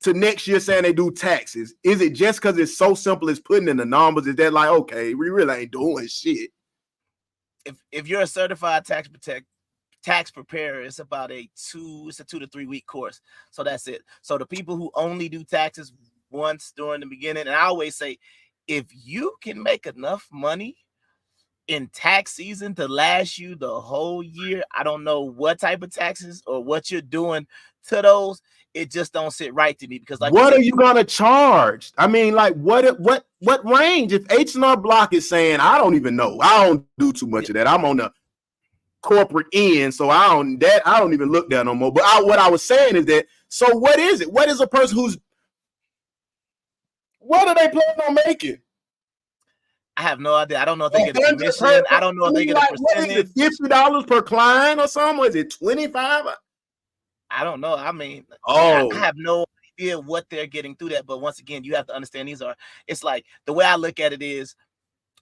to next year saying they do taxes? Is it just because it's so simple as putting in the numbers? Is that like, okay, we really ain't doing shit? If you're a certified tax tax preparer, it's about it's a 2 to 3 week course. So that's it. So the people who only do taxes once during the beginning, and I always say, if you can make enough money in tax season to last you the whole year, I don't know what type of taxes or what you're doing to those. It just don't sit right to me, because like, what are you gonna charge? I mean, like, what range? If H&R Block is saying, I don't even know. I don't do too much of that. I'm on the corporate end, so I don't even look there no more. But what I was saying is that, so what is it? What is a person what are they planning on making? I have no idea. I don't know if they get a commission. I don't know if they get a percentage. $50 per client or something? Was it 25? I don't know. I mean, I have no idea what they're getting through that. But once again, you have to understand it's like, the way I look at it is,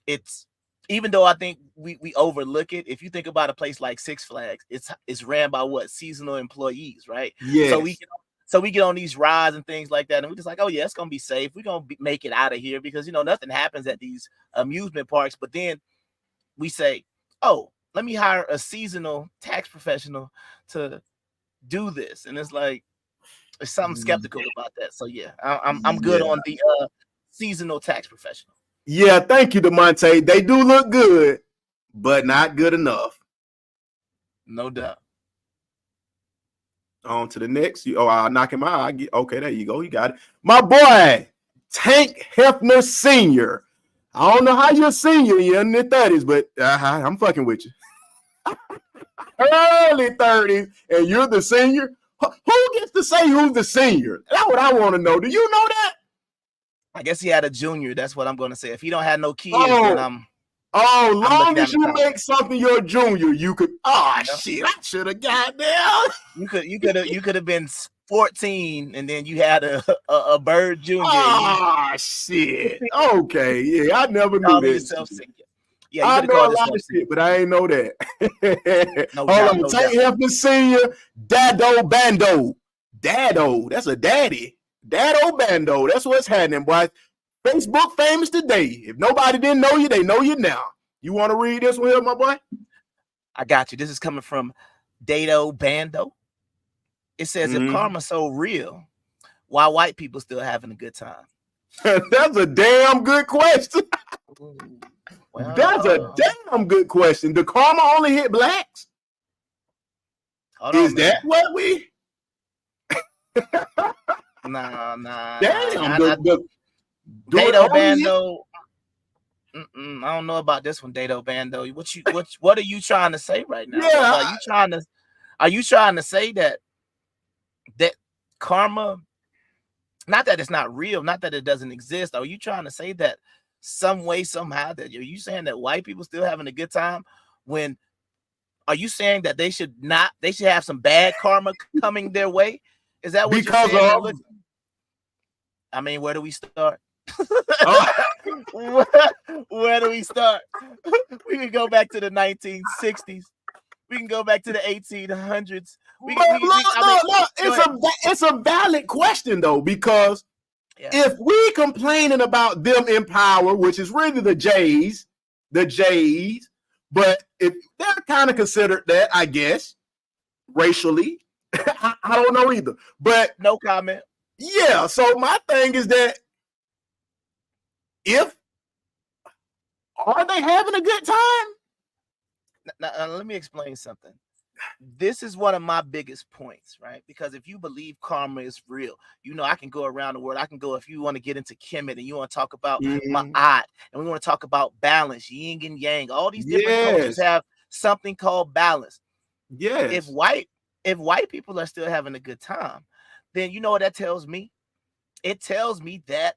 it's, even though I think we overlook it, if you think about a place like Six Flags, it's ran by seasonal employees, right? Yeah. So we get on these rides and things like that, and we're just like, oh yeah, it's gonna be safe. We're gonna make it out of here, because nothing happens at these amusement parks. But then we say, oh, let me hire a seasonal tax professional to do this, and it's like, there's something skeptical about that. So yeah, I'm good on the seasonal tax professional. Yeah, thank you, DeMonte. They do look good, but not good enough. No doubt. On to the next. I'll knock him out. Okay, there you go. You got it. My boy, Tank Hefner Sr. I don't know how you're a senior, you're in your 30s, but I'm fucking with you. Early 30s, and you're the senior? Who gets to say who's the senior? That's what I want to know. Do you know that? I guess he had a junior. That's what I'm going to say. If he don't have no kids, then I'm long as you make something your junior, you could. Shit, I should have got there. You could have been 14, and then you had a Bird Junior. Shit. Okay, yeah, I never knew that. Yeah, I know a lot of shit, but I ain't know that. Hold on, Tank Hefner Senior, Dado Bando, that's a daddy. Dado Bando, that's what's happening, boy. Facebook famous today. If nobody didn't know you, they know you now. You want to read this one here, my boy? I got you. This is coming from Dado Bando. It says, if karma's so real, why white people still having a good time? That's a damn good question. That's a damn good question. The karma only hit blacks? Is that what we? Nah. Damn, Dado Bando. I don't know about this one, Dado Bando. What are you trying to say right now? Yeah. Are you trying to say that karma, not that it's not real, not that it doesn't exist? Are you trying to say that some way, somehow, that are you saying that white people still having a good time? Are you saying that they should have some bad karma coming their way? Is that what you're saying? I mean, where do we start? Where do we start? We can go back to the 1960s. We can go back to the 1800s. It's a valid question though, because if we complaining about them in power, which is really the Jays, but if they're kind of considered that, I guess, racially, I don't know either. But no comment. Yeah, so my thing is that are they having a good time? Now, let me explain something. This is one of my biggest points, right? Because if you believe karma is real, I can go around the world. I can go, if you want to get into Kemet and you want to talk about Ma'at, and we want to talk about balance, yin and yang, all these different cultures have something called balance. Yes. If white people are still having a good time, then you know what that tells me? It tells me that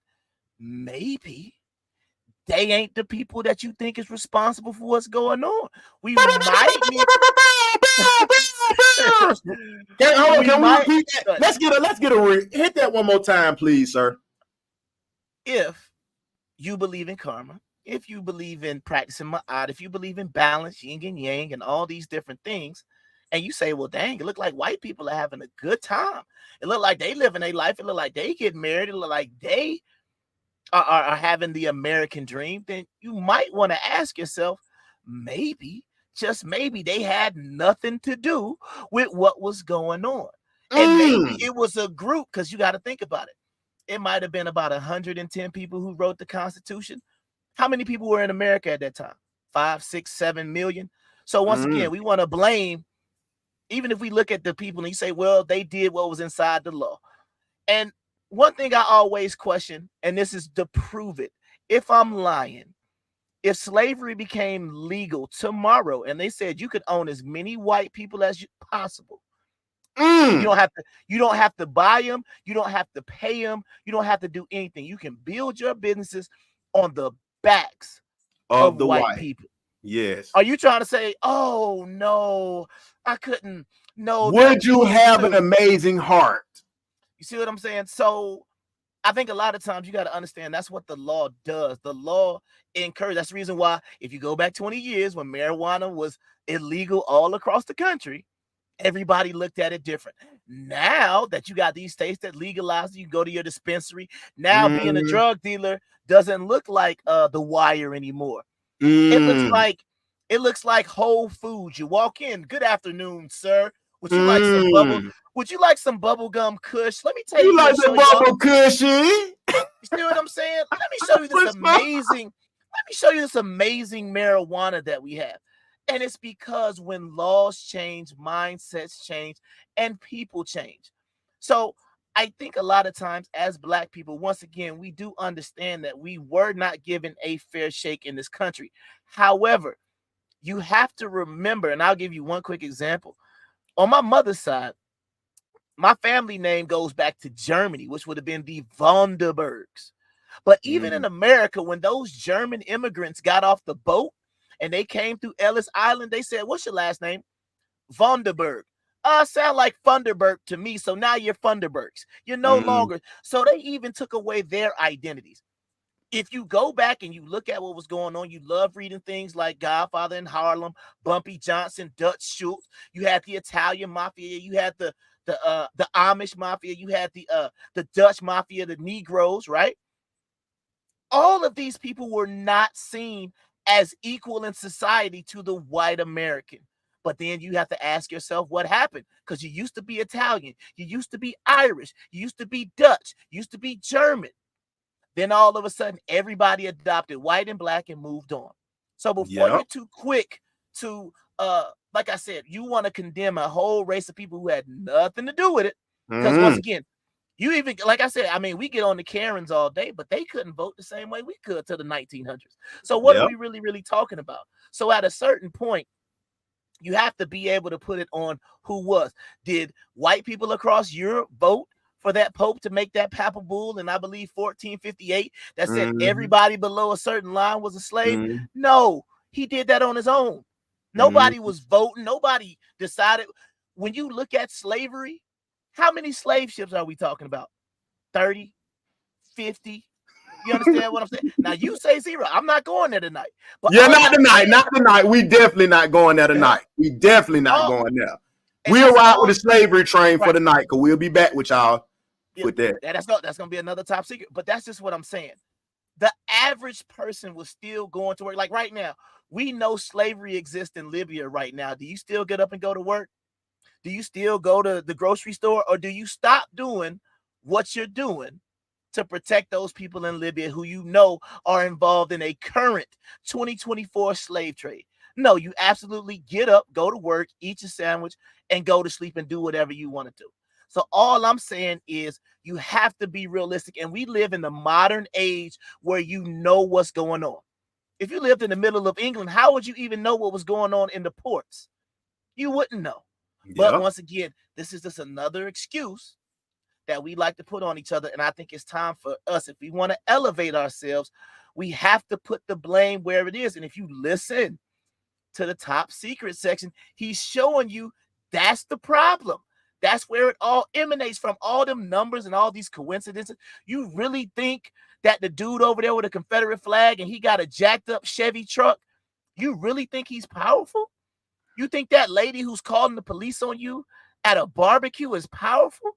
maybe they ain't the people that you think is responsible for what's going on. We might need. Can we repeat that? Let's get a hit that one more time, please, sir. If you believe in karma, if you believe in practicing ma'at, if you believe in balance, yin and yang, and all these different things, and you say, well, dang, it look like white people are having a good time. It look like they living their life. It look like they get married. It look like they are having the American dream. Then you might want to ask yourself, maybe, just maybe they had nothing to do with what was going on. And maybe it was a group, because you got to think about it. It might have been about 110 people who wrote the Constitution. How many people were in America at that time? 5, 6, 7 million. So once again, we want to blame, even if we look at the people and you say, well, they did what was inside the law. And one thing I always question, and this is to prove it, if I'm lying, if slavery became legal tomorrow and they said you could own as many white people as possible, you don't have to buy them, you don't have to pay them, you don't have to do anything. You can build your businesses on the backs of the white people. Yes. Are you trying to say, oh no, I couldn't? No. Would you have an amazing heart? You see what I'm saying? So I think a lot of times you got to understand that's what the law does. The law encourages. That's the reason why, if you go back 20 years when marijuana was illegal all across the country, everybody looked at it different. Now that you got these states that legalize, you go to your dispensary. Now being a drug dealer doesn't look like The Wire anymore. It looks like Whole Foods. You walk in, good afternoon, sir. Would you like some bubble? Would you like some bubble gum kush? Let me tell you. You like the bubble cushy? You see what I'm saying? Let me show you this amazing. Let me show you this amazing marijuana that we have. And it's because when laws change, mindsets change, and people change. So I think a lot of times as Black people, once again, we do understand that we were not given a fair shake in this country. However, you have to remember, and I'll give you one quick example. On my mother's side, my family name goes back to Germany, which would have been the Vonderbergs. But even in America, when those German immigrants got off the boat and they came through Ellis Island, they said, what's your last name? Vonderberg. Sound like Thunderbird to me. So now you're Thunderbergs. You're no longer. So they even took away their identities. If you go back and you look at what was going on, you love reading things like Godfather in Harlem, Bumpy Johnson, Dutch Schultz. You had the Italian mafia. You had the Amish mafia. You had the Dutch mafia, the Negroes, right? All of these people were not seen as equal in society to the white American. But then you have to ask yourself what happened, because you used to be Italian, you used to be Irish, you used to be Dutch, you used to be German. Then all of a sudden, everybody adopted white and Black and moved on. So before you're too quick to, like I said, you want to condemn a whole race of people who had nothing to do with it. Because once again, you even, like I said, I mean, we get on the Karens all day, but they couldn't vote the same way we could till the 1900s. So what are we really talking about? So at a certain point, you have to be able to put it on who was. Did white people across Europe vote for that Pope to make that papal bull in, I believe, 1458 that said everybody below a certain line was a slave? No, he did that on his own. Nobody was voting. Nobody decided. When you look at slavery, how many slave ships are we talking about? 30, 50? You understand what I'm saying? Now you say 0. I'm not going there tonight. But not tonight. We definitely not going there tonight. We definitely not going there. We'll ride with the slavery train for the night, because we'll be back with y'all with that. That's gonna be another top secret. But that's just what I'm saying. The average person was still going to work. Like right now, we know slavery exists in Libya right now. Do you still get up and go to work? Do you still go to the grocery store? Or do you stop doing what you're doing to protect those people in Libya who you know are involved in a current 2024 slave trade? No, you absolutely get up, go to work, eat your sandwich, and go to sleep and do whatever you want to do. So all I'm saying is you have to be realistic. And we live in the modern age where you know what's going on. If you lived in the middle of England, how would you even know what was going on in the ports? You wouldn't know. But once again, this is just another excuse that we like to put on each other. And I think it's time for us, if we want to elevate ourselves, we have to put the blame where it is. And if you listen to the top secret section, he's showing you that's the problem. That's where it all emanates from, all them numbers and all these coincidences. You really think that the dude over there with a Confederate flag and he got a jacked up Chevy truck, you really think he's powerful? You think that lady who's calling the police on you at a barbecue is powerful?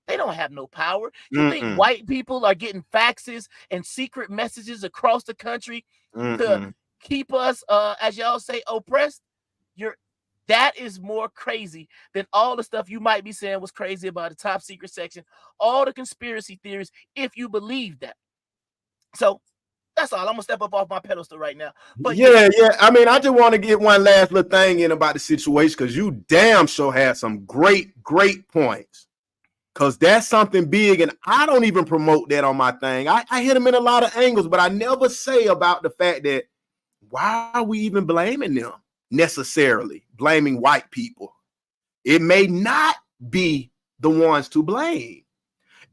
They don't have no power. You think white people are getting faxes and secret messages across the country to keep us, as y'all say, oppressed? That is more crazy than all the stuff you might be saying was crazy about the top secret section, all the conspiracy theories, if you believe that. So that's all. I'm gonna step up off my pedestal right now. But yeah. I mean, I just want to get one last little thing in about the situation, because you damn sure had some great points. Because that's something big, and I don't even promote that on my thing. I hit them in a lot of angles, but I never say about the fact that why are we even blaming them necessarily, blaming white people? It may not be the ones to blame.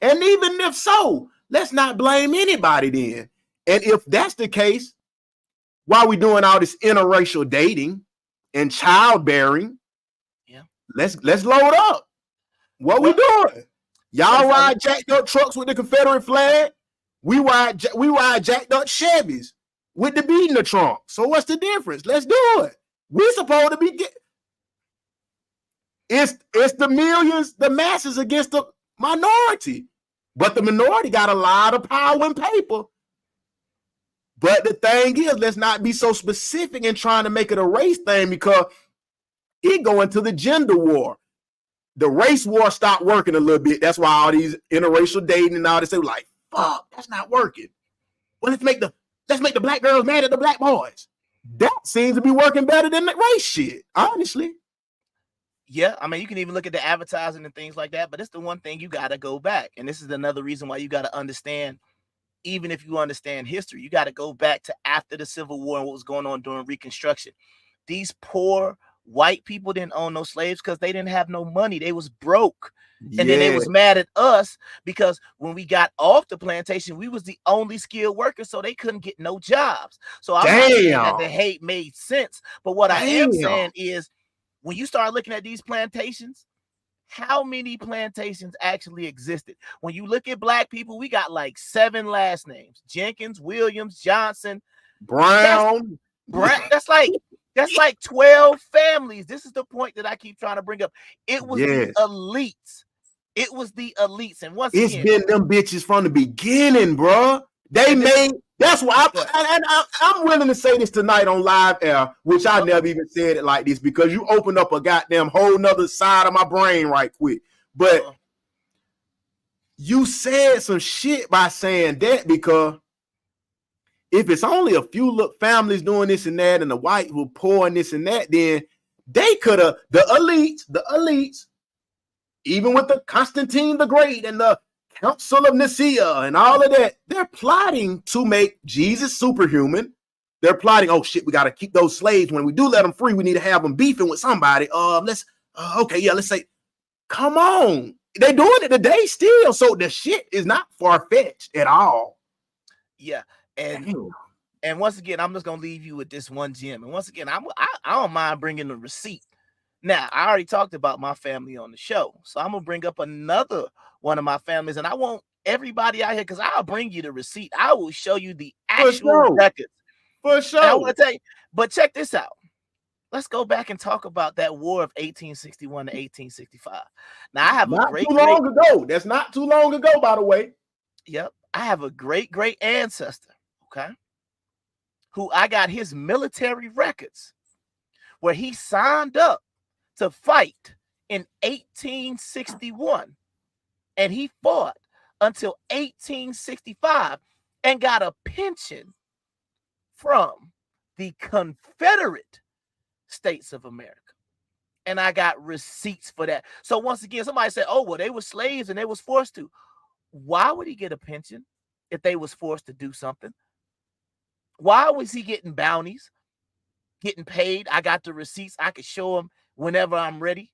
And even if so, let's not blame anybody then. And if that's the case, why are we doing all this interracial dating and childbearing? Yeah, let's load up. What we doing? Y'all ride jacked up trucks with the Confederate flag. We ride jacked up Chevys with the beat in the trunk. So what's the difference? Let's do it. We're supposed to be it's the millions, the masses against the minority. But the minority got a lot of power and paper. But the thing is, let's not be so specific in trying to make it a race thing, because it go into the gender war. The race war stopped working a little bit. That's why all these interracial dating and all this, they were like, fuck, that's not working. Well, let's make the black girls mad at the black boys. That seems to be working better than the race shit, honestly. Yeah, I mean, you can even look at the advertising and things like that, but it's the one thing you got to go back. And this is another reason why you got to understand, even if you understand history, you got to go back to after the Civil War and what was going on during Reconstruction. These poor white people didn't own no slaves because they didn't have no money. They was broke. And then they was mad at us because when we got off the plantation, we was the only skilled workers, so they couldn't get no jobs. So I'm not saying that the hate made sense. But what I am saying is, when you start looking at these plantations, how many plantations actually existed? When you look at black people, we got like 7 last names: Jenkins, Williams, Johnson, Brown. That's like 12 families. This is the point that I keep trying to bring up. It was the elites. It was the elites. And once it's again, been them bitches from the beginning, bro. They made, that's why I'm willing to say this tonight on live air, which I never even said it like this, because you opened up a goddamn whole nother side of my brain right quick. But you said some shit by saying that, because if it's only a few families doing this and that, and the white who poor and this and that, then they could have, the elites, even with the Constantine the Great and the Council of Nicaea and all of that, they're plotting to make Jesus superhuman. They're plotting, oh shit, we got to keep those slaves. When we do let them free, we need to have them beefing with somebody. Let's say, come on. They're doing it today still. So the shit is not far-fetched at all. Yeah. And once again, I'm just going to leave you with this one gem. And once again, I don't mind bringing the receipt. Now, I already talked about my family on the show, so I'm going to bring up another one of my families, and I want everybody out here, because I'll bring you the receipt. I will show you the actual records. For sure. And I want to tell you, but check this out. Let's go back and talk about that war of 1861 to 1865. Now, I have That's not too long ago, by the way. Yep. I have a great ancestor, okay, who I got his military records where he signed up to fight in 1861, and he fought until 1865 and got a pension from the Confederate States of America. And I got receipts for that. So once again, somebody said, oh, well, they were slaves and they was forced to. Why would he get a pension if they was forced to do something? Why was he getting bounties, getting paid? I got the receipts. I could show him whenever I'm ready.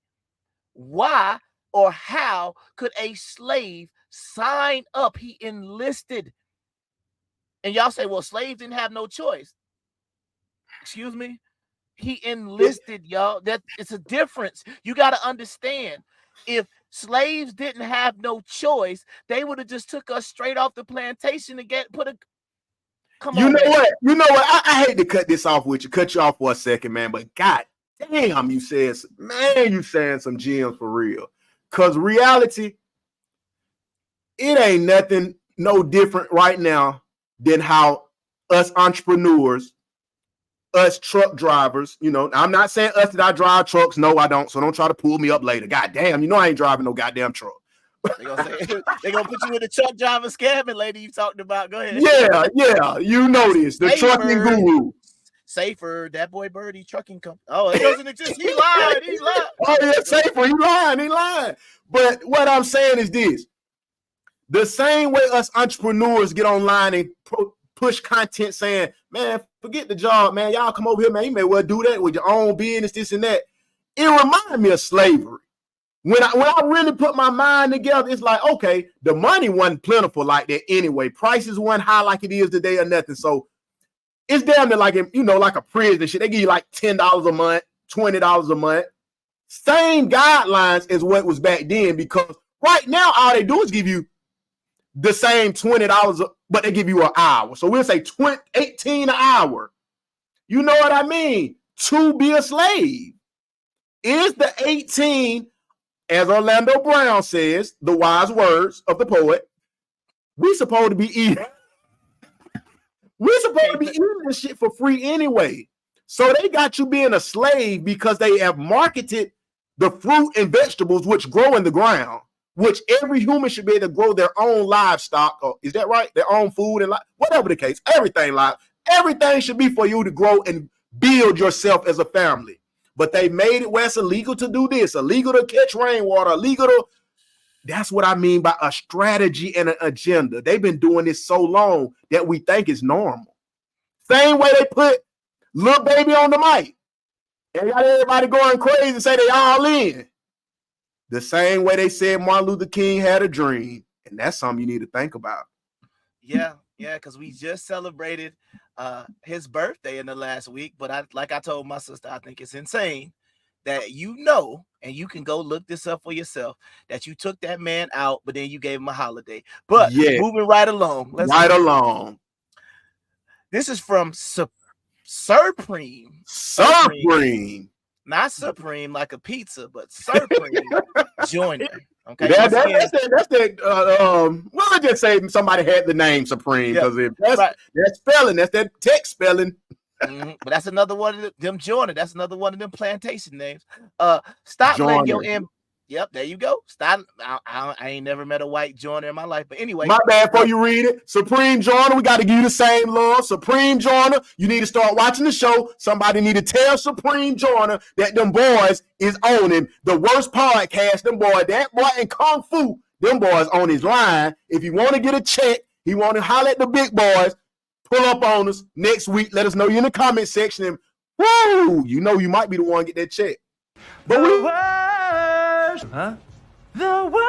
Why or how could a slave sign up? He enlisted. And y'all say, well, slaves didn't have no choice. Excuse me? He enlisted, y'all. That it's a difference. You got to understand. If slaves didn't have no choice, they would have just took us straight off the plantation and You know what? I hate to cut you off for a second, man. But god damn, you saying some gems for real. Because reality, it ain't nothing no different right now than how us entrepreneurs us truck drivers, you know, I'm not saying us that I drive trucks. No, I don't. So don't try to pull me up later. God damn, you know I ain't driving no goddamn truck. They gonna put you in the truck driver scamming lady you talked about. Go ahead. Yeah, you know this. The trucking guru. Safer, Datboi Byrdie trucking company. Oh, it doesn't exist. He lied. Oh, yeah, Safer. He lying. But what I'm saying is this. The same way us entrepreneurs get online and push content saying, man, forget the job, man. Y'all come over here, man. You may well do that with your own business, this and that. It reminded me of slavery. When I really put my mind together, it's like, okay, the money wasn't plentiful like that anyway. Prices weren't high like it is today or nothing. So it's down to like, you know, like a prison shit. They give you like $10 a month, $20 a month. Same guidelines as what was back then, because right now all they do is give you the same $20, but they give you an hour. So we'll say $18 an hour. You know what I mean? To be a slave. Is the 18, as Orlando Brown says, the wise words of the poet, we supposed to be eating. We're supposed to be eating this shit for free anyway. So they got you being a slave because they have marketed the fruit and vegetables which grow in the ground, which every human should be able to grow their own livestock. Or, is that right? Their own food and whatever the case, everything should be for you to grow and build yourself as a family. But they made it where it's illegal to do this, illegal to catch rainwater, illegal to. That's what I mean by a strategy and an agenda. They've been doing this so long that we think it's normal. Same way they put Lil Baby on the mic and got everybody going crazy and say they all in. The same way they said Martin Luther King had a dream. And that's something you need to think about. Yeah, because we just celebrated his birthday in the last week. But like I told my sister, I think it's insane that and you can go look this up for yourself, that you took that man out, but then you gave him a holiday. But moving right along. This is from Supreme. Not Supreme like a pizza, but Supreme Joyner. Okay, that's that. Well, I just say somebody had the name Supreme, because if that's spelling, that's that text spelling. But that's another one of them Joyner. That's another one of them plantation names. Stop letting your Yep, there you go. Stop. I ain't never met a white Joyner in my life. But anyway. My bad before you read it. Supreme Joyner, we got to give you the same love. Supreme Joyner, you need to start watching the show. Somebody need to tell Supreme Joyner that them boys is owning the worst podcast. Them boy, that boy in Kung Fu, them boys on his line. If you want to get a check, he want to holler at the big boys, pull up on us next week. Let us know you in the comment section. And woo, you know you might be the one to get that check. But we... Huh? The worst.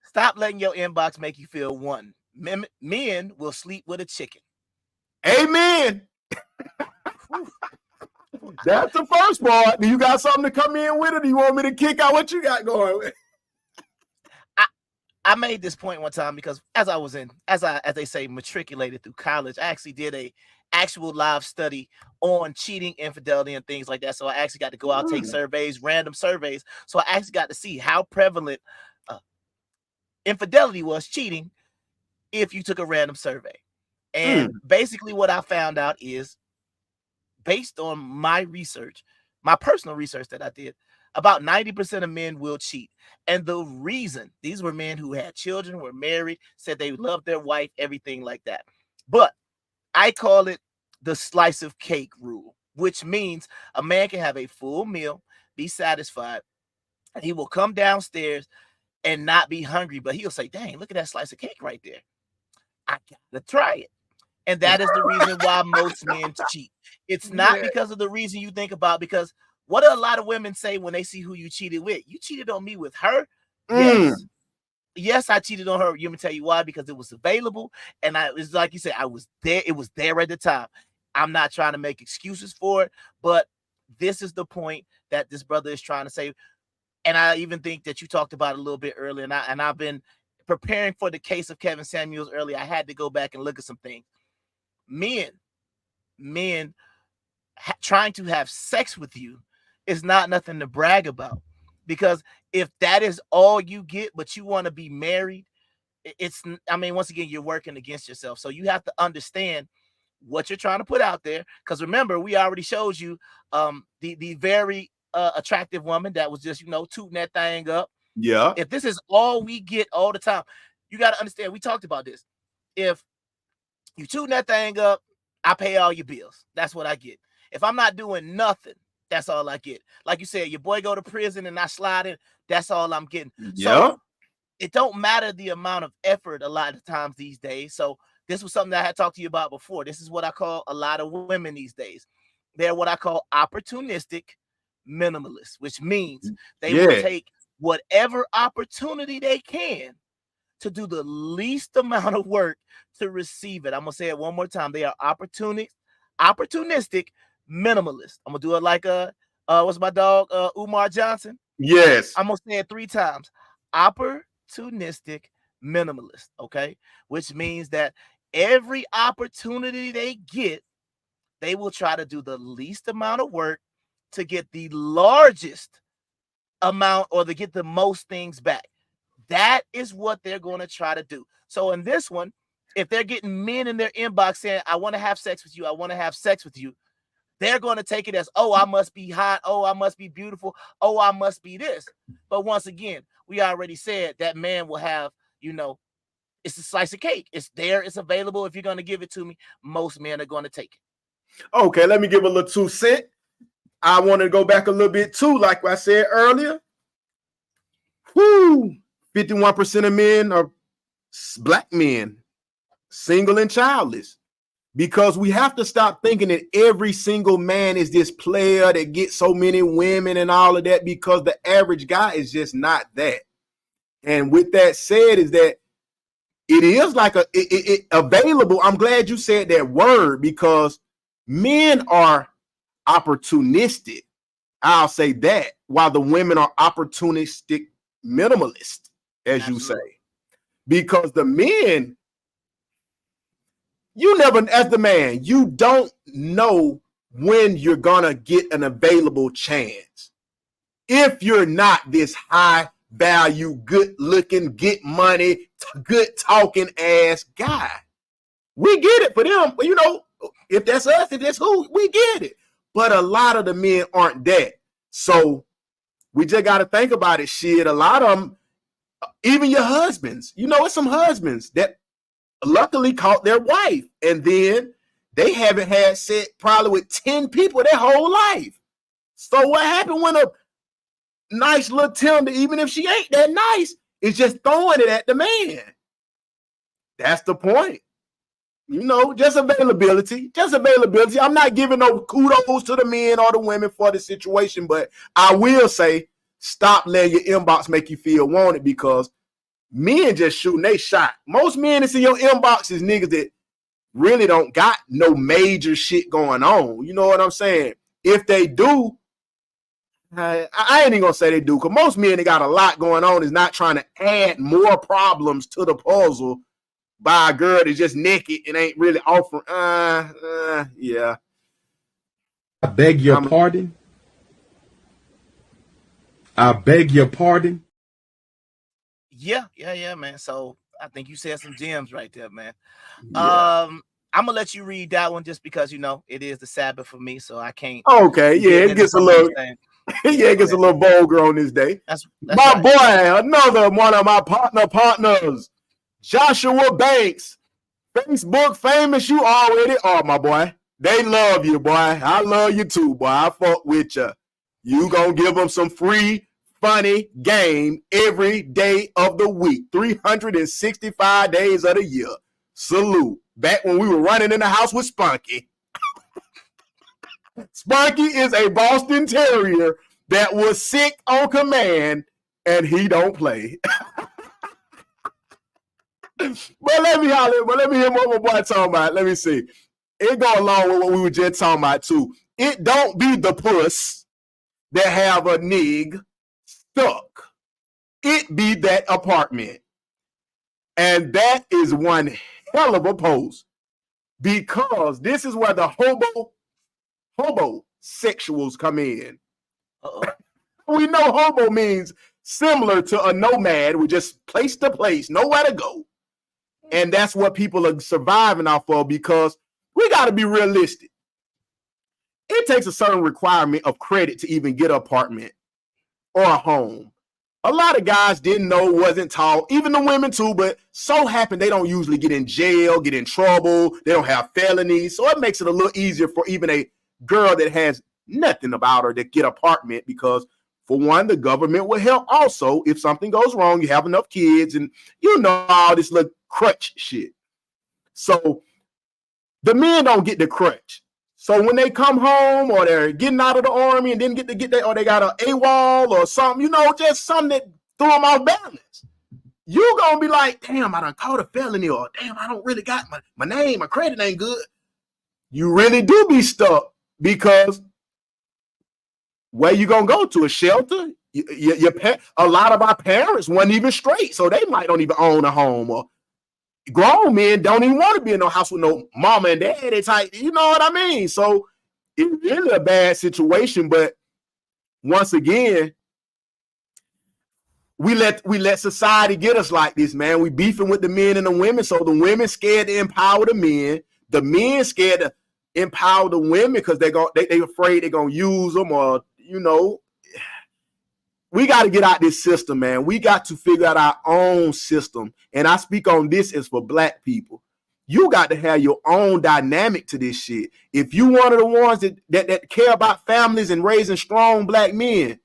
Stop letting your inbox make you feel one. Men will sleep with a chicken. Amen. That's the first part. Do you got something to come in with, or do you want me to kick out what you got going with? I made this point one time because as they say, matriculated through college, I actually did a actual live study on cheating, infidelity, and things like that. So I actually got to go out, take surveys, random surveys. So I actually got to see how prevalent infidelity was, cheating, if you took a random survey. And basically what I found out is, based on my research, my personal research that I did, about 90% of men will cheat. And the reason, these were men who had children, were married, said they loved their wife, everything like that. But I call it the slice of cake rule, which means a man can have a full meal, be satisfied, and he will come downstairs and not be hungry, but he'll say, dang, look at that slice of cake right there. I gotta try it. And that is the reason why most men cheat. It's not because of the reason you think about, because what do a lot of women say when they see who you cheated with? You cheated on me with her? Yes, I cheated on her. Let me tell you why, because it was available. And it's like you said, I was there. It was there at the time. I'm not trying to make excuses for it, but this is the point that this brother is trying to say. And I even think that you talked about it a little bit earlier, and I've been preparing for the case of Kevin Samuels earlier. I had to go back and look at some things. Men trying to have sex with you is not nothing to brag about, because if that is all you get, but you want to be married, I mean, once again, you're working against yourself. So you have to understand what you're trying to put out there. Because remember, we already showed you the very attractive woman that was just, tooting that thing up. Yeah. If this is all we get all the time, you got to understand, we talked about this. If you tooting that thing up, I pay all your bills. That's what I get. If I'm not doing nothing, that's all I get. Like you said, your boy go to prison and I slide in, that's all I'm getting. Yeah. So it don't matter the amount of effort a lot of times these days. So this was something that I had talked to you about before. This is what I call a lot of women these days. They're what I call opportunistic minimalists, which means they will take whatever opportunity they can to do the least amount of work to receive it. I'm going to say it one more time. They are opportunistic minimalists. I'm going to do it like what's my dog, Umar Johnson? Yes. I'm going to say it 3 times. Opportunistic minimalist, okay? Which means that every opportunity they get, they will try to do the least amount of work to get the largest amount or to get the most things back. That is what they're going to try to do. So in this one, if they're getting men in their inbox saying, I want to have sex with you, I want to have sex with you, they're going to take it as, oh, I must be hot. Oh, I must be beautiful. Oh, I must be this. But once again, we already said that man will have, it's a slice of cake. It's there. It's available. If you're going to give it to me, most men are going to take it. Okay, let me give a little 2 cents. I want to go back a little bit too, like I said earlier. 51% of men are black men, single and childless. Because we have to stop thinking that every single man is this player that gets so many women and all of that, because the average guy is just not that. And with that said, is that it is like available. I'm glad you said that word, because men are opportunistic. I'll say that, while the women are opportunistic minimalist, as you say, because the men, you never, as the man, you don't know when you're gonna get an available chance. If you're not this high value, good looking, get money, good talking ass guy, we get it for them. If that's us, if that's who, we get it. But a lot of the men aren't that. So we just got to think about it. Shit, a lot of them, even your husbands, it's some husbands that luckily caught their wife, and then they haven't had sex probably with 10 people their whole life. So what happened when a nice little tender, even if she ain't that nice, is just throwing it at the man? That's the point. Just availability. I'm not giving no kudos to the men or the women for the situation, but I will say, stop letting your inbox make you feel wanted, because men just shooting they shot. Most men that's in your inbox is niggas that really don't got no major shit going on. You know what I'm saying? If they do, I ain't even gonna say they do, because most men that got a lot going on is not trying to add more problems to the puzzle by a girl that's just naked and ain't really offering. Yeah. I beg your pardon. I beg your pardon. Yeah, man. So I think you said some gems right there, man. Yeah. I'm gonna let you read that one just because it is the Sabbath for me, so I can't. Okay, yeah, it gets a little. It gets a little vulgar on this day. That's my right. Boy, another one of my partners, Joshua Banks. Facebook famous, you already are, my boy. They love you, boy. I love you too, boy. I fuck with you. You gonna give them some free, funny game every day of the week, 365 days of the year. Salute. Back when we were running in the house with Spunky. Spunky is a Boston Terrier that was sick on command, and he don't play. But let me hear what my boy talking about. Let me see. It go along with what we were just talking about too. It don't be the puss that have a nig stuck. It be that apartment. And that is one hell of a post, because this is where the hobo sexuals come in. We know hobo means similar to a nomad with just place to place, nowhere to go. And that's what people are surviving off of, because we got to be realistic. It takes a certain requirement of credit to even get an apartment or a home. A lot of guys didn't know, wasn't taught, even the women too, but so happen they don't usually get in jail, get in trouble. They don't have felonies. So it makes it a little easier for even a girl that has nothing about her to get an apartment, because for one, the government will help. Also, if something goes wrong, you have enough kids and you know all this little crutch shit. So the men don't get the crutch. So when they come home or they're getting out of the army and didn't get to get that, or they got a AWOL or something, you know, just something that threw them off balance, you gonna be like, damn, I done caught a felony, or damn, I don't really got my name, my credit ain't good. You really do be stuck, because where you gonna go to? A shelter? A lot of our parents weren't even straight, so they might don't even own a home, or grown men don't even want to be in no house with no mama and daddy type. You know what I mean? So it's really a bad situation. But once again, we let society get us like this, man. We beefing with the men and the women. So the women scared to empower the men. The men scared to empower the women because they afraid they're gonna use them, or you know. We got to get out this system, man. We got to figure out our own system. And I speak on this as for black people. You got to have your own dynamic to this shit. If you one of the ones that care about families and raising strong black men,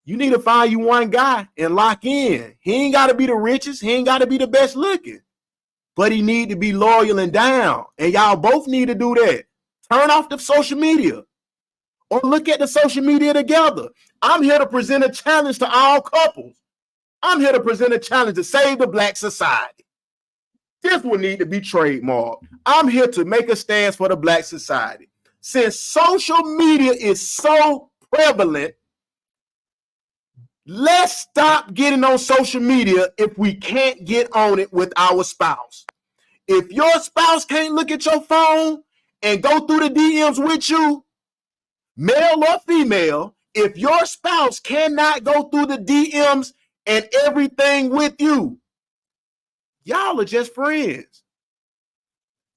you need to find you one guy and lock in. He ain't got to be the richest. He ain't got to be the best looking. But he need to be loyal and down. And y'all both need to do that. Turn off the social media. Or look at the social media together. I'm here to present a challenge to all couples. I'm here to present a challenge to save the black society. This will need to be trademarked. I'm here to make a stance for the black society. Since social media is so prevalent, let's stop getting on social media if we can't get on it with our spouse. If your spouse can't look at your phone and go through the DMs with you, male or female, if your spouse cannot go through the DMs and everything with you, y'all are just friends.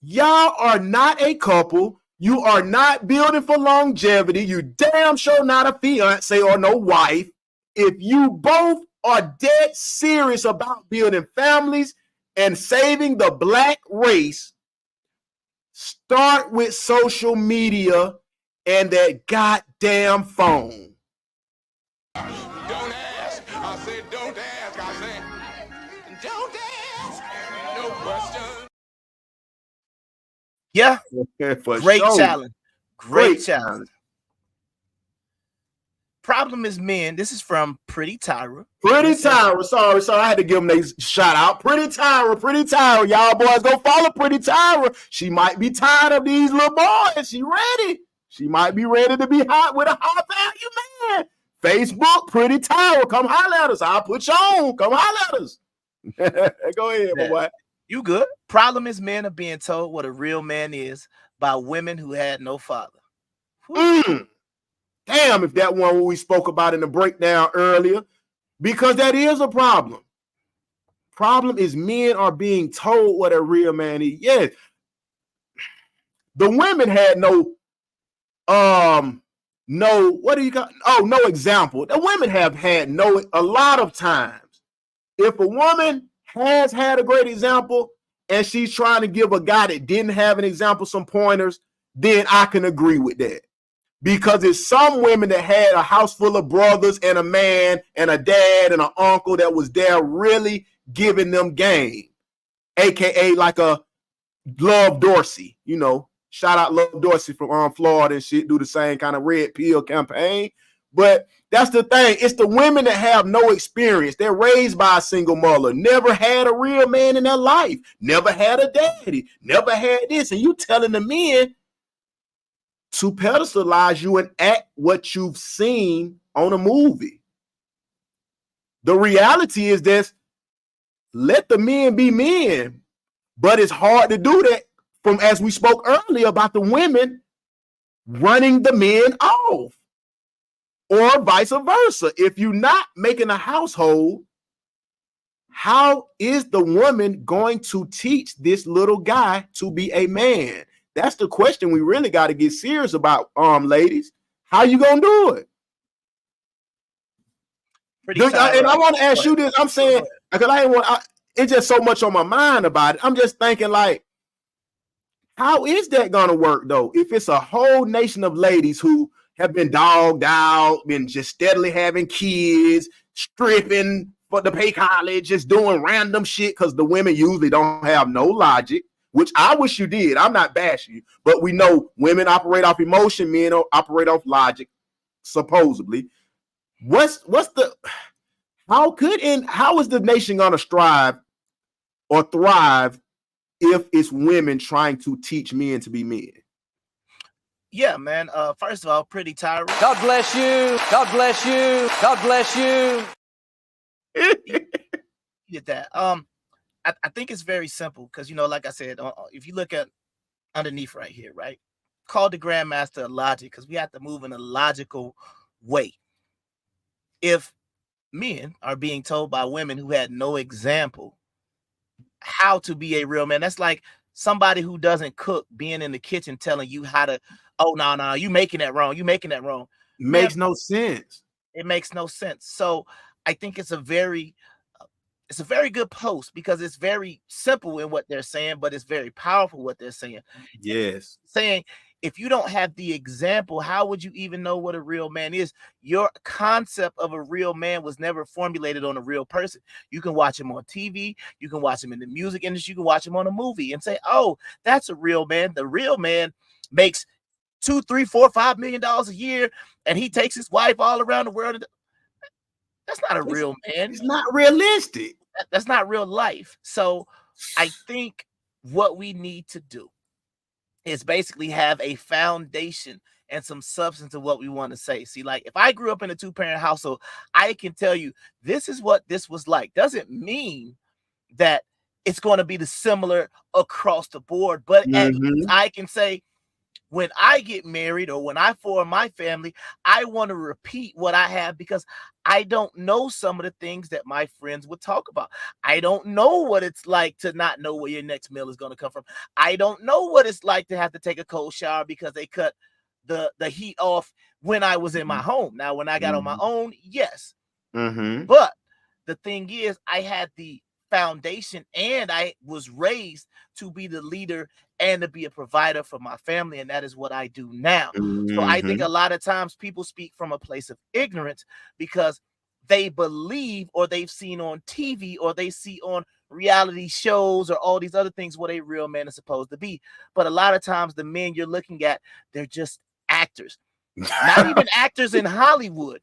Y'all are not a couple. You are not building for longevity. You damn sure not a fiance or no wife. If you both are dead serious about building families and saving the black race, start with social media and that goddamn phone. Don't ask. I said don't ask. I said don't ask. No question. Yeah. Great sure. challenge. Great challenge. Problem is men. This is from Pretty Tyra. Pretty Tyra. Sorry. I had to give them a shout out. Pretty Tyra. Y'all boys go follow Pretty Tyra. She might be tired of these little boys. She ready. She might be ready to be hot with a high value man. Facebook, Pretty Tyra. Come holler at us. I'll put you on. Come holler at us. Go ahead, my boy. You good? Problem is men are being told what a real man is by women who had no father. Damn, if that one we spoke about in the breakdown earlier, because that is a problem. Problem is men are being told what a real man is. Yes. The women had no example. The women have had a lot of times. If a woman has had a great example and she's trying to give a guy that didn't have an example some pointers, then I can agree with that. Because it's some women that had a house full of brothers and a man and a dad and an uncle that was there really giving them game. AKA like a W.O.R.S.E, you know. Shout out W.O.R.S.E from Florida and shit, do the same kind of red pill campaign. But that's the thing. It's the women that have no experience. They're raised by a single mother, never had a real man in their life, never had a daddy, never had this. And you telling the men to pedestalize you and act what you've seen on a movie. The reality is this: let the men be men. But it's hard to do that from, as we spoke earlier about the women running the men off, or vice versa. If you're not making a household, how is the woman going to teach this little guy to be a man? That's the question we really got to get serious about, ladies. How you gonna do it? And I want to ask you this. I'm saying, because I ain't want. It's just so much on my mind about it. I'm just thinking, like, how is that gonna work though? If it's a whole nation of ladies who have been dogged out, been just steadily having kids, stripping for the pay college, just doing random shit because the women usually don't have no logic, which I wish you did. I'm not bashing you, but we know women operate off emotion, men operate off logic, supposedly. How is the nation gonna strive or thrive if it's women trying to teach men to be men? Yeah, man. First of all, pretty Tyra. God bless you. God bless you. God bless you. Get that. I think it's very simple because, like I said, if you look at underneath right here, right, call the grandmaster of logic because we have to move in a logical way. If men are being told by women who had no example how to be a real man, that's like somebody who doesn't cook being in the kitchen telling you how to. Oh, no, you making that wrong. You making that wrong. Makes no sense. It makes no sense. So I think it's a very good post because it's very simple in what they're saying, but it's very powerful what they're saying. Yes. Saying if you don't have the example, how would you even know what a real man is? Your concept of a real man was never formulated on a real person. You can watch him on TV. You can watch him in the music industry. You can watch him on a movie and say, oh, that's a real man. The real man makes $2, $3, $4, $5 million a year, and he takes his wife all around the world. That's not a real man. It's not realistic. That's not real life. So I think what we need to do is basically have a foundation and some substance of what we want to say. See, like if I grew up in a 2-parent household, I can tell you this is what this was like. Doesn't mean that it's going to be the similar across the board, but at least I can say, when I get married or when I form my family, I want to repeat what I have because I don't know some of the things that my friends would talk about. I don't know what it's like to not know where your next meal is going to come from. I don't know what it's like to have to take a cold shower because they cut the heat off when I was in my home. Now, when I got on my own, yes. But the thing is, I had the foundation and I was raised to be the leader and to be a provider for my family, and that is what I do now. So I think a lot of times people speak from a place of ignorance because they believe or they've seen on TV or they see on reality shows or all these other things what a real man is supposed to be. But a lot of times the men you're looking at, they're just actors. Not even actors in Hollywood.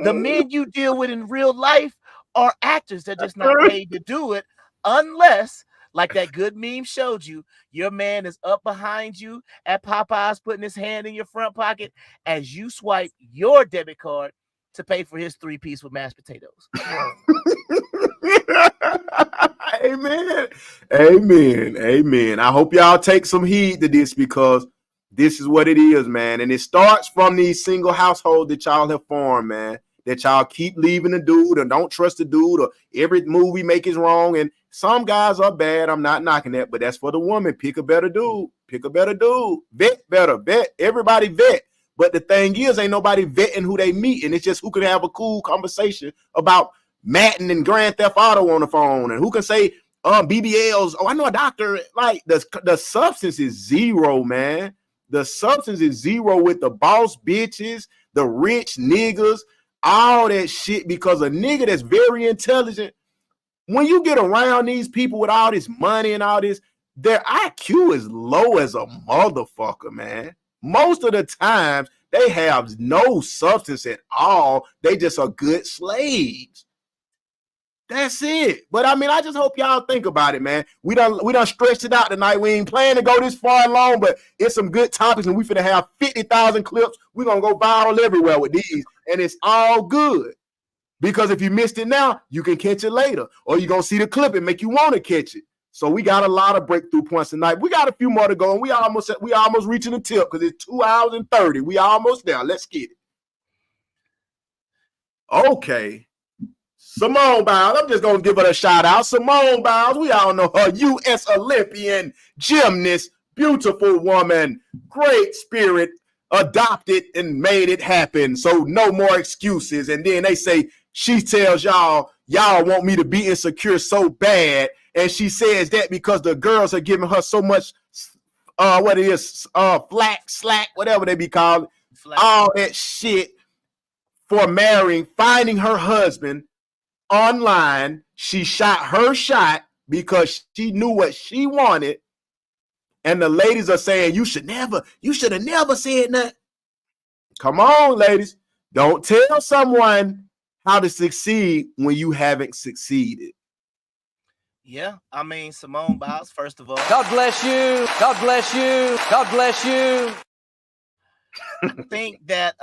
The men you deal with in real life are actors. They're just not paid to do it unless, like that good meme showed you, your man is up behind you at Popeyes putting his hand in your front pocket as you swipe your debit card to pay for his 3-piece with mashed potatoes. Amen. Amen. Amen. I hope y'all take some heed to this because this is what it is, man. And it starts from these single households that y'all have formed, man. That y'all keep leaving the dude or don't trust the dude or every move we make is wrong. And some guys are bad. I'm not knocking that, but that's for the woman. Pick a better dude. Pick a better dude. Vet better. Vet. Everybody vet. But the thing is, ain't nobody vetting who they meet. And it's just who can have a cool conversation about Madden and Grand Theft Auto on the phone. And who can say BBLs. Oh, I know a doctor. Like the substance is zero, man. The substance is zero with the boss bitches, the rich niggas, all that shit, because a nigga that's very intelligent, when you get around these people with all this money and all this, their IQ is low as a motherfucker, man. Most of the times they have no substance at all. They just are good slaves. That's it. But I mean, I just hope y'all think about it, man. We done stretched it out tonight. We ain't planning to go this far along, but it's some good topics, and we finna have 50,000 clips. We're gonna go viral everywhere with these, and it's all good. Because if you missed it now, you can catch it later, or you're gonna see the clip and make you want to catch it. So we got a lot of breakthrough points tonight. We got a few more to go, and we almost reaching the tip because it's 2 hours and 30. We almost there. Let's get it. Okay. Simone Biles. I'm just gonna give her a shout out. Simone Biles. We all know her. U.S. Olympian, gymnast, beautiful woman, great spirit, adopted and made it happen. So no more excuses. And then they say she tells y'all want me to be insecure so bad, and she says that because the girls are giving her so much slack, whatever they be called, all that shit for marrying, finding her husband online. She shot her shot because she knew what she wanted. And the ladies are saying, you should have never said that. Come on, ladies. Don't tell someone how to succeed when you haven't succeeded. Yeah, I mean, Simone Biles, first of all. God bless you. God bless you. God bless you. I think that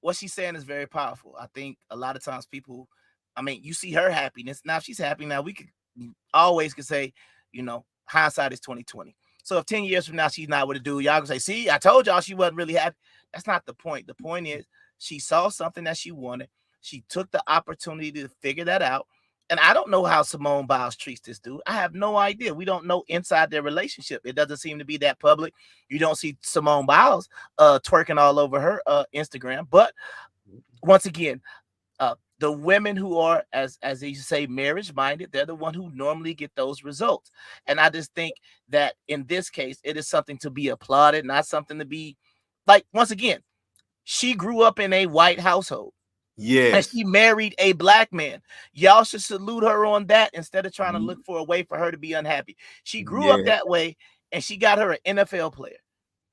what she's saying is very powerful. I think a lot of times people, I mean, you see her happiness. Now she's happy. Now we could always say, hindsight is 2020. So if 10 years from now she's not with a dude, y'all can say, see, I told y'all she wasn't really happy. That's not the point. The point is she saw something that she wanted. She took the opportunity to figure that out. And I don't know how Simone Biles treats this dude. I have no idea. We don't know inside their relationship. It doesn't seem to be that public. You don't see Simone Biles twerking all over her Instagram. But once again, the women who are, as you say, marriage-minded, they're the one who normally get those results. And I just think that in this case, it is something to be applauded, not something to be like, once again, she grew up in a white household. Yes. And she married a black man. Y'all should salute her on that instead of trying to look for a way for her to be unhappy. She grew up that way, and she got her an NFL player.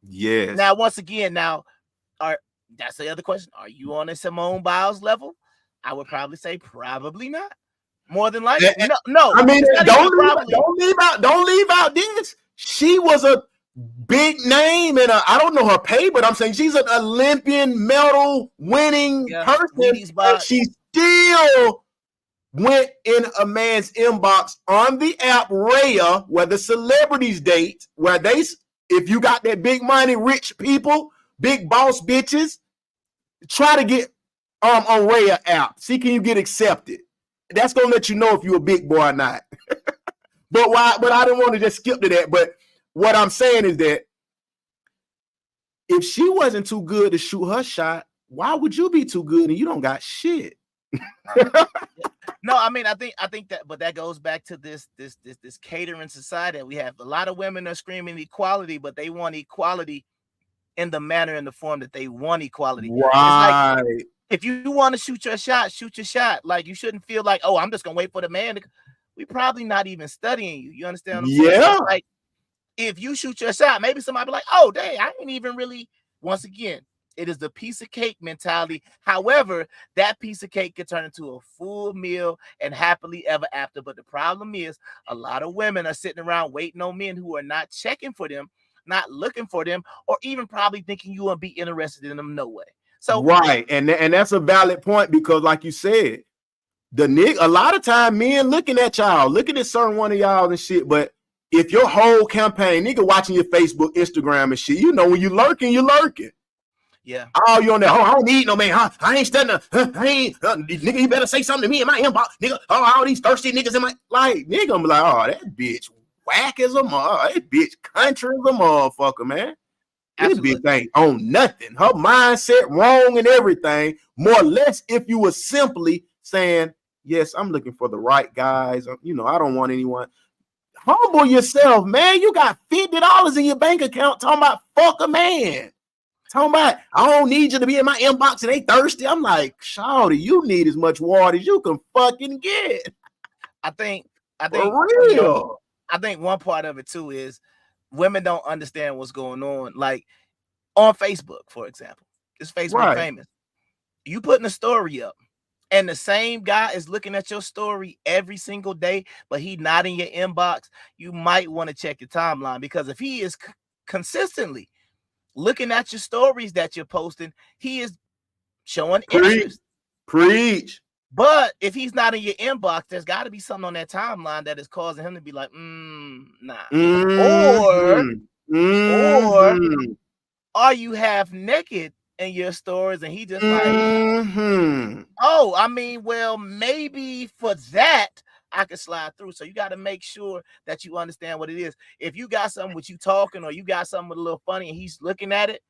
Yes. Now, once again, that's the other question. Are you on a Simone Biles level? I would probably say probably not. More than likely. No. I mean, don't leave out this. She was a big name, and I don't know her pay, but I'm saying she's an Olympian medal winning person, and she still went in a man's inbox on the app Raya, where the celebrities date, where if you got that big money, rich people, big boss bitches, try to get on Raya app. See, can you get accepted? That's gonna let you know if you're a big boy or not. But I didn't want to just skip to that. But what I'm saying is that if she wasn't too good to shoot her shot, why would you be too good and you don't got shit? No, I mean, I think that, but that goes back to this catering society that we have. A lot of women are screaming equality, but they want equality in the manner and the form that they want equality. Right. It's like, if you want to shoot your shot, shoot your shot. Like, you shouldn't feel like, oh, I'm just gonna wait for the man to. We probably not even studying you. You understand what I'm saying? Yeah. Like, if you shoot your shot, maybe somebody be like, oh, dang, I ain't even really. Once again, it is the piece of cake mentality. However, that piece of cake can turn into a full meal and happily ever after. But the problem is a lot of women are sitting around waiting on men who are not checking for them, not looking for them, or even probably thinking you won't be interested in them no way. So right, and that's a valid point, because like you said, a lot of time men looking at y'all, looking at certain one of y'all and shit, but if your whole campaign, nigga watching your Facebook, Instagram and shit, when you lurking, you're lurking. Yeah. Oh, you on there? Oh, I don't need no man. Huh? I ain't studying. I ain't nigga. You better say something to me in my inbox, nigga. Oh, all these thirsty niggas in my nigga. I'm like, oh, that bitch whack as a mother. That bitch country as a motherfucker, man. Absolutely. This bitch ain't on nothing. Her mindset wrong and everything. More or less, if you were simply saying, yes, I'm looking for the right guys. I don't want anyone. Humble yourself, man. You got $50 in your bank account talking about fuck a man. Talking about, I don't need you to be in my inbox and they thirsty. I'm like, shawty, you need as much water as you can fucking get. I think for real. I think one part of it too is women don't understand what's going on. Like on Facebook, for example, this Facebook famous. You putting a story up, and the same guy is looking at your story every single day, but he not in your inbox. You might want to check your timeline, because if he is consistently looking at your stories that you're posting, he is showing interest. Preach. But if he's not in your inbox, there's got to be something on that timeline that is causing him to be like, nah. Or are you half naked in your stories, and he just Mm-hmm. oh, I mean, well, maybe for that I can slide through. So you got to make sure that you understand what it is. If you got something with you talking, or you got something with a little funny, and he's looking at it,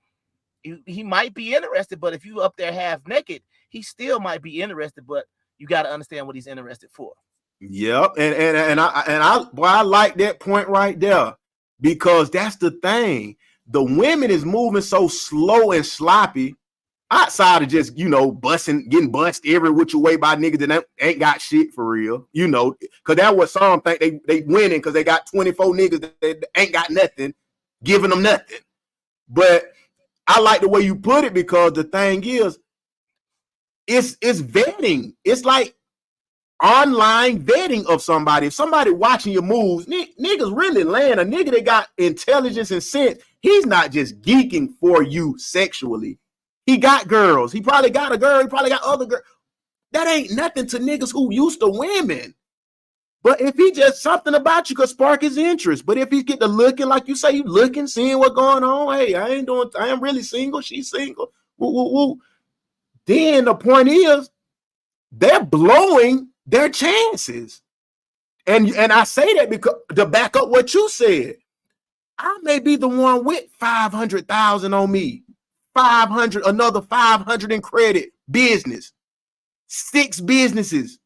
he might be interested. But if you up there half naked, he still might be interested. But you got to understand what he's interested for. Yep, and I like that point right there, because that's the thing. The women is moving so slow and sloppy, outside of just, getting bust every which way by niggas that ain't got shit for real, because that's what some think they winning, because they got 24 niggas that ain't got nothing, giving them nothing. But I like the way you put it, because the thing is, it's vetting. It's like online vetting of somebody. If somebody watching your moves, niggas really land a nigga that got intelligence and sense. He's not just geeking for you sexually. He got girls. He probably got a girl. He probably got other girls. That ain't nothing to niggas who used to women. But if he just something about you could spark his interest. But if he get to looking, like you say, you looking, seeing what's going on. Hey, I am really single. She's single. Woo, woo, woo. Then the point is, they're blowing their chances. And I say that because to back up what you said, I may be the one with 500,000 on me, 500, another 500 in credit, business, 6 businesses.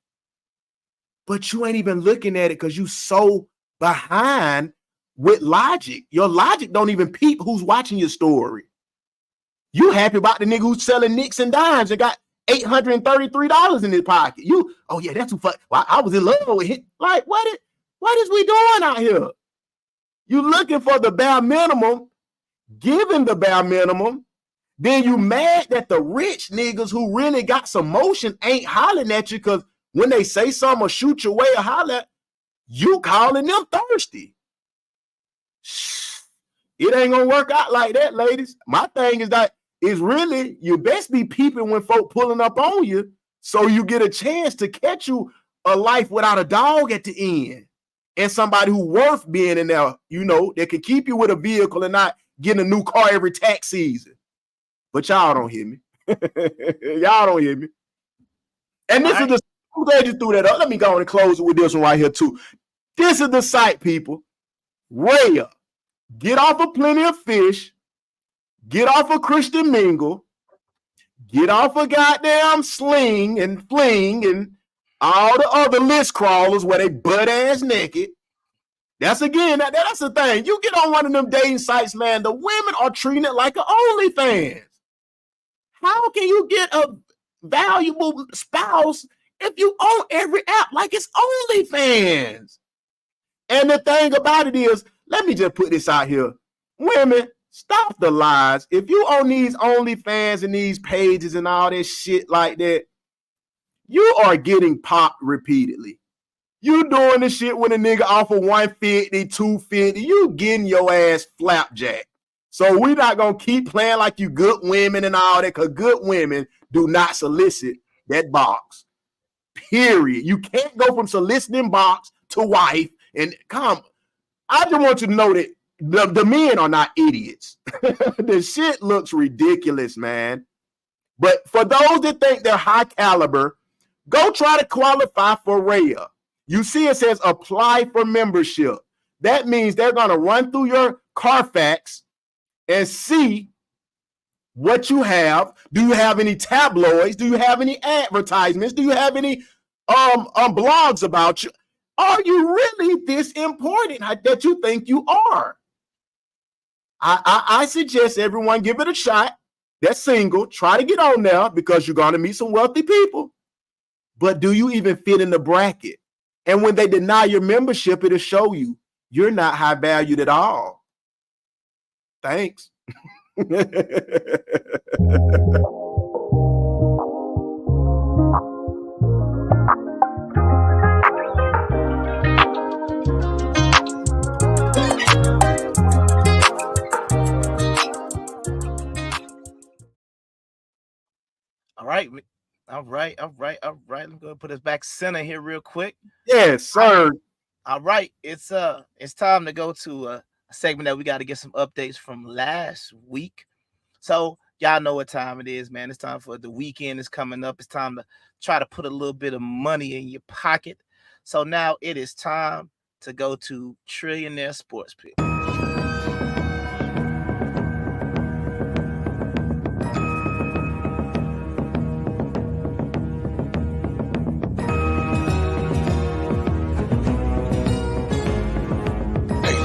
But you ain't even looking at it because you so behind with logic. Your logic don't even peep who's watching your story. You happy about the nigga who's selling nicks and dimes and got $833 in his pocket. Oh yeah, that's too fun. Well, I was in love with him. Like, what is we doing out here? You looking for the bare minimum, giving the bare minimum, then you mad that the rich niggas who really got some motion ain't hollering at you, because when they say something or shoot your way or holler, you calling them thirsty. It ain't gonna work out like that, ladies. My thing is that is really, you best be peeping when folk pulling up on you, so you get a chance to catch you a life without a dog at the end, and somebody who worth being in there, that can keep you with a vehicle and not getting a new car every tax season. But y'all don't hear me. Y'all don't hear me. And this is the, I'm glad you threw that up. Let me go on and close it with this one right here too. This is the site, people. Raya, get off of Plenty of Fish. Get off of Christian Mingle. Get off of goddamn Sling and Fling and all the other list crawlers where they butt ass naked. That's the thing. You get on one of them dating sites, man, the women are treating it like an OnlyFans. How can you get a valuable spouse if you own every app like it's OnlyFans? And the thing about it is, let me just put this out here. Women, stop the lies. If you own these OnlyFans and these pages and all this shit like that, you are getting popped repeatedly. You doing the shit when a nigga offer 150, 250, you getting your ass flapjack. So we're not gonna keep playing like you good women and all that, because good women do not solicit that box. Period. You can't go from soliciting box to wife and come. I just want you to know that the men are not idiots. The shit looks ridiculous, man. But for those that think they're high caliber, go try to qualify for Raya. You see it says apply for membership. That means they're going to run through your Carfax and see what you have. Do you have any tabloids? Do you have any advertisements? Do you have any blogs about you? Are you really this important that you think you are? I suggest everyone give it a shot. That's single. Try to get on there, because you're going to meet some wealthy people. But do you even fit in the bracket? And when they deny your membership, it'll show you you're not high valued at all. Thanks. All right. Let me go put us back center here real quick. Yes, sir. All right. It's time to go to a segment that we got to get some updates from last week. So Y'all know what time it is, man. It's time for the weekend is coming up. It's time to try to put a little bit of money in your pocket. So now it is time to go to Trillionaire Sports Pick. Hey,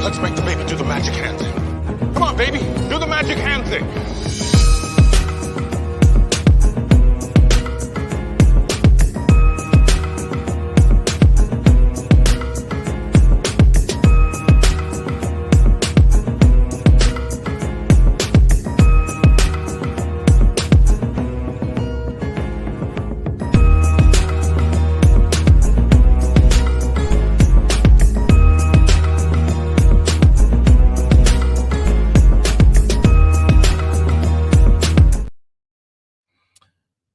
let's make the baby do the magic hand thing. Come on, baby, do the magic hand thing.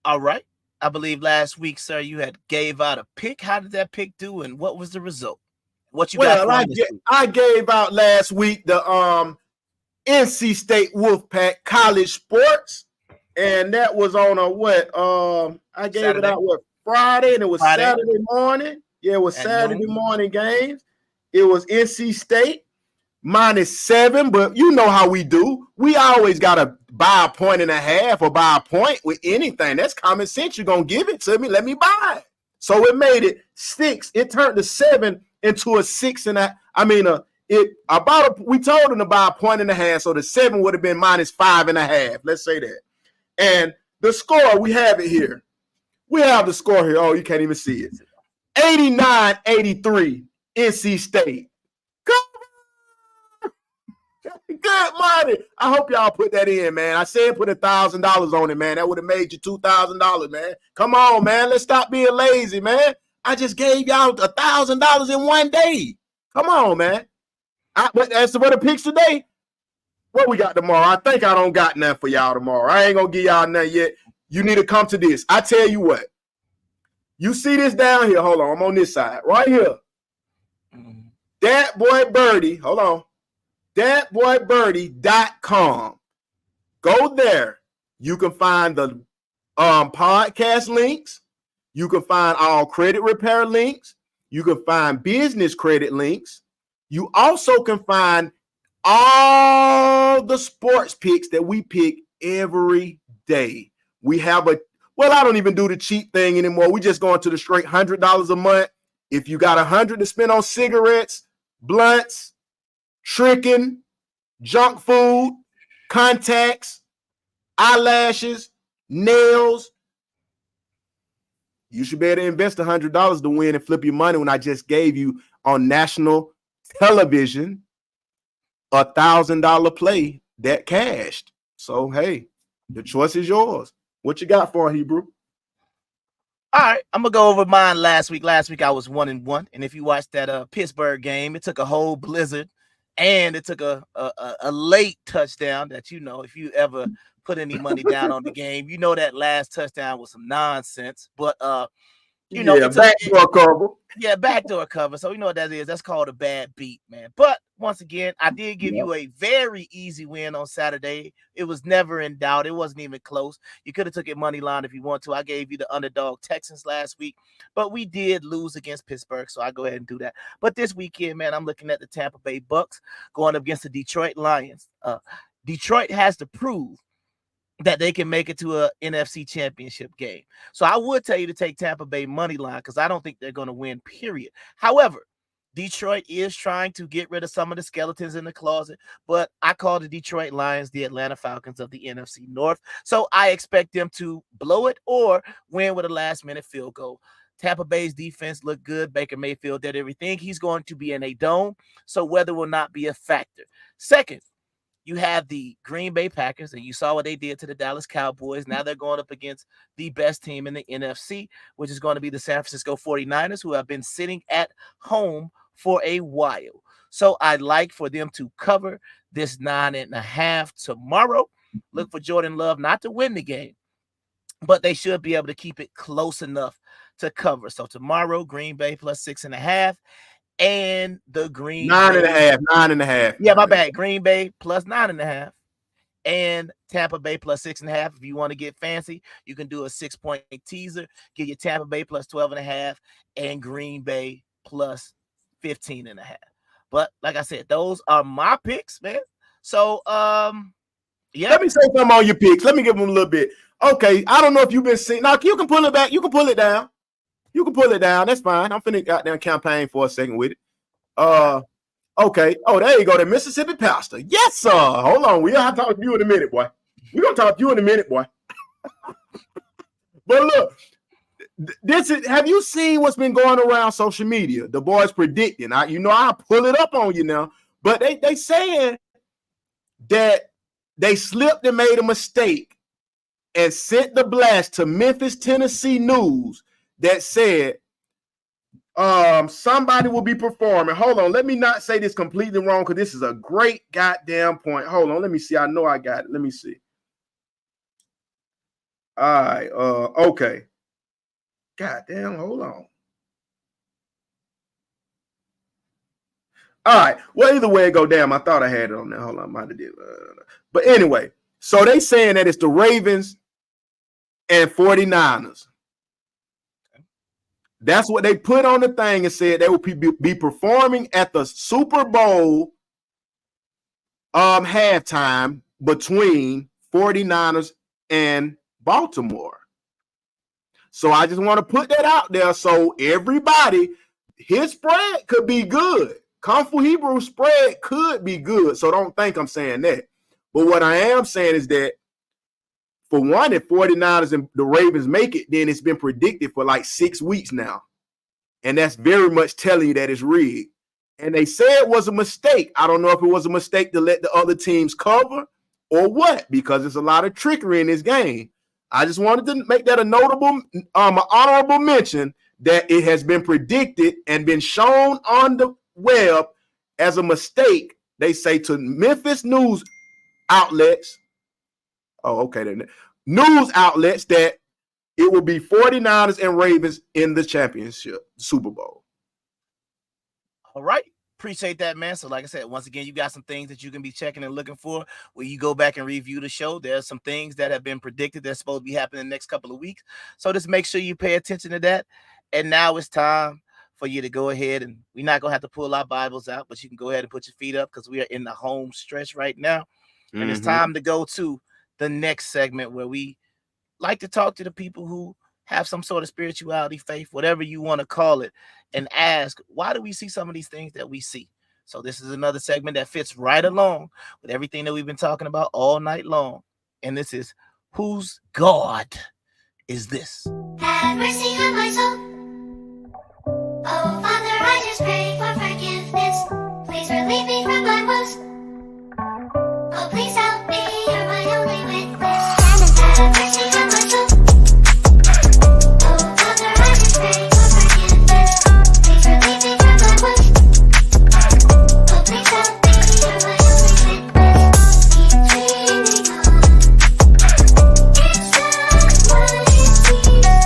All right. I believe last week, sir, you had gave out a pick. How did that pick do, and what was the result? What you got for this week? I gave out last week the NC State Wolfpack college sports, and that was on a what? I gave Saturday. it out Friday, and it was Friday. Saturday morning. Yeah, it was At Saturday noon. morning games. It was NC State -7, but you know how we do. We always gotta buy a 1.5 or buy a point with anything. That's common sense. You're gonna give it to me. Let me buy it. So it made it 6. It turned the 7 into a 6.5. We told them to buy a 1.5, so the 7 would have been -5.5. Let's say that. And the score, we have it here. We have the score here. Oh, you can't even see it. 89-83, NC State. Good money. I hope y'all put that in, man. I said put $1,000 on it, man. That would have made you $2,000, man. Come on, man. Let's stop being lazy, man. I just gave y'all $1,000 in one day. Come on, man. But as for the picks today, what we got tomorrow? I think I don't got nothing for y'all tomorrow. I ain't gonna give y'all nothing yet. You need to come to this. I tell you what. You see this down here. Hold on. I'm on this side. Right here. Datboi Byrdie. Hold on. Datboibyrdie.com. Go there. You can find the podcast links. You can find all credit repair links. You can find business credit links. You also can find all the sports picks that we pick every day. We have I don't even do the cheap thing anymore. We just going to the straight $100 a month. If you got $100 to spend on cigarettes, blunts, tricking, junk food, contacts, eyelashes, nails, you should be able to invest $100 to win and flip your money when I just gave you on national television $1,000 play that cashed. So, hey, the choice is yours. What you got for Hebrew? All right, I'm gonna go over mine last week. Last week I was 1-1, and if you watched that Pittsburgh game, it took a whole blizzard, and it took a late touchdown. That if you ever put any money down on the game, you know that last touchdown was some nonsense. But backdoor cover. Yeah, backdoor cover. So you know what that is. That's called a bad beat, man. But once again, I did give you a very easy win on Saturday. It was never in doubt. It wasn't even close. You could have took it money line if you want to. I gave you the underdog Texans last week, but we did lose against Pittsburgh, so I go ahead and do that. But this weekend, man, I'm looking at the Tampa Bay Bucks going up against the Detroit Lions. Detroit has to prove that they can make it to a NFC championship game. So I would tell you to take Tampa Bay money line because I don't think they're going to win, period. However, Detroit is trying to get rid of some of the skeletons in the closet, but I call the Detroit Lions the Atlanta Falcons of the NFC North. So I expect them to blow it or win with a last-minute field goal. Tampa Bay's defense looked good. Baker Mayfield did everything. He's going to be in a dome, so weather will not be a factor. Second, you have the Green Bay Packers, and you saw what they did to the Dallas Cowboys. Now they're going up against the best team in the NFC, which is going to be the San Francisco 49ers, who have been sitting at home for a while. So I'd like for them to cover this 9.5 tomorrow. Look for Jordan Love not to win the game, but they should be able to keep it close enough to cover. So tomorrow, Green Bay plus 6.5. And the Green 9.5. Yeah, my bad. Green Bay plus 9.5. and Tampa Bay plus 6.5. If you want to get fancy, you can do a 6-point teaser. Get your Tampa Bay plus 12.5 and Green Bay plus 15.5. But like I said, those are my picks, man. So yeah. Let me say something on your picks. Let me give them a little bit. Okay, I don't know if you've been seeing. Now you can pull it back. You can pull it down. You can pull it down. That's fine. I'm finna goddamn campaign for a second with it. Okay. Oh, there you go. The Mississippi pastor. Yes, sir. Hold on. We'll have to talk to you in a minute, boy. We're gonna talk to you in a minute, boy. But look, this is. Have you seen what's been going around social media? The boys predicting. I'll pull it up on you now. But they saying that they slipped and made a mistake and sent the blast to Memphis, Tennessee news that said somebody will be performing. Hold on, let me not say this completely wrong because this is a great goddamn point. Hold on, let me see. I know I got it. Let me see. All right, okay. Goddamn, hold on. All right. Well, either way it go down. I thought I had it on there. Hold on, I might have did. But anyway, so they saying that it's the Ravens and 49ers. That's what they put on the thing and said they will be performing at the Super Bowl halftime between 49ers and Baltimore. So I just want to put that out there so everybody, his spread could be good. Kung Fu Hebrew spread could be good. So don't think I'm saying that. But what I am saying is that for one, if 49ers and the Ravens make it, then it's been predicted for like 6 weeks now. And that's very much telling you that it's rigged. And they said it was a mistake. I don't know if it was a mistake to let the other teams cover or what, because there's a lot of trickery in this game. I just wanted to make that a notable, honorable mention that it has been predicted and been shown on the web as a mistake. They say to Memphis news outlets, news outlets that it will be 49ers and Ravens in the championship, Super Bowl. All right. Appreciate that, man. So like I said, once again, you got some things that you can be checking and looking for when you go back and review the show. There's some things that have been predicted that's supposed to be happening in the next couple of weeks. So just make sure you pay attention to that. And now it's time for you to go ahead, and we're not going to have to pull our Bibles out, but you can go ahead and put your feet up because we are in the home stretch right now. And it's time to go to the next segment where we like to talk to the people who have some sort of spirituality, faith, whatever you want to call it, and ask, why do we see some of these things that we see? So this is another segment that fits right along with everything that we've been talking about all night long. And this is, whose God is this? Have mercy on my soul. Oh, Father, I just pray for forgiveness. Please relieve me from my woes. Oh, please help me, you're my only witness. Have mercy on my soul. Oh, Father, I just pray for forgiveness. Please relieve me from my woes. Oh, please help me, you're my only witness. Keep dreaming on. It's not what it seems.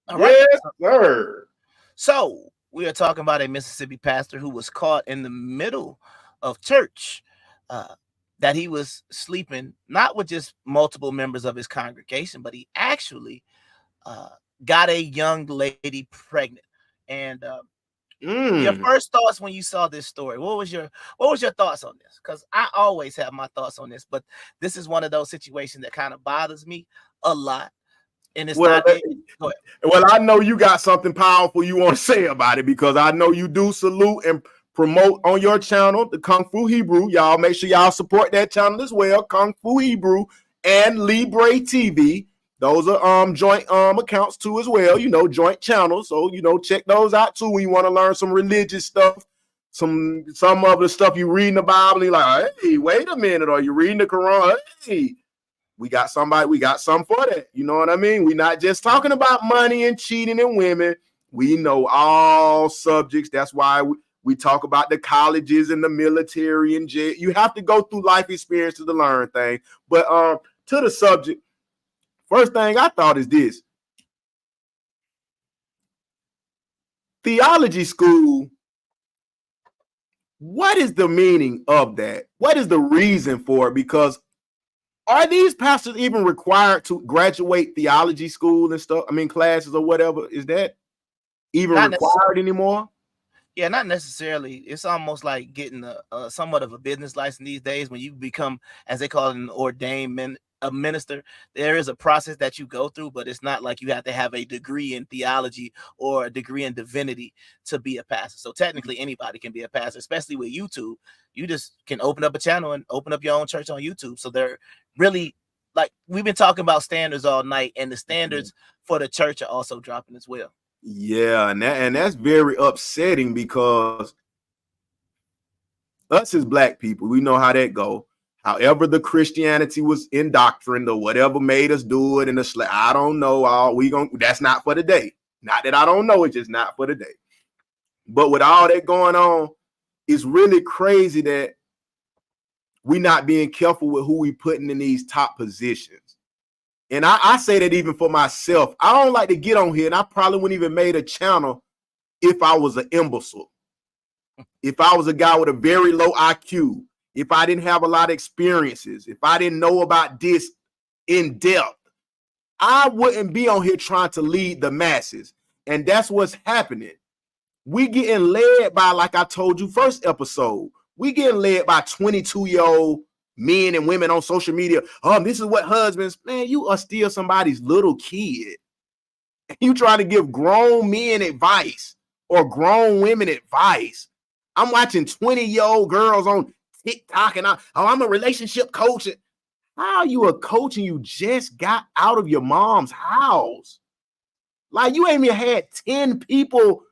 All right. Yes, sir. So we are talking about a Mississippi pastor who was caught in the middle of church, that he was sleeping not with just multiple members of his congregation, but he actually got a young lady pregnant. And your first thoughts when you saw this story, what was your thoughts on this? Because I always have my thoughts on this, but this is one of those situations that kind of bothers me a lot. And it's Well, go ahead. Well, I know you got something powerful you want to say about it, because I know you do salute and promote on your channel, the Kung Fu Hebrew. Y'all make sure y'all support that channel as well, Kung Fu Hebrew and Libre TV. Those are joint accounts too as well, joint channels. So, check those out too when you want to learn some religious stuff, some of the stuff you read in the Bible. And you're like, hey, wait a minute, or you're reading the Quran. Hey, we got some for that. You know what I mean? We're not just talking about money and cheating and women. We know all subjects. That's why we talk about the colleges and the military and jail. You have to go through life experiences to learn things. But to the subject, first thing I thought is this. Theology school what is the meaning of that? What is the reason for it? Because are these pastors even required to graduate theology school and stuff? I mean, classes or whatever. Is that even required anymore? Yeah, not necessarily. It's almost like getting somewhat of a business license these days. When you become, as they call it, an ordained a minister, there is a process that you go through, but it's not like you have to have a degree in theology or a degree in divinity to be a pastor. So technically anybody can be a pastor, especially with YouTube. You just can open up a channel and open up your own church on YouTube. So they're really, like, we've been talking about standards all night, and the standards for the church are also dropping as well. Yeah, and that's very upsetting, because us as black people, we know how that go. However, the Christianity was indoctrined or whatever made us do it in the I don't know. That's not for the day. Not that I don't know, it's just not for the day. But with all that going on, it's really crazy that we not being careful with who we putting in these top positions. And I say that even for myself. I don't like to get on here, and I probably wouldn't even made a channel if I was an imbecile. If I was a guy with a very low IQ, if I didn't have a lot of experiences, if I didn't know about this in depth, I wouldn't be on here trying to lead the masses. And that's what's happening. We getting led by, like I told you first episode, we getting led by 22-year-old men and women on social media. This is what husbands, man, you are still somebody's little kid. You trying to give grown men advice or grown women advice. I'm watching 20-year-old girls on TikTok and I'm a relationship coach. How are you a coach and you just got out of your mom's house? Like, you ain't even had 10 people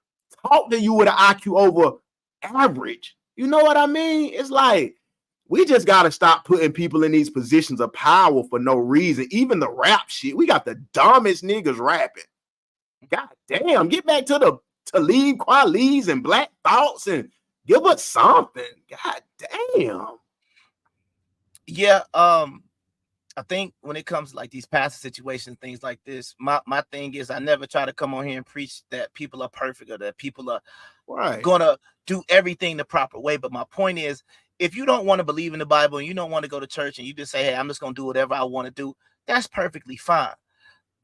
talk to you with an IQ over average. You know what I mean? It's like, we just got to stop putting people in these positions of power for no reason. Even the rap shit, we got the dumbest niggas rapping. God damn, get back to the Talib Kweli's and Black Thoughts and give us something. God damn. Yeah, I think when it comes to like these pastor situations, things like this, my thing is I never try to come on here and preach that people are perfect or that people are gonna do everything the proper way. But my point is, if you don't want to believe in the Bible and you don't want to go to church and you just say, hey, I'm just gonna do whatever I want to do, that's perfectly fine.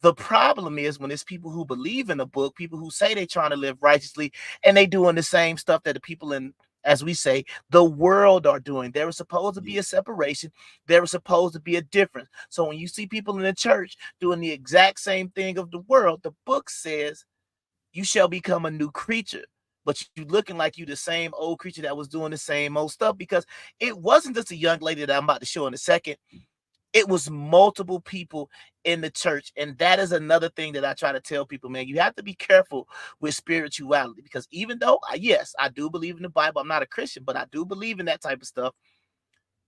The problem is when it's people who believe in the book, people who say they're trying to live righteously, and they doing the same stuff that the people in, as we say, the world are doing. There was supposed to be a separation. There was supposed to be a difference. So when you see people in the church doing the exact same thing of the world, the book says you shall become a new creature. But you looking like you the same old creature that was doing the same old stuff, because it wasn't just a young lady that I'm about to show in a second. It was multiple people in the church. And that is another thing that I try to tell people, man. You have to be careful with spirituality, because even though, yes, I do believe in the Bible, I'm not a Christian, but I do believe in that type of stuff.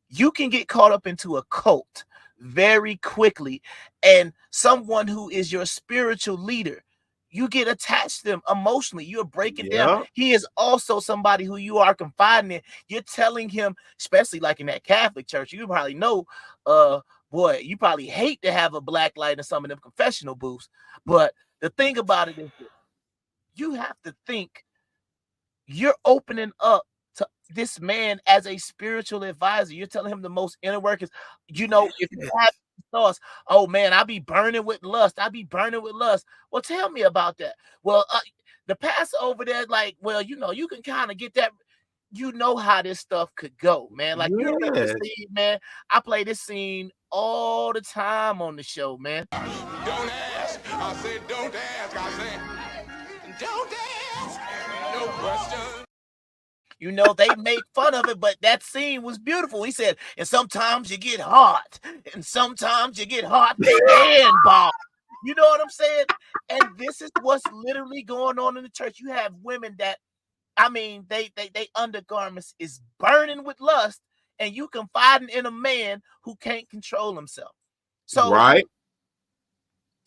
You can get caught up into a cult very quickly. And someone who is your spiritual leader, you get attached to them emotionally. You're breaking down. He is also somebody who you are confiding in. You're telling him, especially like in that Catholic church, you probably know, boy, you probably hate to have a black light in some of them confessional booths. But the thing about it is that you have to think you're opening up to this man as a spiritual advisor. You're telling him the most inner workings. You know, if you have thoughts, oh man, I be burning with lust. I be burning with lust. Well, tell me about that. Well, the pastor over there, like, well, you know, you can kind of get that. You know how this stuff could go, man. Like, you remember this scene, man. I play this scene all the time on the show, man. Don't ask. I said, don't ask. I said, don't ask. No question. You know, they make fun of it, but that scene was beautiful. He said, and sometimes you get hot, and sometimes you get hot and ball. You know what I'm saying? And this is what's literally going on in the church. You have women that, I mean, they undergarments is burning with lust, and you confiding in a man who can't control himself. So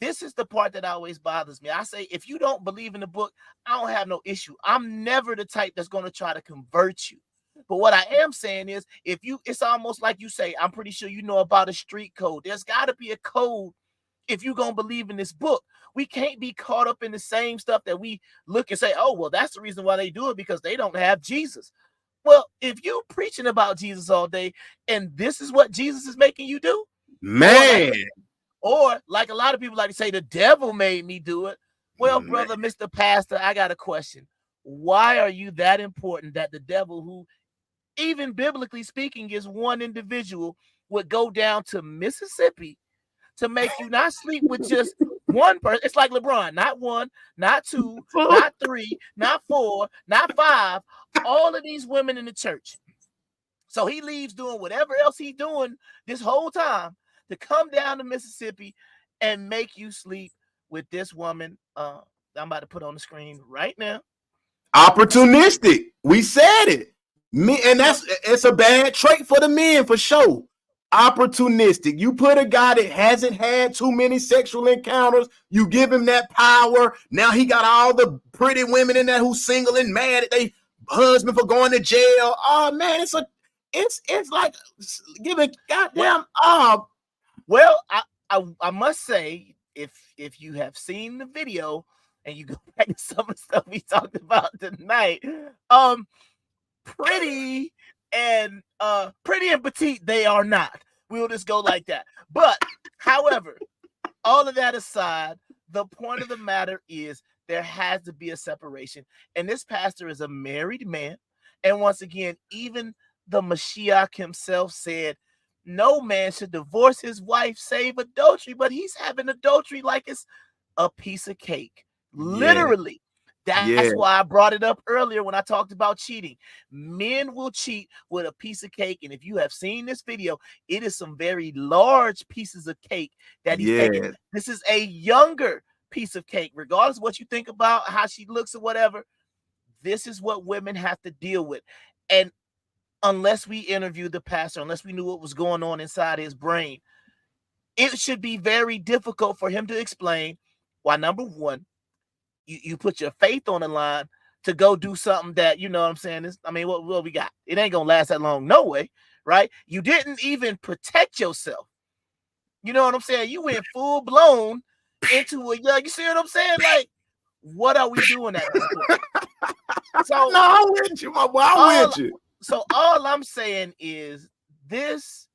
this is the part that always bothers me. I say, if you don't believe in the book, I don't have no issue. I'm never the type that's going to try to convert you. But what I am saying is, it's almost like you say, I'm pretty sure you know about a street code. There's got to be a code if you're going to believe in this book. We can't be caught up in the same stuff that we look and say, oh, well, that's the reason why they do it, because they don't have Jesus. Well, if you preaching about Jesus all day and this is what Jesus is making you do, Man. or like a lot of people like to say, the devil made me do it. Well, brother, Mr. Pastor, I got a question. Why are you that important that the devil, who even biblically speaking is one individual, would go down to Mississippi to make you not sleep with just one person? It's like LeBron, not one, not two, not three, not four, not five, all of these women in the church. So he leaves doing whatever else he's doing this whole time to come down to Mississippi and make you sleep with this woman. I'm about to put on the screen right now. Opportunistic. We said it. And it's a bad trait for the men for sure. Opportunistic. You put a guy that hasn't had too many sexual encounters, you give him that power. Now he got all the pretty women in there who's single and mad at their husband for going to jail. Oh man, it's like giving goddamn. Well, I must say, if you have seen the video and you go back to some of the stuff we talked about tonight, pretty and petite they are not. We'll just go like that. But however, all of that aside, the point of the matter is there has to be a separation. And this pastor is a married man. And once again, even the Mashiach himself said, no man should divorce his wife save adultery, but he's having adultery like it's a piece of cake. Literally. That's why I brought it up earlier when I talked about cheating. Men will cheat with a piece of cake. And if you have seen this video, it is some very large pieces of cake that he's taking. This is a younger piece of cake, regardless of what you think about how she looks or whatever. This is what women have to deal with. And unless we interviewed the pastor, unless we knew what was going on inside his brain, it should be very difficult for him to explain why, number one, you put your faith on the line to go do something that, you know what I'm saying? What we got? It ain't going to last that long. No way, right? You didn't even protect yourself. You know what I'm saying? You went full blown into a, you see what I'm saying? Like, what are we doing at this point? So, no, I'm with you, my boy. I'm with you. So all I'm saying is this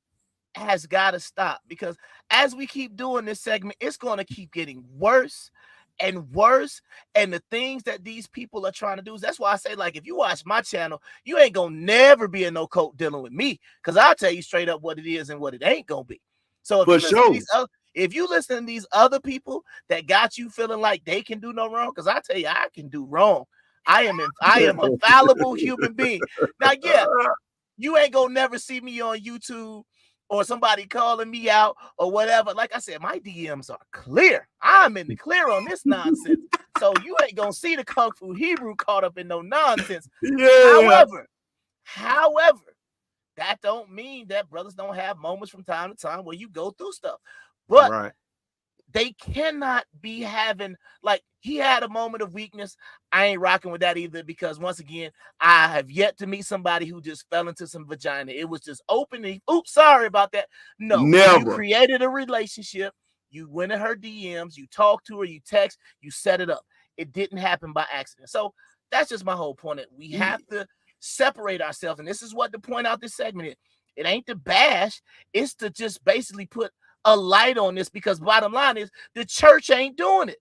has got to stop, because as we keep doing this segment, it's going to keep getting worse and worse. And the things that these people are trying to do, that's why I say, like, if you watch my channel, you ain't going to never be in no cult dealing with me, because I'll tell you straight up what it is and what it ain't going to be. So if you listen to these other people that got you feeling like they can do no wrong, because I tell you, I can do wrong. I am a fallible human being. Now, you ain't gonna never see me on YouTube or somebody calling me out or whatever. Like I said, my DMs are clear. I'm in the clear on this nonsense. So you ain't gonna see the Kung Fu Hebrew caught up in no nonsense. However, that don't mean that brothers don't have moments from time to time where you go through stuff. But they cannot be having, like, he had a moment of weakness. I ain't rocking with that either, because once again, I have yet to meet somebody who just fell into some vagina. It was just open. Oops, sorry about that. No, never. You created a relationship. You went in her DMs. You talked to her. You text. You set it up. It didn't happen by accident. So that's just my whole point. We have to separate ourselves. And this is what to point out this segment is. It ain't to bash. It's to just basically put a light on this, because bottom line is the church ain't doing it.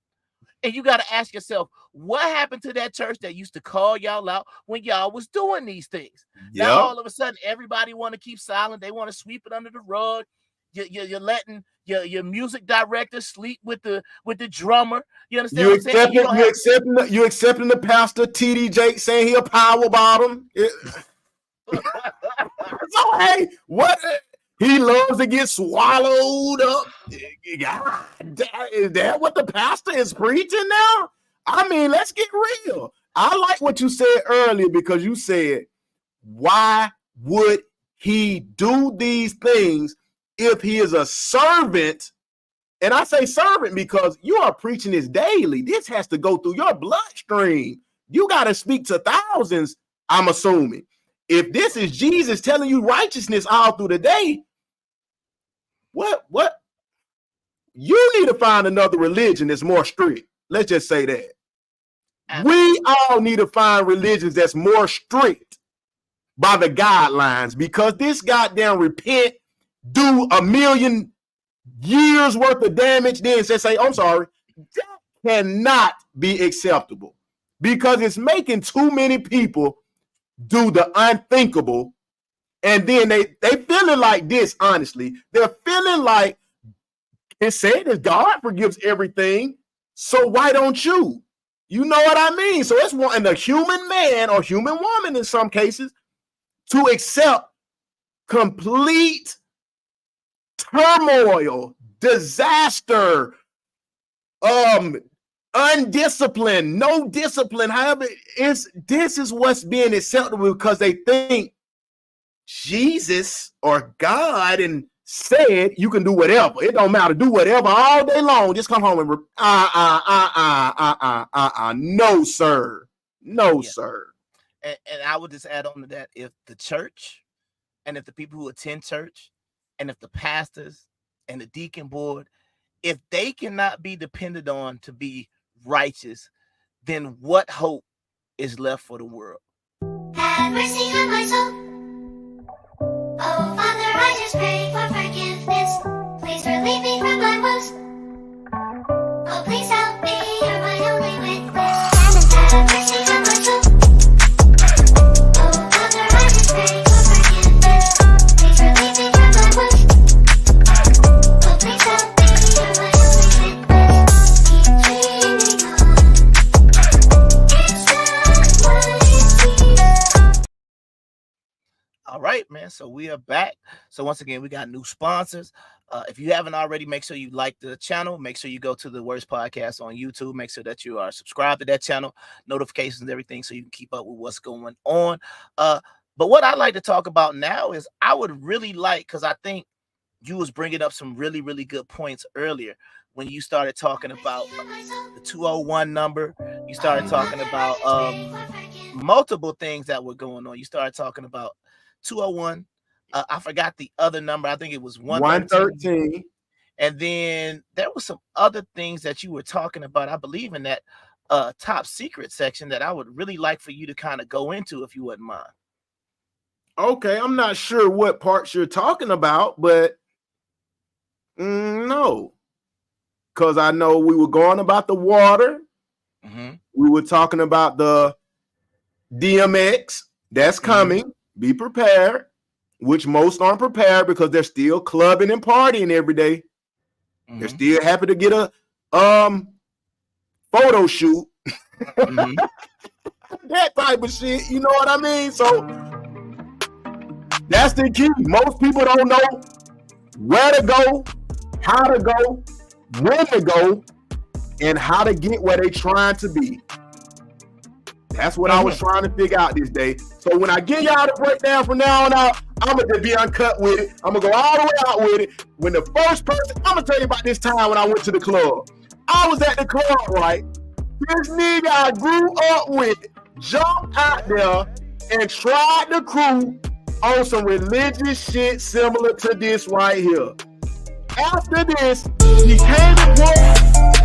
And you got to ask yourself, what happened to that church that used to call y'all out when y'all was doing these things? Now all of a sudden everybody want to keep silent. They want to sweep it under the rug. You're letting your music director sleep with the drummer. You understand what I'm saying? You accepting the pastor TD Jake saying he a power bottom. So hey, what? He loves to get swallowed up. God, is that what the pastor is preaching now? I mean, let's get real. I like what you said earlier, because you said, why would he do these things if he is a servant? And I say servant because you are preaching this daily. This has to go through your bloodstream. You got to speak to thousands, I'm assuming. If this is Jesus telling you righteousness all through the day, what? You need to find another religion that's more strict. Let's just say that. Absolutely. We all need to find religions that's more strict. by the guidelines, because this goddamn repent, do 1 million years worth of damage, then say, I'm sorry, that cannot be acceptable, because it's making too many people do the unthinkable. And then they feeling like this, honestly. They're feeling like it said that God forgives everything. So why don't you? You know what I mean? So it's wanting a human man or human woman in some cases to accept complete turmoil, disaster, undisciplined, no discipline. However, this is what's being acceptable, because they think Jesus or God and said you can do whatever. It don't matter. Do whatever all day long. Just come home and no, sir. No, sir. And I would just add on to that, if the church and if the people who attend church and if the pastors and the deacon board, if they cannot be depended on to be righteous, then what hope is left for the world? Have mercy on my soul. Oh, Father, I just pray for forgiveness. Please relieve me from my woes. Oh, please help me, you're my only witness. Have mercy on my soul. Oh, Father, I just pray for forgiveness. Please relieve me from my woes. Oh, please help me, you're my only witness. Keep dreaming on. It's not what it seems. All right, man. So we are back. So once again, we got new sponsors. If you haven't already, make sure you like the channel. Make sure you go to the W.O.R.S.E podcast on YouTube. Make sure that you are subscribed to that channel, notifications and everything, so you can keep up with what's going on. But what I like to talk about now is I would really like, because I think you was bringing up some really, really good points earlier when you started talking about the 201 number. You started talking about multiple things that were going on. You started talking about 201. I forgot the other number. I think it was 113. And then there was some other things that you were talking about, I believe, in that top secret section that I would really like for you to kind of go into, if you wouldn't mind. Okay, I'm not sure what parts you're talking about, but no. Because I know we were going about the water. We were talking about the DMX. That's coming. Be prepared. Which most aren't prepared because they're still clubbing and partying every day. They're still happy to get a photo shoot. That type of shit. You know what I mean? So that's the key. Most people don't know where to go, how to go, when to go, and how to get where they're trying to be. That's what I was trying to figure out this day. So when I give y'all the breakdown from now on out, I'm going to be uncut with it. I'm going to go all the way out with it. When the first person, I'm going to tell you about this time when I went to the club. I was at the club, right? This nigga I grew up with jumped out there and tried the crew on some religious shit similar to this right here. After this, he came to work.